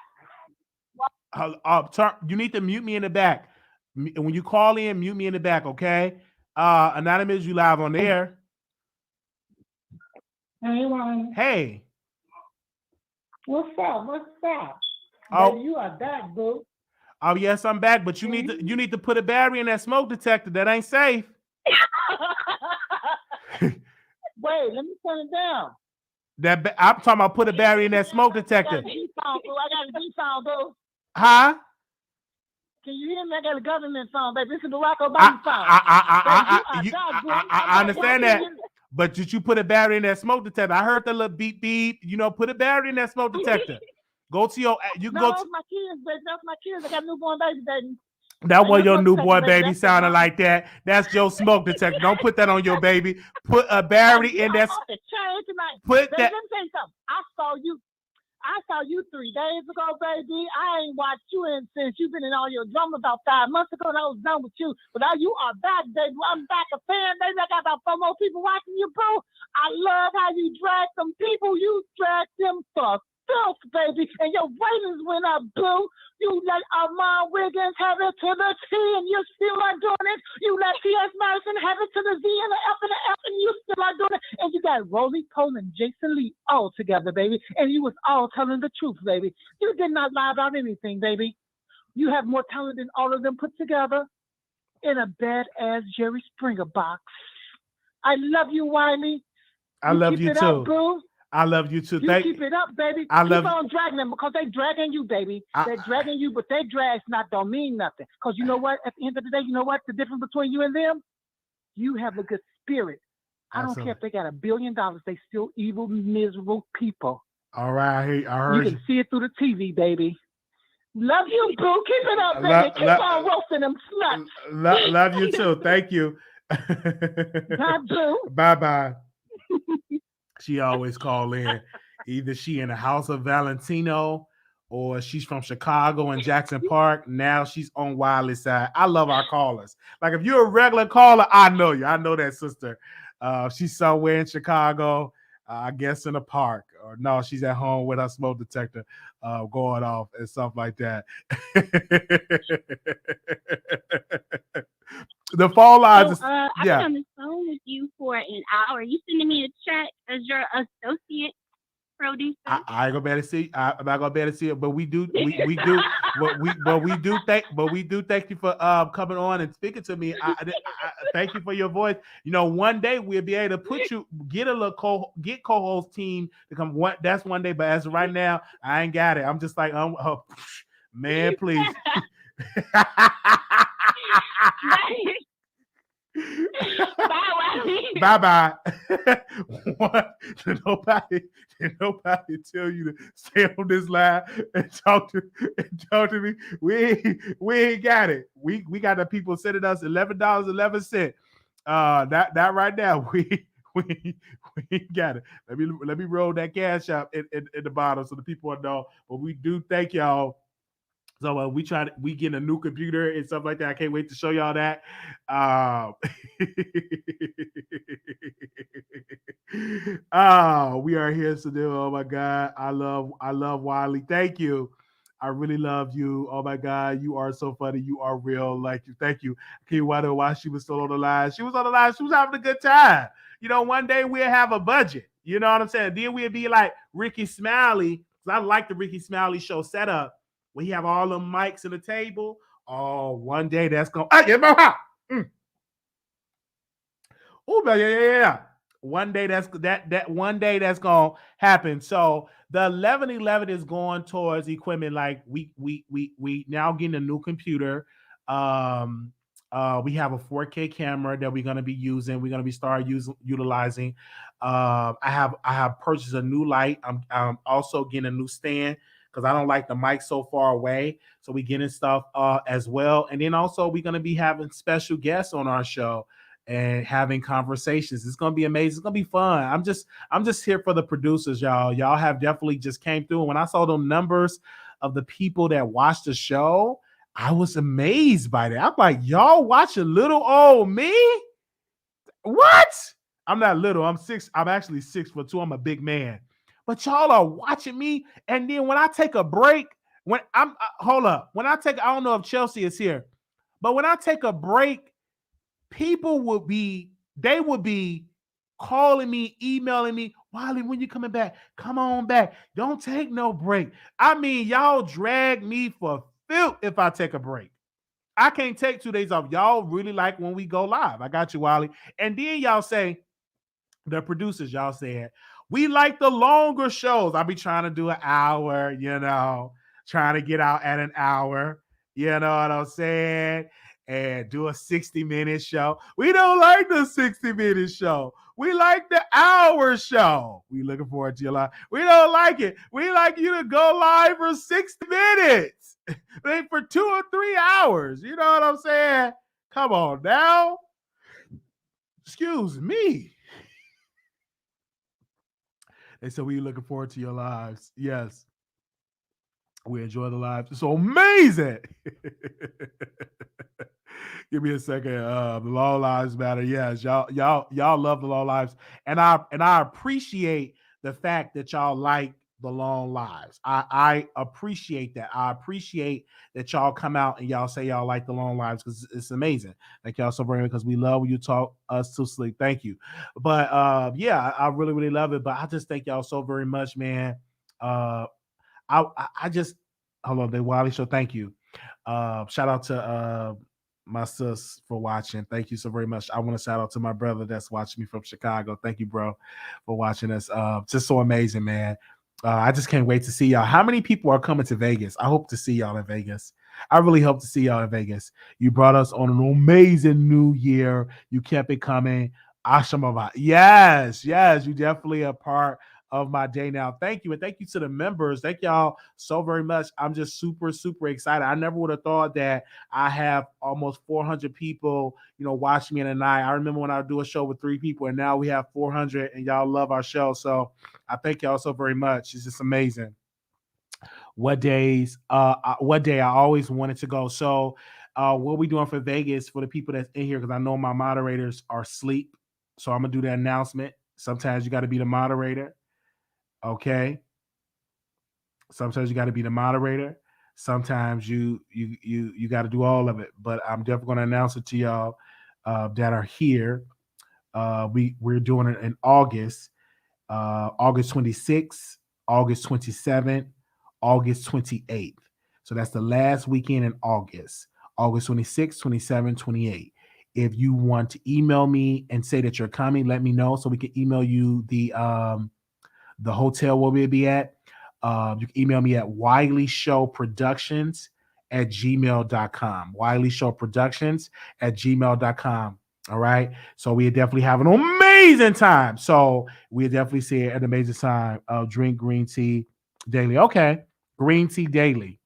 S1: You need to mute me in the back. When you call in, mute me in the back, okay? Anonymous, you live on the air.
S12: Hey, Ryan.
S1: Hey.
S12: What's up?
S1: Oh,
S12: you are back, boo.
S1: Oh, yes, I'm back, but you need to put a battery in that smoke detector. That ain't safe.
S12: Wait, let me turn it down.
S1: I'm talking about put a battery in that smoke detector.
S12: I got a G-sound, boo.
S1: Huh?
S12: Can you hear me? I got a government song, baby. This is Barack Obama song.
S1: I understand that. But did you put a battery in that smoke detector? I heard the little beep beep. Put a battery in that smoke detector. Go to your. You
S12: no,
S1: go.
S12: Those my kids, baby. That's my kids. I got newborn baby, baby.
S1: That was your newborn baby sounding like that. That's your smoke detector. Don't put that on your baby. Put a battery in that. Put that.
S12: Let me tell you something. I saw you 3 days ago, baby. I ain't watched you since you've been in all your drama about 5 months ago, and I was done with you. But now you are back, baby. I'm back a fan, baby. I got about 4 more people watching you, bro. I love how you drag some people. You drag them for filth, baby. And your ratings went up, boo. You let Armand Wiggins have it to the T, and you still are doing it. You let T.S. Madison have it to the Z and the F and the F, and you still are doing it. And you got Roly Cole and Jason Lee all together, baby. And you was all telling the truth, baby. You did not lie about anything, baby. You have more talent than all of them put together in a badass Jerry Springer box. I love you, Wiley.
S1: I love you too.
S12: Up, boo.
S1: I love you too.
S12: Keep it up, baby. Keep on dragging them because they dragging you, baby. They're dragging you, but their drags don't mean nothing. Because you know what? At the end of the day, you know what? The difference between you and them? You have a good spirit. I don't care if they got $1 billion. They still evil, miserable people.
S1: All right. I heard
S12: you can see it through the TV, baby. Love you, boo. Keep it up, baby. Keep on roasting them sluts.
S1: Love you too. Thank you.
S12: Bye, boo.
S1: Bye-bye. She always call in. Either she in the house of Valentino or she's from Chicago and Jackson Park. Now she's on Wiley's side. I love our callers. Like if you're a regular caller, I know you. I know that sister. She's somewhere in Chicago, I guess in a park. Or no, she's at home with her smoke detector going off and stuff like that. The phone lines.
S10: I've been on the phone with you for an hour. You sending me a check as your associate producer?
S1: I ain't gonna be able to see. I'm not gonna be able to see it, but we do. We do thank you for coming on and speaking to me. I thank you for your voice. One day we'll be able to put you get co-host team to come. That's one day, but as of right now, I ain't got it. I'm just like, man, please. Bye. Did nobody tell you to stay on this line and talk to me? We ain't got it. We got the people sending us $11.11. That right now we ain't got it. Let me roll that cash out in the bottom so the people know. But we do thank y'all. So we get a new computer and stuff like that. I can't wait to show y'all that. We are here to do. Oh my God, I love Wiley. Thank you. I really love you. Oh my God, you are so funny. You are real. Like you. Thank you. I can't wonder why she was still on the line. She was on the line. She was having a good time. One day we'll have a budget. You know what I'm saying? Then we'll be like Ricky Smiley. I like the Ricky Smiley show setup. When you have all the mics and the table, one day that's going. Oh, yeah. One day that's one day that's gonna happen. So the 1111 is going towards equipment. Like we now getting a new computer. We have a 4K camera that we're gonna be using. We're gonna be utilizing. I have purchased a new light. I'm also getting a new stand, because I don't like the mic so far away. So we getting stuff as well. And then also we're going to be having special guests on our show and having conversations. It's going to be amazing. It's going to be fun. I'm just here for the producers, y'all. Y'all have definitely just came through. And when I saw the numbers of the people that watched the show, I was amazed by that. I'm like, y'all watching little old me? What? I'm not little. I'm actually 6'2". I'm a big man. But y'all are watching me, and then when I take a break, when I don't know if Chelsea is here, but when I take a break, people would be calling me, emailing me, Wiley, when you coming back? Come on back. Don't take no break. I mean, y'all drag me for filth if I take a break. I can't take 2 days off. Y'all really like when we go live. I got you, Wiley. And then y'all say, the producers, y'all said, we like the longer shows. I'll be trying to do an hour, trying to get out at an hour. You know what I'm saying? And do a 60-minute show. We don't like the 60-minute show. We like the hour show. We looking forward to your live. We don't like it. We like you to go live for 60 minutes. For 2 or 3 hours. You know what I'm saying? Come on now. Excuse me. And so we looking forward to your lives. Yes. We enjoy the lives. It's so amazing. Give me a second. The Long Lives Matter. Yes, y'all love the Long Lives. And I appreciate the fact that y'all like the long lives. I appreciate that. I appreciate that y'all come out and y'all say y'all like the long lives because it's amazing. Thank y'all so very much because we love when you talk us to sleep. Thank you. But yeah, I really, really love it. But I just thank y'all so very much, man. I just hold on, the Wiley Show. Thank you. Shout out to my sis for watching. Thank you so very much. I want to shout out to my brother that's watching me from Chicago. Thank you, bro, for watching us. Just so amazing, man. I just can't wait to see y'all. How many people are coming to Vegas? I hope to see y'all in Vegas. I really hope to see y'all in Vegas. You brought us on an amazing new year. You kept it coming. Ashamaba. Yes, you definitely a part of my day now. Thank you. And thank you to the members. Thank y'all so very much. I'm just super, super excited. I never would have thought that I have almost 400 people, watching me in a night. I remember when I would do a show with 3 people and now we have 400 and y'all love our show. So I thank y'all so very much. It's just amazing. What day I always wanted to go. So what we doing for Vegas for the people that's in here, because I know my moderators are asleep. So I'm going to do the announcement. Sometimes you got to be the moderator. Okay. Sometimes you got to be the moderator. Sometimes you got to do all of it. But I'm definitely going to announce it to y'all that are here. We're doing it in August, August 26th, August 27th, August 28th. So that's the last weekend in August, August 26th, 27th, 28th. If you want to email me and say that you're coming, let me know so we can email you the hotel where we'll be at. You can email me at wileyshowproductions@gmail.com. wileyshowproductions@gmail.com. All right. So we definitely have an amazing time. So we definitely see it an amazing time. Drink green tea daily. Okay. Green tea daily.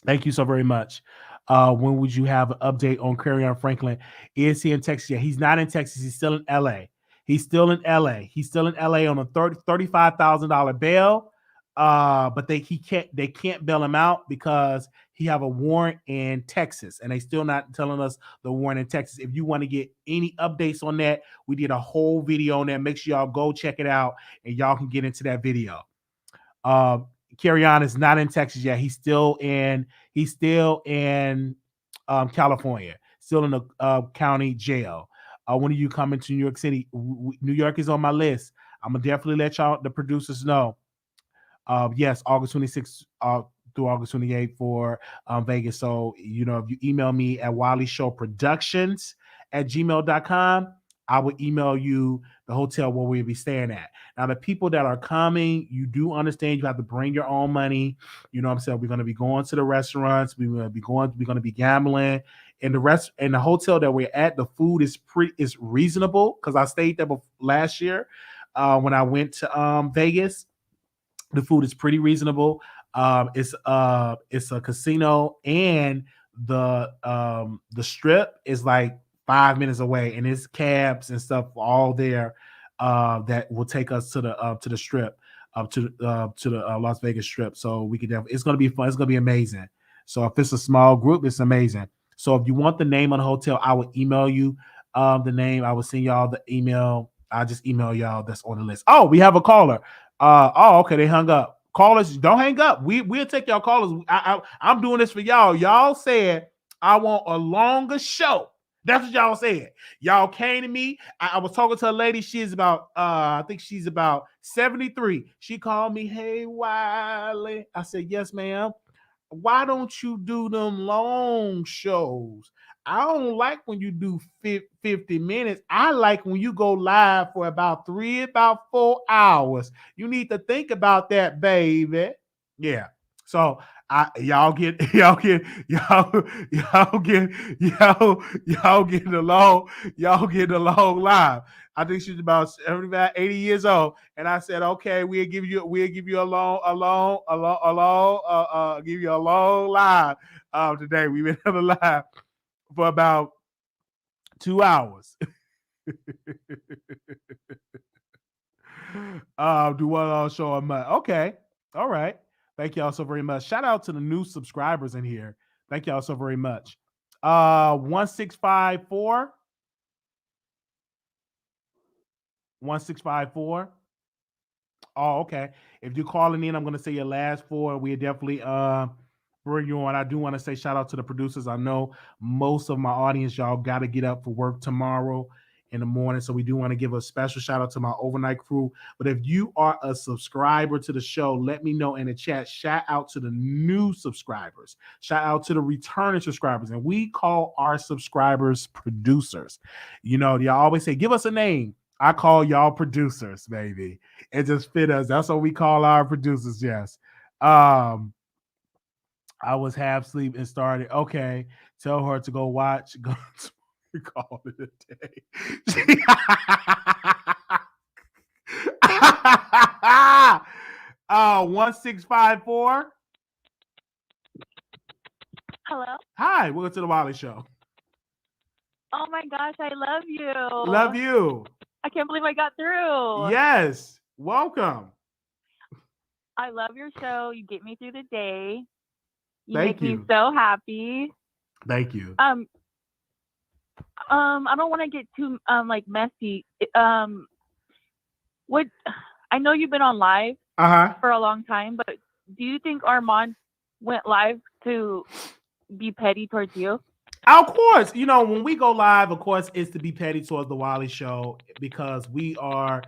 S1: Thank you so very much. When would you have an update on Carry On Franklin? Is he in Texas yet? He's not in Texas. He's still in LA. He's still in LA on a $35,000 bail. But they can't bail him out because he have a warrant in Texas, and they still not telling us the warrant in Texas. If you want to get any updates on that, we did a whole video on that. Make sure y'all go check it out, and y'all can get into that video. Carry On is not in Texas yet. He's still in California, still in the county jail. When are you coming to New York City? New York is on my list. I'm gonna definitely let y'all, the producers, know. Yes, August 26th through August 28th for Vegas. So, if you email me at wileyshowproductions@gmail.com, I will email you the hotel where we'll be staying at. Now, the people that are coming, you do understand you have to bring your own money. You know what I'm saying? We're going to be going to the restaurants. We're going to be gambling. In the hotel that we're at, the food is reasonable because I stayed there last year when I went to Vegas. The food is pretty reasonable. It's a casino, and the strip is like 5 minutes away, and it's cabs and stuff all there that will take us to the strip, to the Las Vegas Strip. So we could definitely, it's gonna be fun. It's gonna be amazing. So if it's a small group, it's amazing. So if you want the name of the hotel, I will email you the name. I will send y'all the email. I'll just email y'all that's on the list. Oh, we have a caller. Okay, they hung up. Callers, don't hang up. We'll take y'all callers. I'm doing this for y'all. Y'all said I want a longer show. That's what y'all said. Y'all came to me. I was talking to a lady. She's about, I think she's about 73. She called me, "Hey, Wiley." I said, "Yes, ma'am. Why don't you do them long shows? I don't like when you do 50 minutes. I like when you go live for about 4 hours. You need to think about that, baby." Yeah. So Y'all getting along live. I think she's about 75, 80 years old. And I said, okay, we'll give you a long live today. We've been on the live for about 2 hours. Do one show a month. Okay. All right. Thank y'all so very much. Shout out to the new subscribers in here. Thank y'all so very much. 1654. 1654. Oh, okay. If you're calling in, I'm going to say your last four. We definitely bring you on. I do want to say shout out to the producers. I know most of my audience, y'all got to get up for work tomorrow in the morning. So we do want to give a special shout out to my overnight crew. But if you are a subscriber to the show, let me know in the chat. Shout out to the new subscribers. Shout out to the returning subscribers. And we call our subscribers producers. You know, y'all always say, give us a name. I call y'all producers, baby. It just fit us. That's what we call our producers, yes. I was half asleep and started. Okay, tell her to go watch. Go to call it a day. 1654.
S13: Hello.
S1: Hi, welcome to the Wiley Show.
S13: Oh my gosh, I love you.
S1: Love you.
S13: I can't believe I got through.
S1: Yes, welcome.
S13: I love your show. You get me through the day. You
S1: Thank
S13: make
S1: you.
S13: me so happy.
S1: Thank you.
S13: I don't want to get too like messy. What I know you've been on live for a long time, but do you think Armand went live to be petty towards you?
S1: Of course, you know, when we go live, of course, it's to be petty towards the Wiley Show because we are,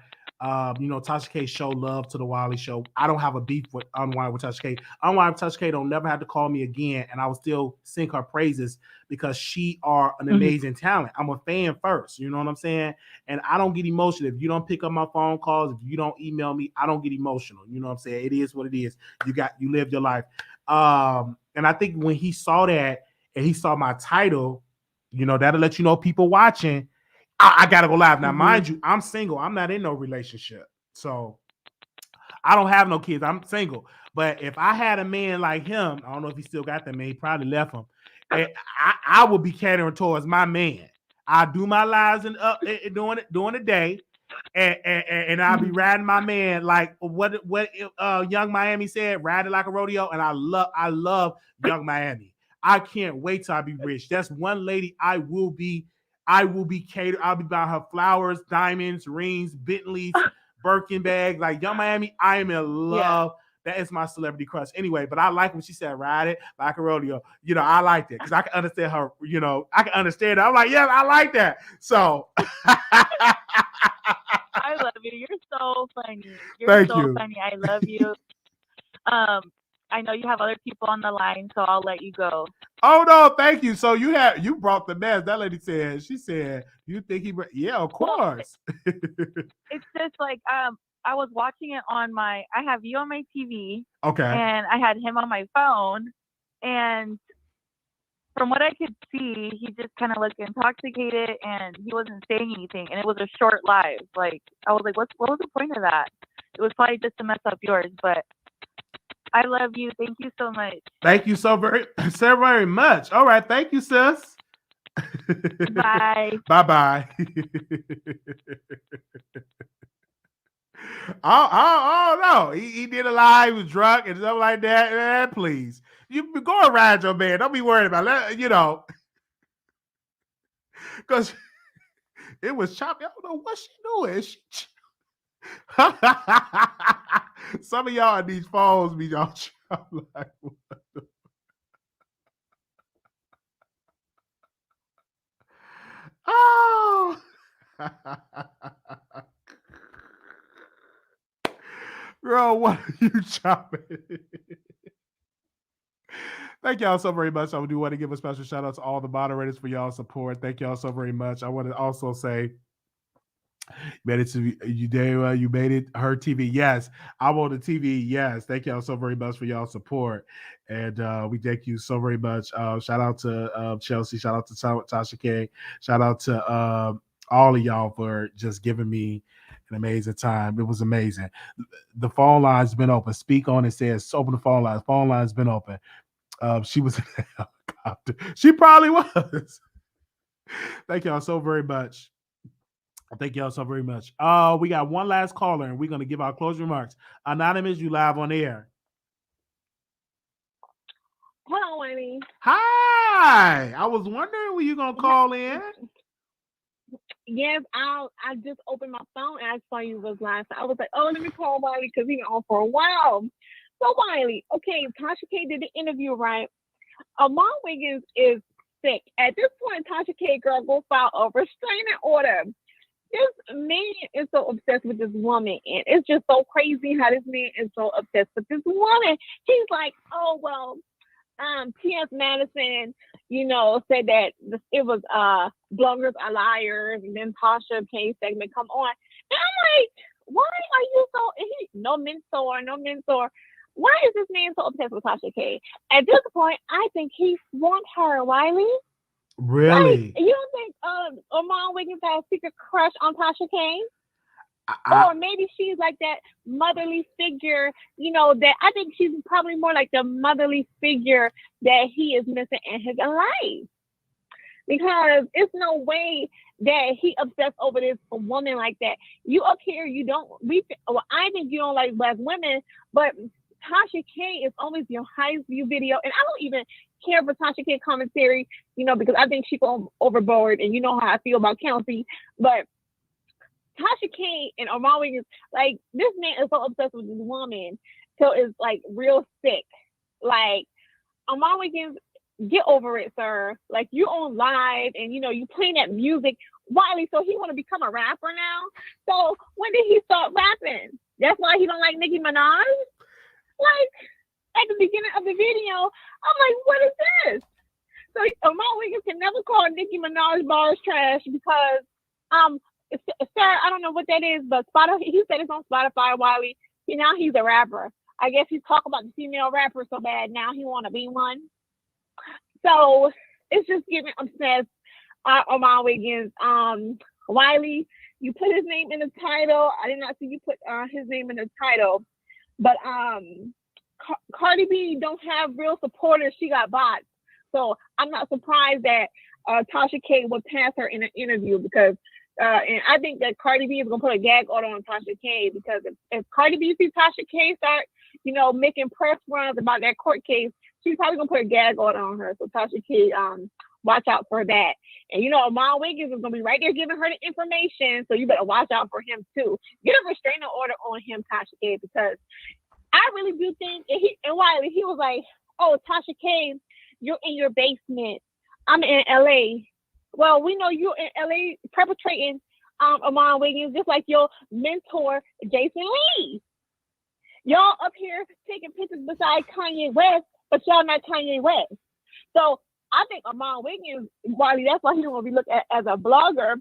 S1: you know, Tasha K show love to the Wiley Show. I don't have a beef with Unwind with Tasha K. Unwind with Tasha K don't never have to call me again, and I will still sing her praises because she are an amazing talent. I'm a fan first, you know what I'm saying? And I don't get emotional. If you don't pick up my phone calls, if you don't email me, I don't get emotional. You know what I'm saying? It is what it is. You lived your life. And I think when he saw that, and he saw my title, you know, that'll let you know people watching. I gotta go live. Now, mind you, I'm single. I'm not in no relationship. So I don't have no kids. I'm single. But if I had a man like him, I don't know if he still got that man. He probably left him. I would be catering towards my man. I do my lives and during the day. And I'll be riding my man like what Young Miami said, riding like a rodeo. And I love Young Miami. I can't wait till I be rich. That's one lady I will be catered. I'll be buying her flowers, diamonds, rings, Bentleys, Birkin bags. Like Young Miami, I am in love. Yeah. That is my celebrity crush. Anyway, but I like when she said ride it like a rodeo. You know, I liked it because I can understand her, you know, I can understand it. I'm like, yeah, I like that. So
S13: I love you. You're so funny. You're so funny. I love you. I know you have other people on the line, so I'll let you go.
S1: Oh no, thank you. So you brought the mess. That lady said, you think yeah, of course.
S13: Well, it's just like I was watching it on I have you on my TV.
S1: Okay.
S13: And I had him on my phone, and from what I could see, he just kind of looked intoxicated and he wasn't saying anything, and it was a short live. Like I was like, what was the point of that? It was probably just to mess up yours, but I love you. Thank you so much.
S1: Thank you so very much. All right. Thank you, sis.
S13: Bye.
S1: Bye-bye. Oh no. He did a live. He was drunk and stuff like that. Man, please. You go and ride your man. Don't be worried about it. You know. Because it was choppy. I don't know what she doing. Some of y'all on these phones be y'all like, what the... Oh, girl, what are you chopping? Thank y'all so very much. I do want to give a special shout out to all the moderators for y'all support. Thank y'all so very much. I want to also say Made it to you, Dara. You made it. Her TV, yes. I'm on the TV, yes. Thank y'all so very much for y'all support, and we thank you so very much. Shout out to Chelsea. Shout out to Tasha K. Shout out to all of y'all for just giving me an amazing time. It was amazing. The phone line's been open. Speak on it says open the phone lines. Phone line's been open. She was in a helicopter. She probably was. Thank y'all so very much. Thank y'all so very much. We got one last caller, and we're gonna give our closing remarks. Anonymous, you live on air.
S11: Hello, Winnie.
S1: Hi. I was wondering when you gonna call in.
S11: Yes, I just opened my phone and I saw you was live. So I was like, oh, let me call Wiley because he's been on for a while. So Wiley, okay, Tasha K did the interview, right? Amon Wiggins is sick. At this point, Tasha K, girl, go file a restraining order. This man is so obsessed with this woman, and it's just so crazy how this man is so obsessed with this woman. He's like, oh, well, T.S. Madison, said that it was bloggers are liars, and then Tasha K segment come on. And I'm like, why are you so, no mentor. Why is this man so obsessed with Tasha K? At this point, I think he wants her, Wiley.
S1: Really?
S11: Like, you don't think Amon Wiggins has a secret crush on Tasha K? Or maybe she's like that motherly figure, that I think she's probably more like the motherly figure that he is missing in his life. Because it's no way that he obsessed over this woman like that. You up here, I think you don't like black women, but Tasha K is always your highest view video. And I don't even care for Tasha K commentary, because I think she goes overboard, and you know how I feel about Kelsey. But Tasha K and Amon Wiggins, like, this man is so obsessed with this woman, so it's like real sick. Like, Amon Wiggins, get over it, sir. Like, you on live and you playing that music. Wiley, so he want to become a rapper now? So when did he start rapping? That's why he don't like Nicki Minaj? Like, at the beginning of the video, I'm like, what is this? So Amon Wiggins can never call Nicki Minaj bars trash because Sarah, I don't know what that is, but he said it's on Spotify, Wiley. Now he's a rapper. I guess he's talking about the female rapper so bad now he want to be one. So it's just giving obsessed. Amon Wiggins, Wiley, you put his name in the title. I did not see you put his name in the title, but Cardi B don't have real supporters. She got bots. So I'm not surprised that Tasha K would pass her in an interview because and I think that Cardi B is gonna put a gag order on Tasha K because if Cardi B sees Tasha K start, making press runs about that court case, she's probably gonna put a gag order on her. So Tasha K, watch out for that. And Amon Wiggins is gonna be right there giving her the information, so you better watch out for him too. Get a restraining order on him, Tasha K, because I really do think and Wiley, he was like, oh, Tasha K, you're in your basement. I'm in LA. Well, we know you're in LA perpetrating Amon Wiggins, just like your mentor, Jason Lee. Y'all up here taking pictures beside Kanye West, but y'all not Kanye West. So I think Amon Wiggins, Wiley, that's why he don't want to be looked at as a blogger.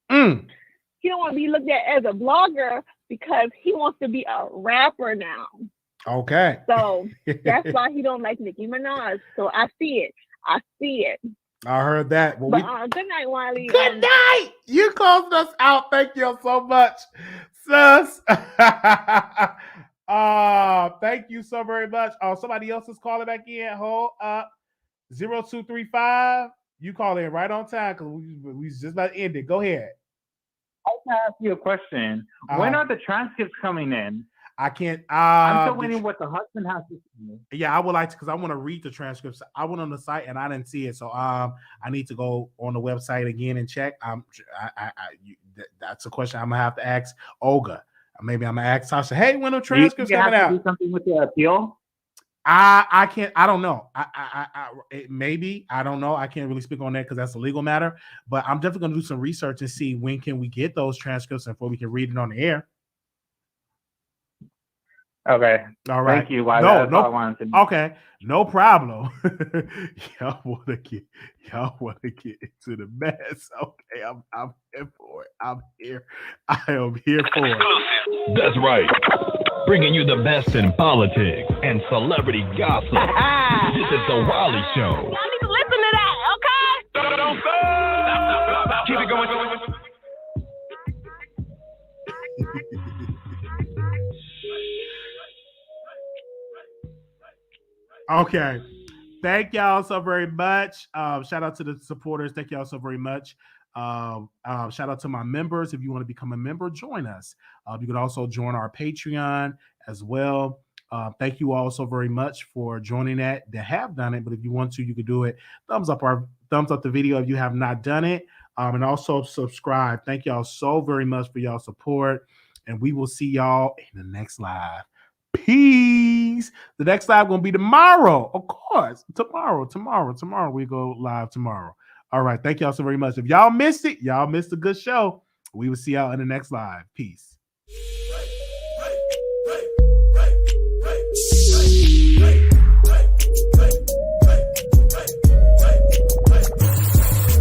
S11: He don't want to be looked at as a blogger because he wants to be a rapper now.
S1: Okay.
S11: So that's why he don't like Nicki Minaj. So I see it.
S1: I heard that. Well,
S11: good night, Wiley.
S1: Good night. You closed us out. Thank you so much, sis. Thank you so very much. Oh, somebody else is calling back in. Hold up. 0235. You call in right on time because we just about to end it. Go ahead.
S14: I can ask you a question. When are the transcripts coming in?
S1: I can't.
S14: I'm still waiting what the husband has to say.
S1: Yeah, I would like to because I want to read the transcripts. I went on the site and I didn't see it, so I need to go on the website again and check. That's a question I'm gonna have to ask Olga. Maybe I'm gonna ask Tasha. Hey, when the transcripts coming out?
S14: Do something with the appeal.
S1: I can't. I don't know. Maybe I don't know. I can't really speak on that because that's a legal matter. But I'm definitely gonna do some research and see when can we get those transcripts and before we can read it on the air.
S14: Okay.
S1: All right.
S14: Thank you, Wiley. That's all I wanted to know.
S1: Okay. No problem. y'all want to get into the mess. Okay, I'm here for it. I'm here. I am here for it.
S15: That's right. Bringing you the best in politics and celebrity gossip. This is the Wiley Show.
S11: Y'all need to listen to that, okay?
S15: Don't stop. Keep it going.
S1: Okay. Thank y'all so very much. Shout out to the supporters. Thank y'all so very much. Shout out to my members. If you want to become a member, join us. You can also join our Patreon as well. Thank you all so very much for joining that have done it. But if you want to, you can do it. Thumbs up the video if you have not done it. And also subscribe. Thank y'all so very much for y'all support. And we will see y'all in the next live. Peace. The next live gonna be tomorrow, of course. Tomorrow we go live tomorrow. All right, thank y'all so very much. If y'all missed it, y'all missed a good show. We will see y'all in the next live. Peace.